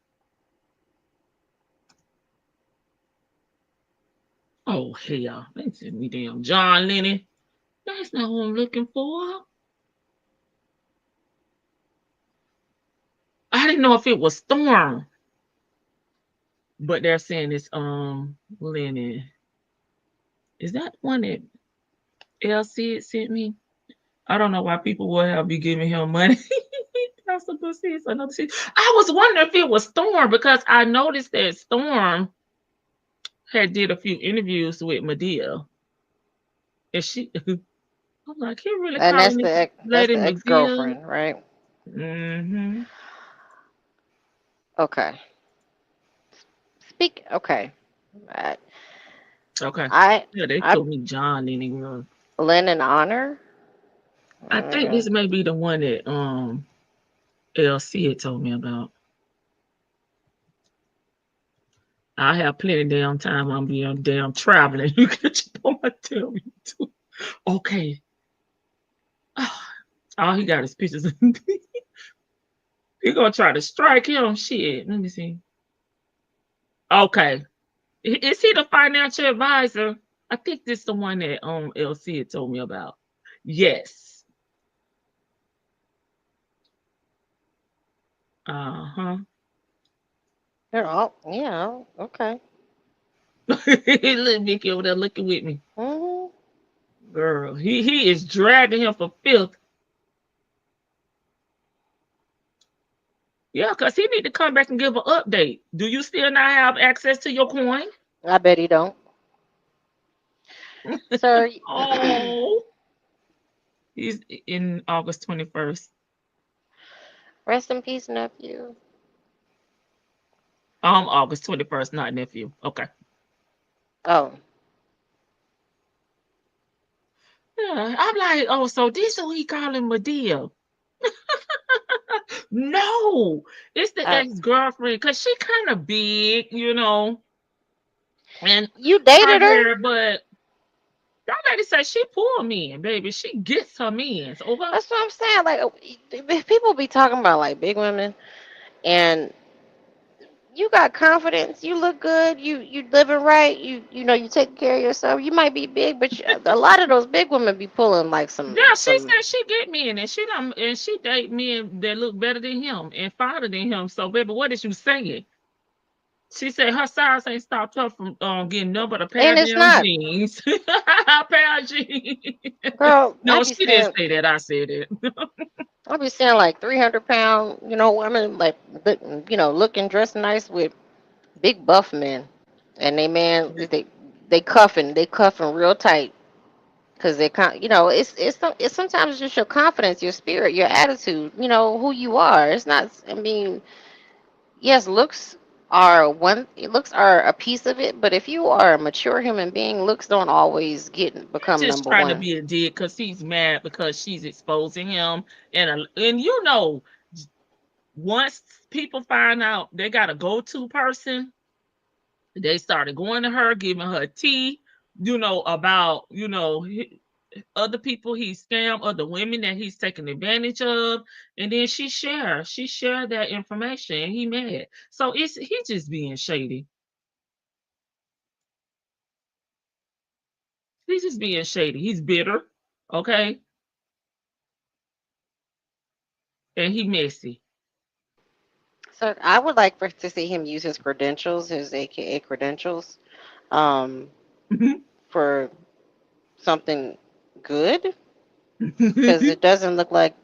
hell, they sent me damn John Lennon. That's not who I'm looking for. I didn't know if it was Storm, but they're saying it's Lennon. Is that one that LC sent me? I don't know why people would be giving him money. I was wondering if it was Storm because I noticed that Storm had did a few interviews with Medea. And I'm like, he really And calling this that's lady the Medea? ex-girlfriend, right? Mm-hmm. Okay. Okay. Okay. I Yeah, they I told me John anyway. Lennon Honor. I think this may be the one that LC had told me about. I have plenty of damn time. I'm being damn traveling. You can tell me too. Okay. All he got is pictures of me. He gonna try to strike him. Shit. Let me see. Okay. Is he the financial advisor? I think this is the one that LC had told me about. Yes. Uh-huh. Yeah, okay. Little Vicky over there looking with me. Mm-hmm. Girl, he is dragging him for filth. Yeah, because he need to come back and give an update. Do you still not have access to your coin? I bet he don't. Sir. Oh. He's in August 21st. Rest in peace, nephew. August 21st, not nephew. Okay. Oh. Yeah, I'm like, oh, so this who he calling Medea. No, it's the ex-girlfriend because she kind of big, you know. And you dated her? hair, but that lady said she pull men, baby. She gets her men. So, That's what I'm saying. Like, people be talking about like big women, and you got confidence. You look good. You living right. You know you taking care of yourself. You might be big, but a lot of those big women be pulling like yeah, she some. said she get men, and she date men that look better than him and finer than him. So, baby, what is you saying? She said her size ain't stopped her from getting no but a pair And of it's damn not, jeans. A pair of jeans. girl. No, she didn't say that. I said it. I be seeing like 300-pound, women like, looking dressed nice with big buff men, and they man they cuffing real tight because they it's sometimes just your confidence, your spirit, your attitude, who you are. It's not. I mean, yes, looks are a piece of it, but if you are a mature human being, looks don't always He's become just number trying to one. be a dick because he's mad because she's exposing him, and once people find out they got a go-to person, they started going to her, giving her tea, about other people he scammed, other women that he's taking advantage of, and then she shared that information, and he mad. So he just being shady. He's just being shady. He's bitter, okay, and he messy. So I would like to see him use his credentials, his AKA credentials, um, for something good, because it doesn't look like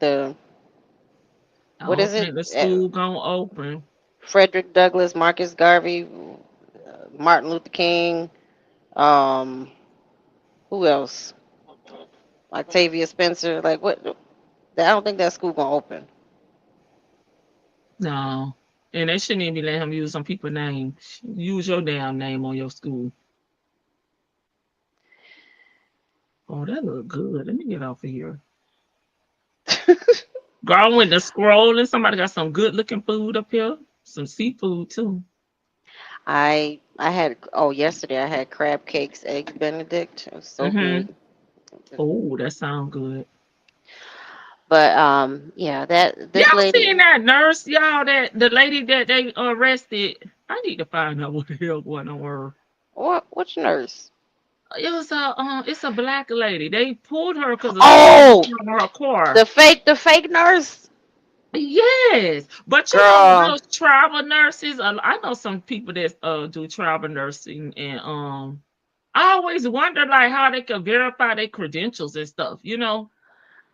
I what don't is it? think the school gonna open. Frederick Douglass, Marcus Garvey, Martin Luther King, um, who else? Octavia Spencer. Like what? I don't think that school gonna open. No. And they shouldn't even be letting him use some people's name. Use your damn name on your school. Oh, that look good. Let me get off of here. Girl, I went to scroll and somebody got some good looking food up here. Some seafood too. I had yesterday I had crab cakes, eggs Benedict. It was so good. Oh, that sounds good. But yeah, this Y'all lady. seen that nurse, y'all? That the lady that they arrested. I need to find out what the hell going on with her. Which nurse? It's a black lady. They pulled her because of Oh, stealing her car. the fake nurse. Yes, but Girl, those travel nurses. I know some people that do travel nursing, and I always wonder like how they can verify their credentials and stuff.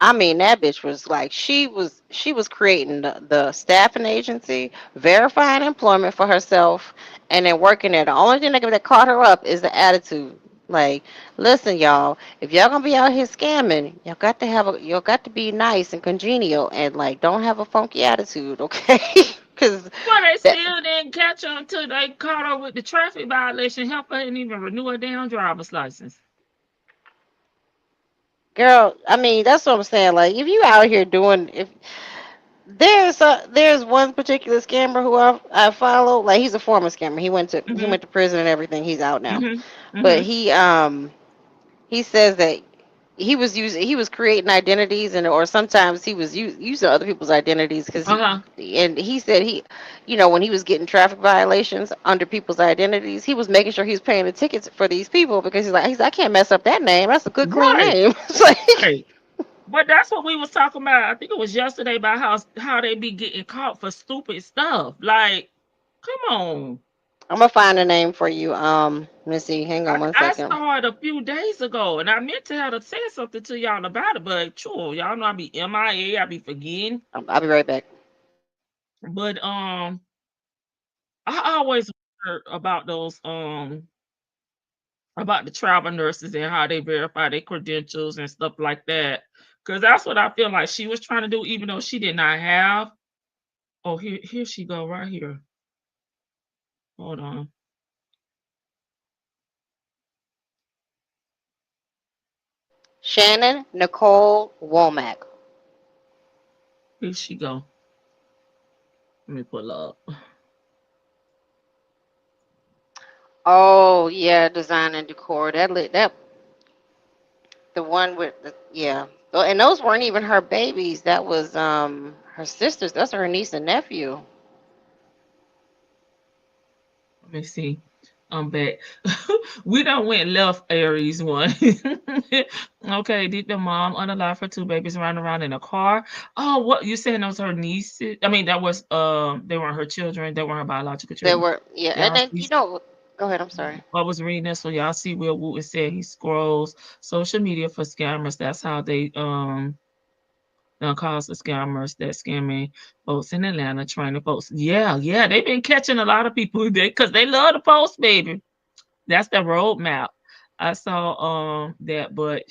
I mean, that bitch was like she was creating the staffing agency, verifying employment for herself, and then working there. The only thing that caught her up is the attitude. Like, listen, y'all, if y'all gonna be out here scamming, y'all got to be nice and congenial, and like don't have a funky attitude, okay? Because Well, they that still didn't catch her until they caught her with the traffic violation. Help her didn't even renew her damn driver's license. girl, I mean, that's what I'm saying. Like, if you out here doing if there's one particular scammer who I follow. Like he's a former scammer. He Mhm. went to prison and everything. He's out now. Mhm. But Mhm. he says that he was creating identities or sometimes he was using other people's identities Uh huh. and he said when he was getting traffic violations under people's identities, he was making sure he was paying the tickets for these people because I can't mess up that name. That's a good clean Right. name. It's like, Right. But that's what we was talking about. I think it was yesterday about how they be getting caught for stupid stuff. Like, come on. I'm gonna find a name for you. Let me see. Hang on one I second. saw it a few days ago, and I meant to have said something to y'all about it, but sure, y'all know I be MIA, I be forgetting. I'll be right back. But I always wonder about the travel nurses and how they verify their credentials and stuff like that. Cause that's what I feel like she was trying to do, even though she did not have. Oh, here she go right here. Hold on. Shannon Nicole Womack. Here she go. Let me pull up. Oh yeah, design and decor. That the one with the yeah. Oh, and those weren't even her babies. That was her sisters. That's her niece and nephew. Let me see. I'm back. We done went left Aries one. Okay, did the mom unalive her two babies running around in a car? Oh, what you saying those her nieces? I mean, that was they weren't her children, they weren't her biological They children. were yeah, and Y'all then see, go ahead. I'm sorry. I was reading this, so y'all see Will Wooten said he scrolls social media for scammers. That's how they cause the scammers that scamming folks in Atlanta, trying to post. Yeah, yeah, they've been catching a lot of people because they love to post, baby. That's the roadmap. I saw that, but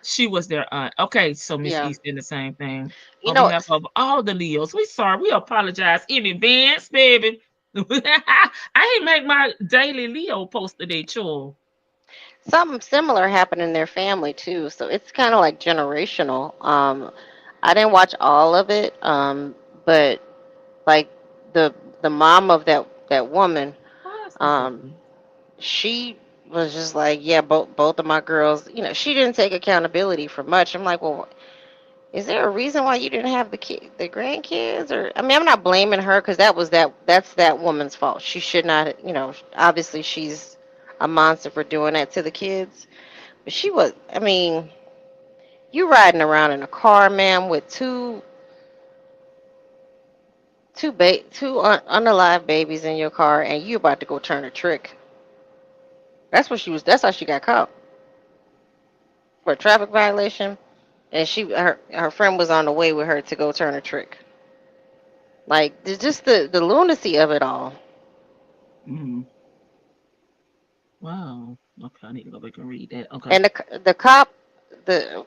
she was their aunt. Okay, so Miss Yeah, East did the same thing. you On know, behalf of all the Leos, we sorry. We apologize in advance, baby. I ain't make my daily Leo post today, chore. something similar happened in their family too. So it's kind of like generational. I didn't watch all of it, but like the the mom of that woman, Why is this um, open? she was just like, yeah, both of my girls. She didn't take accountability for much. I'm like, well, is there a reason why you didn't have the grandkids? Or I mean, I'm not blaming her because that's that woman's fault. She should not, obviously she's a monster for doing that to the kids. But she was, I mean, you riding around in a car, ma'am, with two unalive babies in your car, and you about to go turn a trick. That's what she was. That's how she got caught for a traffic violation, and her friend was on the way with her to go turn a trick. Like just the lunacy of it all. Mhm. Wow. Okay, I need to go back and read that. Okay. And the cop,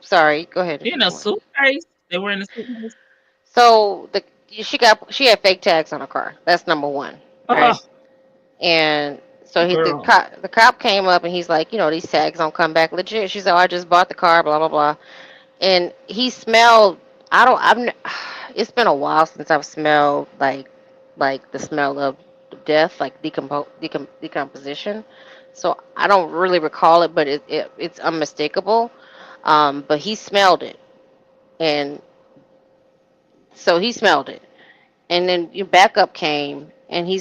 sorry, go ahead if In you a want. suitcase. They were in a suitcase. So she had fake tags on her car. That's number one, right? Oh, And so girl. the cop came up and he's like, these tags don't come back legit. She said, oh, I just bought the car, blah blah blah. And he smelled. I don't. It's been a while since I've smelled like the smell of death, like decomposition. So I don't really recall it, but it's unmistakable. But he smelled it, and so he smelled it. And then your backup came, and he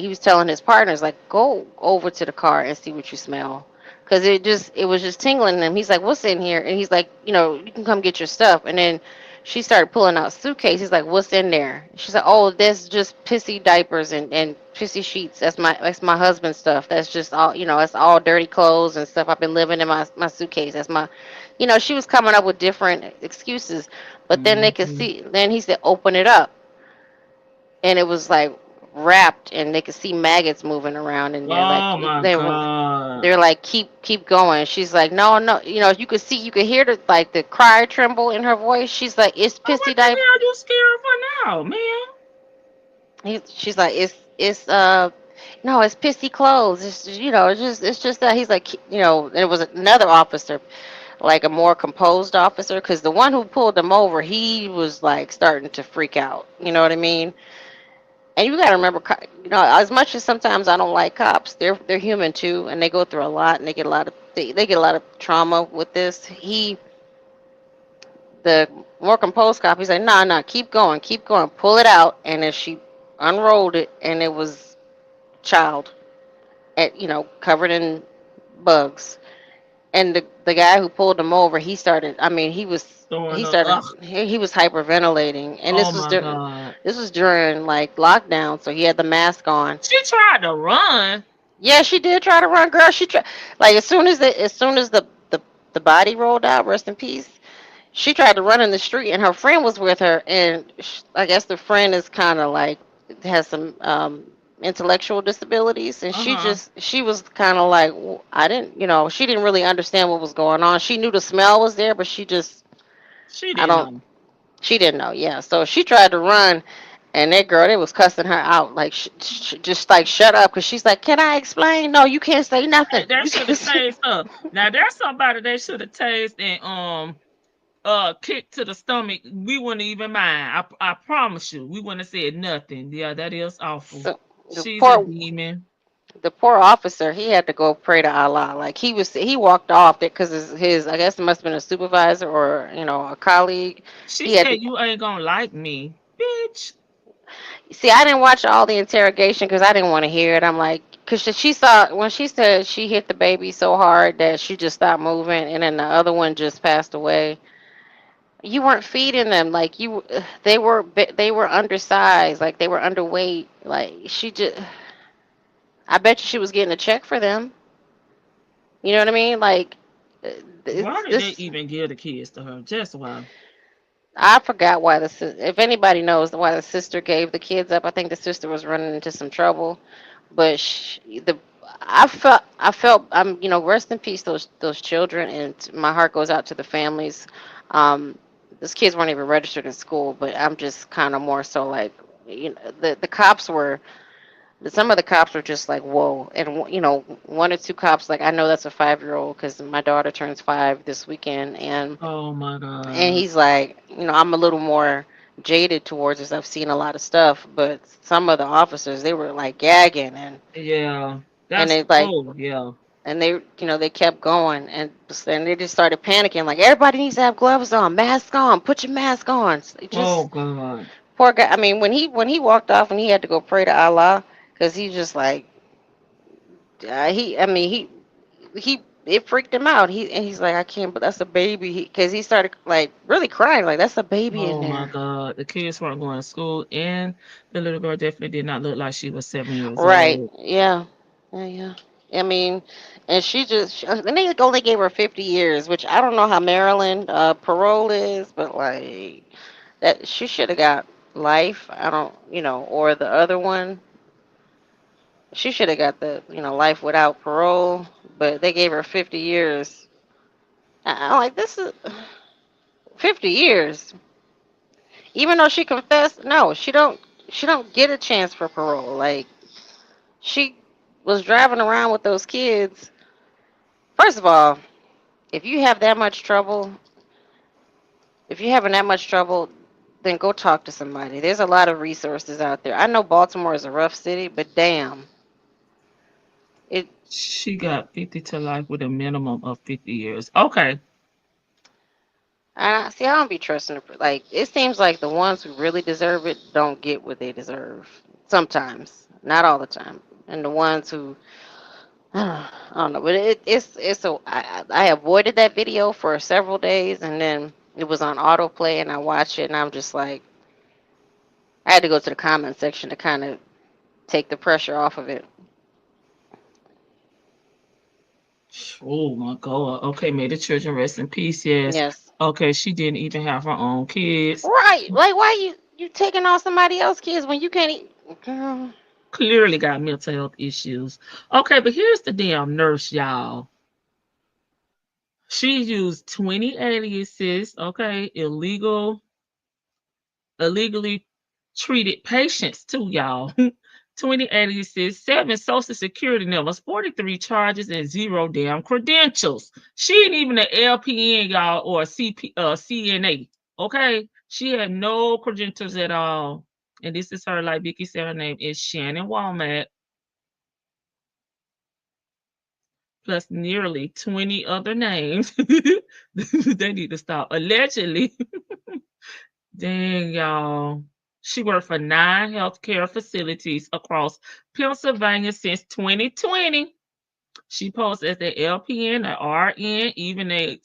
was telling his partners, like, go over to the car and see what you smell. Because it was just tingling him. He's like, what's in here? And he's like, you can come get your stuff. And then she started pulling out suitcase. He's like, what's in there? She's like, oh, that's just pissy diapers and pissy sheets. That's my husband's stuff. That's just all, that's all dirty clothes and stuff. I've been living in my suitcase. That's my, she was coming up with different excuses. But then they could Mhm. see, then he said, open it up, and it was like wrapped, and they could see maggots moving around in there. Like Oh my God. they're like, keep going. She's like, no, no. You could hear the cry tremble in her voice. She's like, it's Oh, what pissy the diaper. hell you scared for now, man? She's like, it's no, it's pissy clothes. It's just that. He's like, there was another officer, like a more composed officer, because the one who pulled them over, he was like starting to freak out. You know what I mean? And you got to remember, as much as sometimes I don't like cops, they're human too, and they go through a lot, and they get a lot of trauma with this. The more composed cop, he's like, nah, nah, keep going, pull it out. And then she unrolled it, and it was child, covered in bugs. And the guy who pulled him over, he started. I mean, Throwing up. Ugh. he was hyperventilating, and Oh my God. this was during like lockdown, so he had the mask on. She tried to run. Yeah, she did try to run, girl. She tried, like, as soon as the body rolled out, rest in peace. She tried to run in the street, and her friend was with her, and I guess the friend is kind of like has some intellectual disabilities, and Uh-huh. she was kind of like, I didn't, she didn't really understand what was going on. She knew the smell was there, but She I didn't don't, know. she didn't know. Yeah, so she tried to run, and that girl, they was cussing her out, like, just like, shut up, because she's like, can I explain? No, you can't say nothing. They You should have can't say. tased her. Now there's somebody they should have tased and kick to the stomach, we wouldn't even mind. I promise you, we wouldn't have said nothing. Yeah, that is awful. So She's a demon. the poor officer, he had to go pray to Allah. Like he walked off it because his I guess it must have been a supervisor or a colleague. She He had said, to "You ain't gonna like me, bitch." see. I didn't watch all the interrogation because I didn't want to hear it. I'm like, because she saw when she said she hit the baby so hard that she just stopped moving, and then the other one just passed away. You weren't feeding them like you. They were undersized, like they were underweight. Like she just. I bet you she was getting a check for them. You know what I mean? Like, Why it's did they this. even give the kids to her? Just why? I forgot why if anybody knows why the sister gave the kids up, I think the sister was running into some trouble. But rest in peace those children, and my heart goes out to the families. Um, those kids weren't even registered in school, but I'm just kind of more so like, the cops were. Some of the cops were just like, whoa. And, one or two cops, like, I know that's a 5-year-old because my daughter turns 5 this weekend. Oh my And God. he's like, I'm a little more jaded towards this. I've seen a lot of stuff. But some of the officers, they were like gagging. Yeah, And that's they like, yeah. and they kept going. And then they just started panicking. Like, everybody needs to have gloves on, mask on, put your mask on. Oh Just, God. poor guy. I mean, when he walked off and he had to go pray to Allah because he just like, he it freaked him out. He's like, I can't, but that's a baby. Because he started like really crying, like that's a baby in Oh my there. God. The kids weren't going to school, and the little girl definitely did not look like she was 7 years Right? old. Yeah, yeah, yeah. I mean, and and they only gave her 50 years, which I don't know how Maryland parole is, but like that she should have got life. I don't, or the other one, she should have got the life without parole, but they gave her 50 years. I'm like, this is 50 years. Even though she confessed, no, she don't get a chance for parole. Like she was driving around with those kids. First of all, if you have that much trouble, if you're having that much trouble, then go talk to somebody. There's a lot of resources out there. I know Baltimore is a rough city, but damn, it. She got 50 to life with a minimum of 50 years. Okay. I see. I don't be trusting her. Like it seems like the ones who really deserve it don't get what they deserve. Sometimes, not all the time, and the ones who I don't know, but it's so I avoided that video for several days, and then it was on autoplay, and I watched it, and I'm just like, I had to go to the comment section to kind of take the pressure off of it. Oh my God. Okay, may the children rest in peace. Yes. Yes, Okay, she didn't even have her own kids. right. Like, why you taking on somebody else's kids when you can't? Girl. Clearly got mental health issues. Okay, but here's the damn nurse, y'all. She used 20 aliases, okay, illegally treated patients too, y'all. 20 aliases, 7 social security numbers, 43 charges, and 0 damn credentials. She ain't even an LPN, y'all, or a CNA. Okay? She had no credentials at all. And this is her, like Vicky said, her name is Shannon Walmack, plus nearly 20 other names. They need to stop. Allegedly, dang, y'all. She worked for 9 healthcare facilities across Pennsylvania since 2020. She posed as an LPN, an RN, even a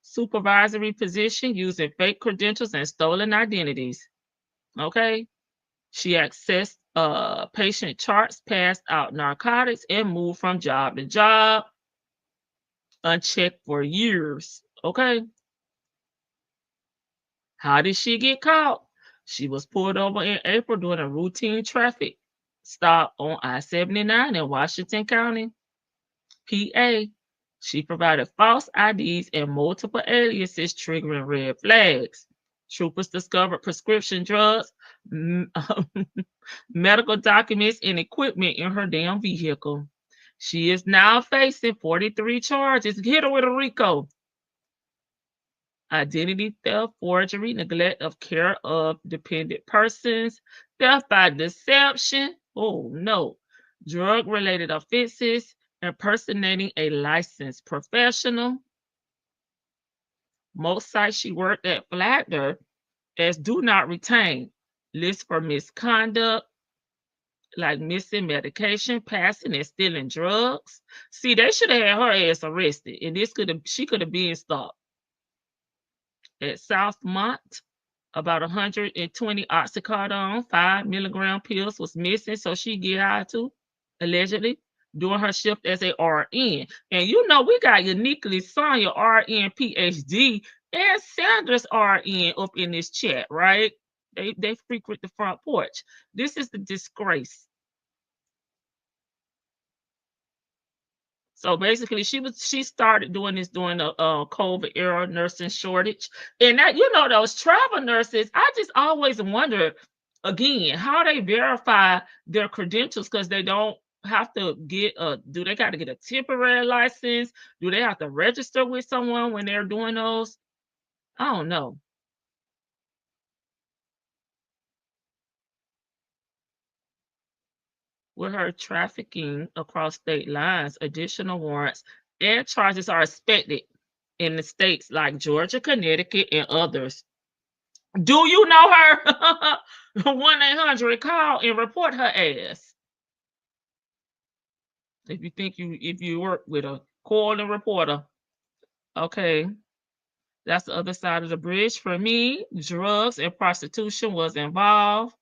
supervisory position using fake credentials and stolen identities. Okay. She accessed patient charts, passed out narcotics, and moved from job to job unchecked for years. Okay. How did she get caught? She was pulled over in April during a routine traffic stop on I-79 in Washington County, PA. She provided false IDs and multiple aliases, triggering red flags. Troopers discovered prescription drugs, medical documents, and equipment in her damn vehicle. She is now facing 43 charges. Hit her with a RICO. identity theft, forgery, neglect of care of dependent persons, theft by deception, oh no, drug-related offenses, impersonating a licensed professional. Most sites she worked at flagged her as do not retain. List for misconduct, like missing medication, passing and stealing drugs. See, they should have had her ass arrested, and she could have been stopped. At Southmont, about 120 oxycodone, 5 milligram pills was missing, so she get high too, allegedly, during her shift as a RN. And you know, we got uniquely Sonia RN PhD and Sandra's RN up in this chat, right? They frequent the front porch. This is the disgrace. So basically, she started doing this during the COVID era nursing shortage, and that, you know, those travel nurses, I just always wonder again how they verify their credentials, because they don't have to get do they got to get a temporary license? Do they have to register with someone when they're doing those? I don't know. With her trafficking across state lines, additional warrants and charges are expected in the states like Georgia, Connecticut, and others. Do you know her? 1-800 call and report her ass. If you work with a call and reporter. Okay. That's the other side of the bridge. For me, drugs and prostitution was involved.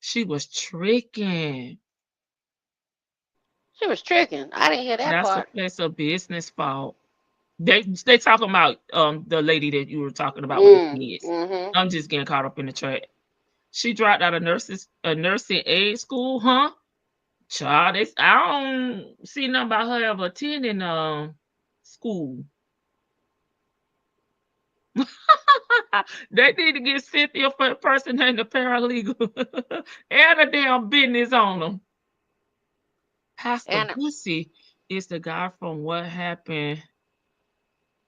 She was tricking. She was tricking. I didn't hear that part. That's a business fault. They talking about the lady that you were talking about with the kids. Mm-hmm. I'm just getting caught up in the track. She dropped out of nursing aid school, huh? Child, I don't see nothing about her ever attending school. They need to get Cynthia for a person and the paralegal and a damn business on them. Pastor Pussy is the guy from What Happened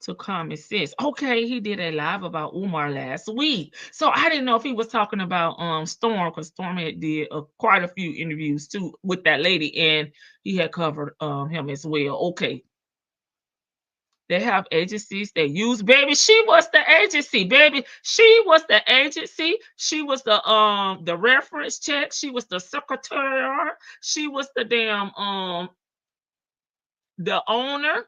to Common Sense. Okay, he did a live about Umar last week. So I didn't know if he was talking about Storm, because Storm had did quite a few interviews too with that lady, and he had covered him as well. Okay. They have agencies they use. Baby, she was the agency, baby. She was the agency. She was the reference check. She was the secretary. She was the damn the owner.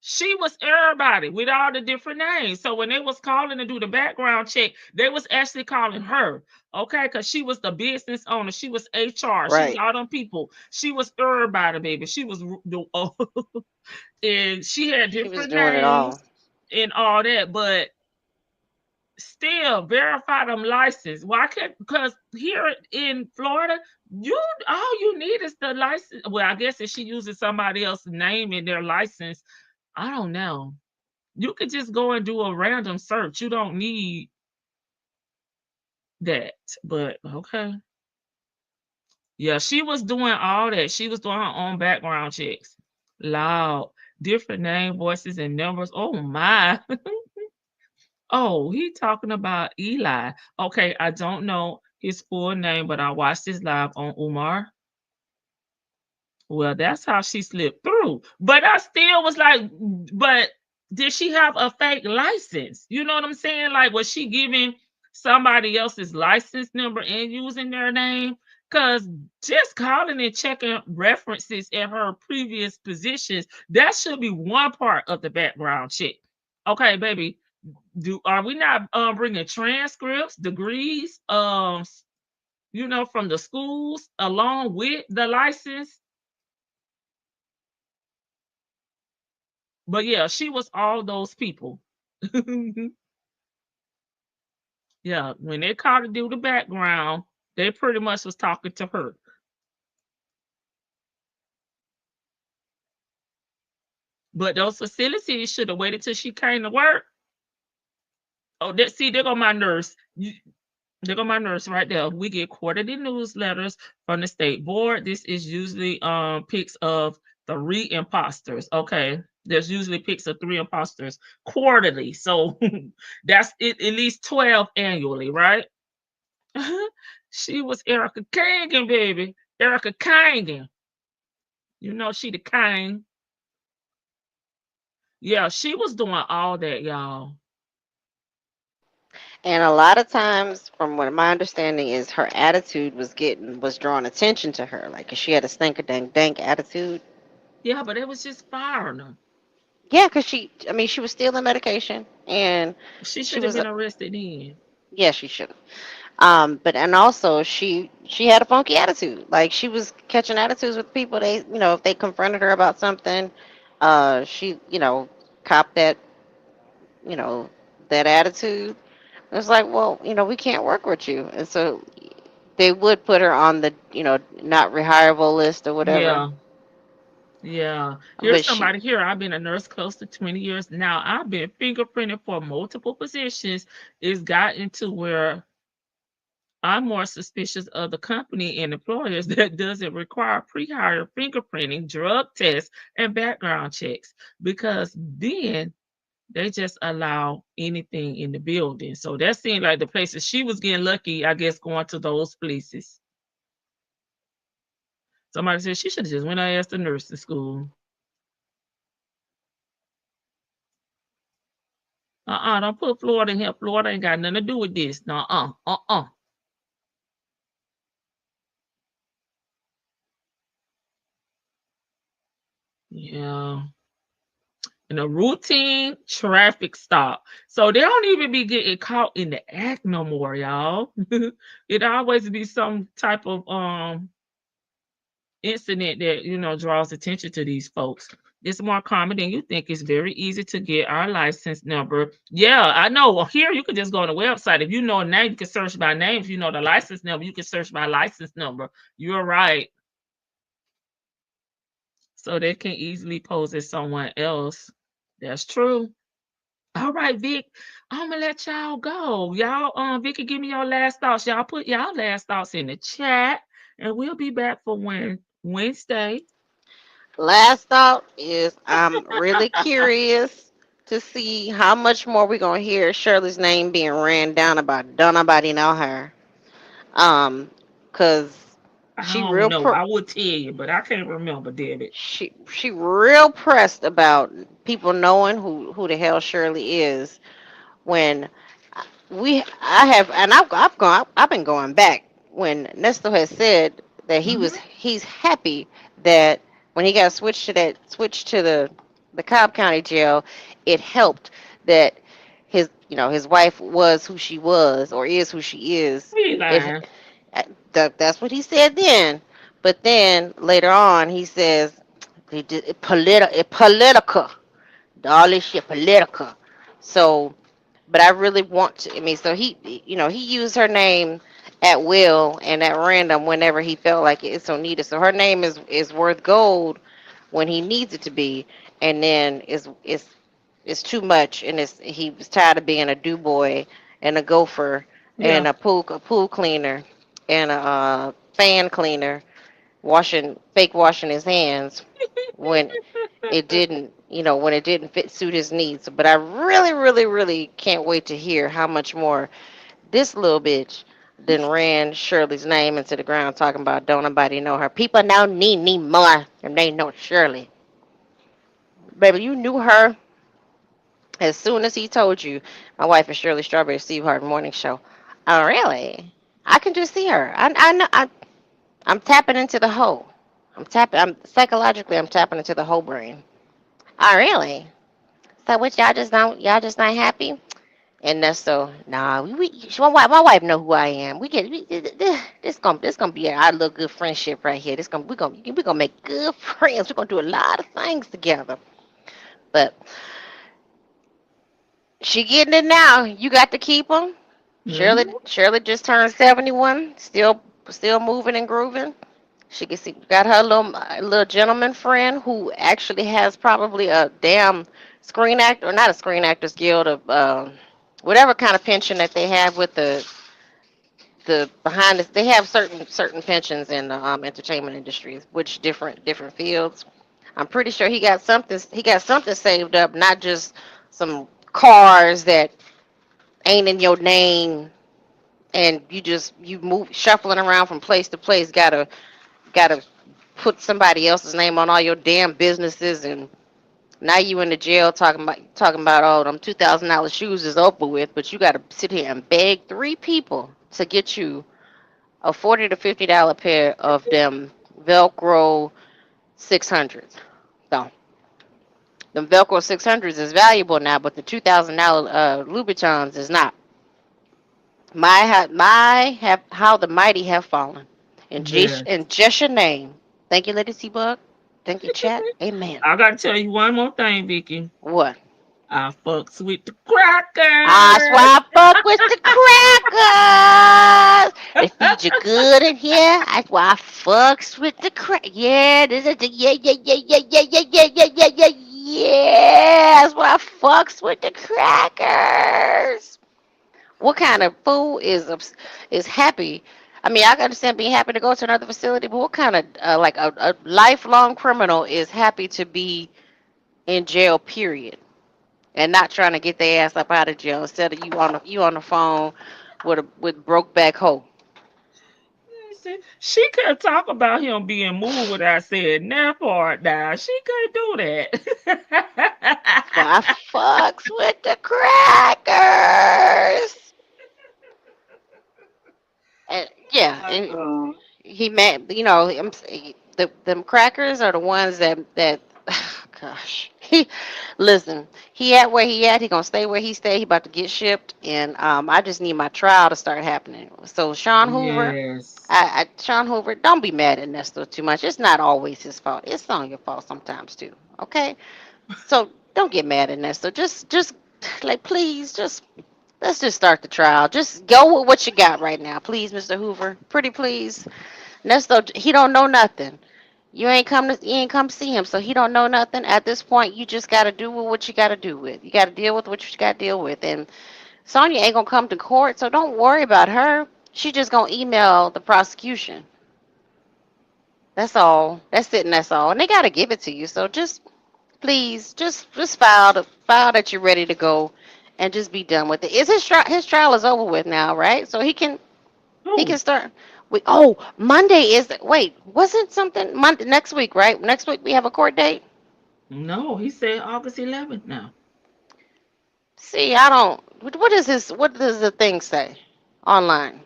She was everybody with all the different names. So when they was calling to do the background check, they was actually calling her, okay? Because she was the business owner. She was HR. Right. She was all them people. She was everybody, baby. She was the and she had different names and all that, but still verify them license. Why can't? Because here in Florida, all you need is the license. Well, I guess if she uses somebody else's name in their license, I don't know. You could just go and do a random search. You don't need that. But okay. Yeah, she was doing all that. She was doing her own background checks. Loud. Different name, voices, and numbers. Oh my. Oh, he talking about Eli. Okay, I don't know his full name, but I watched this live on Umar. Well, that's how she slipped through. But I still was like, but did she have a fake license? You know what I'm saying? Like, was she giving somebody else's license number and using their name? Because just calling and checking references in her previous positions, that should be one part of the background check. Okay, baby, are we not bringing transcripts, degrees, from the schools along with the license? But yeah, she was all those people. Yeah, when they called to do the background, they pretty much was talking to her. But those facilities should have waited till she came to work. Oh, there go my nurse. There go my nurse right there. We get quarterly newsletters from the state board. This is usually pics of the imposters. Okay, there's usually picks of 3 imposters quarterly. So that's it, at least 12 annually, right? She was Erica Kangan, baby. Erica Kangan. You know she the king. Yeah, she was doing all that, y'all. And a lot of times, from what my understanding is, her attitude was drawing attention to her. Like, she had a stinker dank dank attitude. Yeah, but it was just firing her. Yeah, because she was stealing medication, and She she should have was, been arrested then. yeah, she should have. But and also she had a funky attitude. Like, she was catching attitudes with people. They, if they confronted her about something, she, copped you know, that attitude. It's like, well, we can't work with you, and so they would put her on the, not rehireable list or whatever. Yeah. Yeah. Here's But she, somebody here. I've been a nurse close to 20 years now. I've been fingerprinted for multiple positions. It's gotten to where I'm more suspicious of the company and employers that doesn't require pre-hire fingerprinting, drug tests, and background checks, because then they just allow anything in the building. So that seemed like the places she was getting lucky, I guess, going to those places. Somebody said she should have just went her ass to nursing school. Don't put Florida in here. Florida ain't got nothing to do with this. No, Yeah. And a routine traffic stop. So they don't even be getting caught in the act no more, y'all. It always be some type of incident that draws attention to these folks. It's more common than you think. It's very easy to get our license number. Yeah, I know. Well, here you can just go on the website. If you know a name, you can search by name. If you know the license number, you can search by license number. You're right. So they can easily pose as someone else. That's true. All right, Vic. I'm gonna let y'all go. Y'all, Vicky, give me your last thoughts. Y'all put y'all last thoughts in the chat, and we'll be back for Wednesday. last thought is, I'm really curious to see how much more we're gonna hear Shirley's name being ran down about. Don't nobody know her. Cause I she don't real know. pro- I would tell you, but I can't remember, David. she real pressed about people knowing who the hell Shirley is. When I've been going back when Nestor has said that he's happy that when he got switched to the Cobb County jail, it helped that his wife was who she was, or is who she is. He lying. That's what he said then. But then later on, he says political, all this shit political. So, but I really want to. I mean, so he used her name at will and at random whenever he felt like it's so needed. So her name is worth gold when he needs it to be, and then it's too much, and he was tired of being a do boy and a gopher Yeah. and a pool cleaner and a fan cleaner, washing his hands when when it didn't suit his needs. But I really, really, really can't wait to hear how much more this little bitch then ran Shirley's name into the ground, talking about don't nobody know her. People now need more than they know Shirley. Baby, you knew her as soon as he told you. My wife is Shirley Strawberry, Steve Harvey Morning Show. Oh, really? I can just see her. I know. I'm tapping into the whole. I'm psychologically. I'm tapping into the whole brain. Oh, really? So what, y'all just not happy? And that's so, nah, my wife know who I am. This gonna be our little good friendship right here. We gonna make good friends. We're gonna do a lot of things together. But she getting it now. You got to keep them. Shirley just turned 71. Still moving and grooving. She got her little gentleman friend who actually has probably a damn screen actor, or not a Screen Actors Guild of whatever kind of pension that they have with the behind they have certain pensions in the entertainment industry, which different fields. I'm pretty sure he got something. He got something saved up, not just some cars that ain't in your name, and you move shuffling around from place to place. Gotta put somebody else's name on all your damn businesses, and now you in the jail talking about oh, them $2,000 shoes is over with, but you gotta sit here and beg 3 people to get you a $40 to $50 pair of them Velcro 600s. So the Velcro 600s is valuable now, but the $2,000 Louboutins is not. How the mighty have fallen. Yes. In just your name. Thank you, Lady C-Bug. Thank you, chat. Amen. I gotta tell you one more thing, Vicky. What? I fucks with the crackers. That's why I fuck with the crackers. They feed you good in here. That's why I fucks with the crack. Yeah, this is the yeah. That's why I fucks with the crackers. What kind of fool is happy? I mean, I can understand being happy to go to another facility, but what kind of like a lifelong criminal is happy to be in jail? Period. And not trying to get their ass up out of jail instead of you on the phone with broke back hoe. She couldn't talk about him being moved without saying that part now. She couldn't do that. I fucks with the crackers. And, yeah, and he mad. You know, them crackers are the ones that gosh. Listen, he at where he at. He gonna stay where he stay. He about to get shipped, and I just need my trial to start happening. So Sean Hoover, yes. Sean Hoover, don't be mad at Ernesto too much. It's not always his fault. It's on your fault sometimes too. Okay, so don't get mad at Ernesto. Just like please, let's just start the trial. Just go with what you got right now, please, Mr. Hoover. Pretty please. Ernesto, he don't know nothing. You ain't come see him, so he don't know nothing. At this point, you just gotta do what you gotta do with. You gotta deal with what you gotta deal with. And Sonya ain't gonna come to court, so don't worry about her. She just gonna email the prosecution. That's all. That's it, and that's all. And they gotta give it to you. So just please, just file that you're ready to go, and just be done with it. Is his trial is over with now, right? So he can start. Monday is wasn't something Monday next week, right? Next week we have a court date. No, he said August 11th now. See, I don't. What is this? What does the thing say online?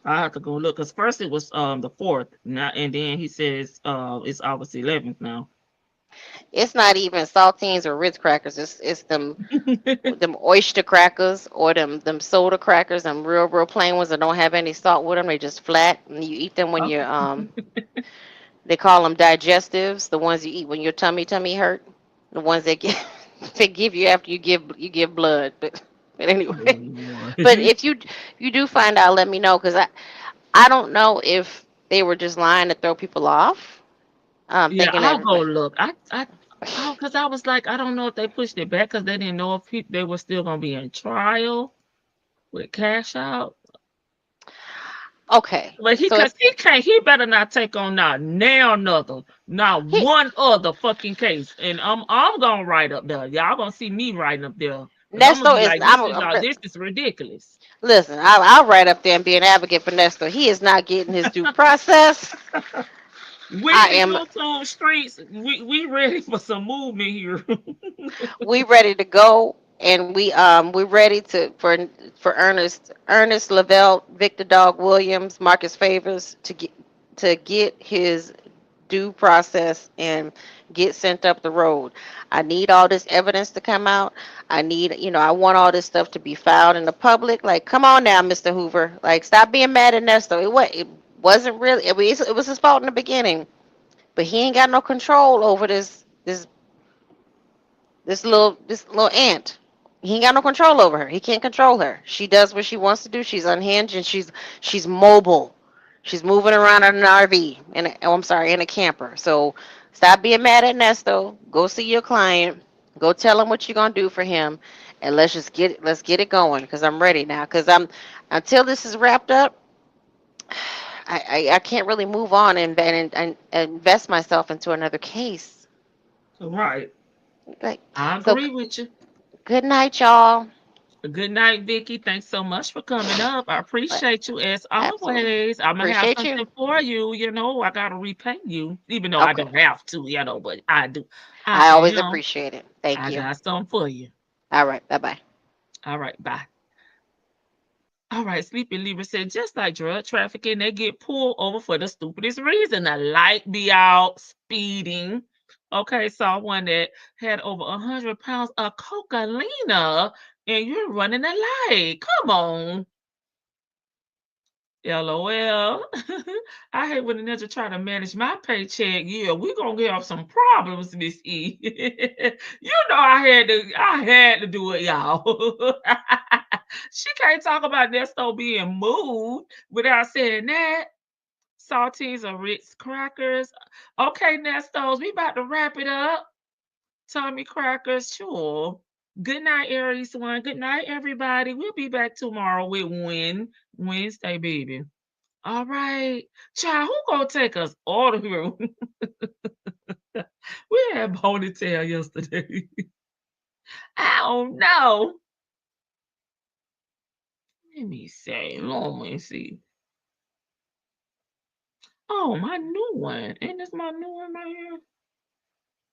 I have to go look because first it was the 4th now, and then he says it's August 11th now. It's not even saltines or Ritz crackers. It's them them oyster crackers or them soda crackers. Them real plain ones that don't have any salt with them. They just flat, and you eat them when you're They call them digestives. The ones you eat when your tummy hurt. The ones that they give you after you give blood. But anyway, but if you do find out, let me know because I don't know if they were just lying to throw people off. Yeah, I'll go look. Because I was like, I don't know if they pushed it back because they didn't know if they were still gonna be in trial with cash out. Okay, but he better not take on not one other fucking case, and I'm gonna write up there. Y'all gonna see me writing up there. This is ridiculous. Listen, I'll write up there and be an advocate for Nestor. He is not getting his due process. We streets. We ready for some movement here. We ready to go, and we're ready for Ernest Lavelle, Victor Dog Williams, Marcus Favors to get his due process and get sent up the road. I need all this evidence to come out. I want all this stuff to be filed in the public. Like, come on now, Mr. Hoover. Like, stop being mad at Nestor. It wasn't really. It was his fault in the beginning, but he ain't got no control over this little ant. He ain't got no control over her. He can't control her. She does what she wants to do. She's unhinged and she's mobile. She's moving around in an RV in a camper. So stop being mad at Nesto. Go see your client. Go tell him what you're gonna do for him, and let's get it going. Because I'm ready now. Because until this is wrapped up, I can't really move on and invest myself into another case. Right. Like, I so agree with you. good night, y'all. Good night, Vicky. Thanks so much for coming up. I appreciate you as Absolutely. always. I'm gonna have Appreciate something you. for you. You know, I gotta repay you, even though I Okay. don't have to. You know, but I do. I I always am. appreciate it. Thank I you. got something for you. All right. Bye-bye. All right, bye. All right, Sleepy Libra said, just like drug trafficking, they get pulled over for the stupidest reason. The light be out, speeding. Okay, saw one that had over 100 pounds of cocaine, and you're running a light. Come on. LOL. I hate when the ninja try to manage my paycheck. Yeah, we're gonna have some problems, Miss E. You know I had to do it, y'all. She can't talk about Nesto being moved without saying that. Saltines or Ritz crackers. Okay, Nestos, we about to wrap it up. Tommy crackers, sure. Good night, Aries one. Good night, everybody. We'll be back tomorrow with Wednesday, baby. All right. Child, who gonna take us all the here? We had ponytail yesterday. I don't know. Let me see. Oh, my new one. Ain't this my new one right here?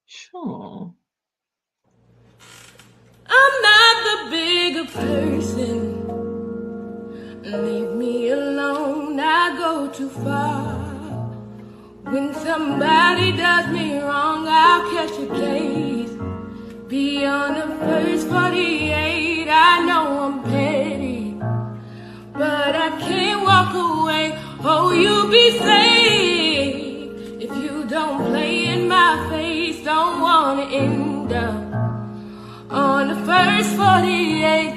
Sure. I'm not the bigger person. Leave me alone, I go too far. When somebody does me wrong, I'll catch a case. Beyond the first 48, I know I'm petty, but I can't walk away. Oh, you be safe if you don't play in my face. Don't wanna end up on the first 48.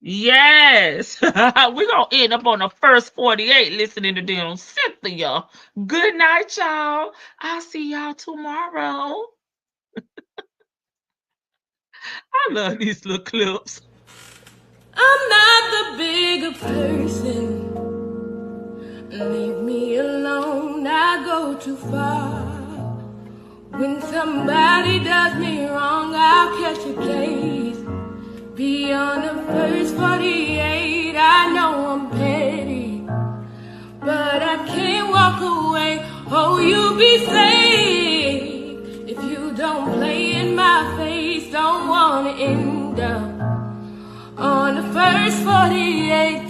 Yes. We're gonna end up on the first 48 listening to them. Cynthia. Good night, y'all. I'll see y'all tomorrow. I love these little clips. I'm not the bigger person. Leave me alone, I go too far. When somebody does me wrong, I'll catch a case. Beyond the first 48, I know I'm petty, but I can't walk away. Oh, you be safe if you don't play in my face. Don't wanna end up on the first 48.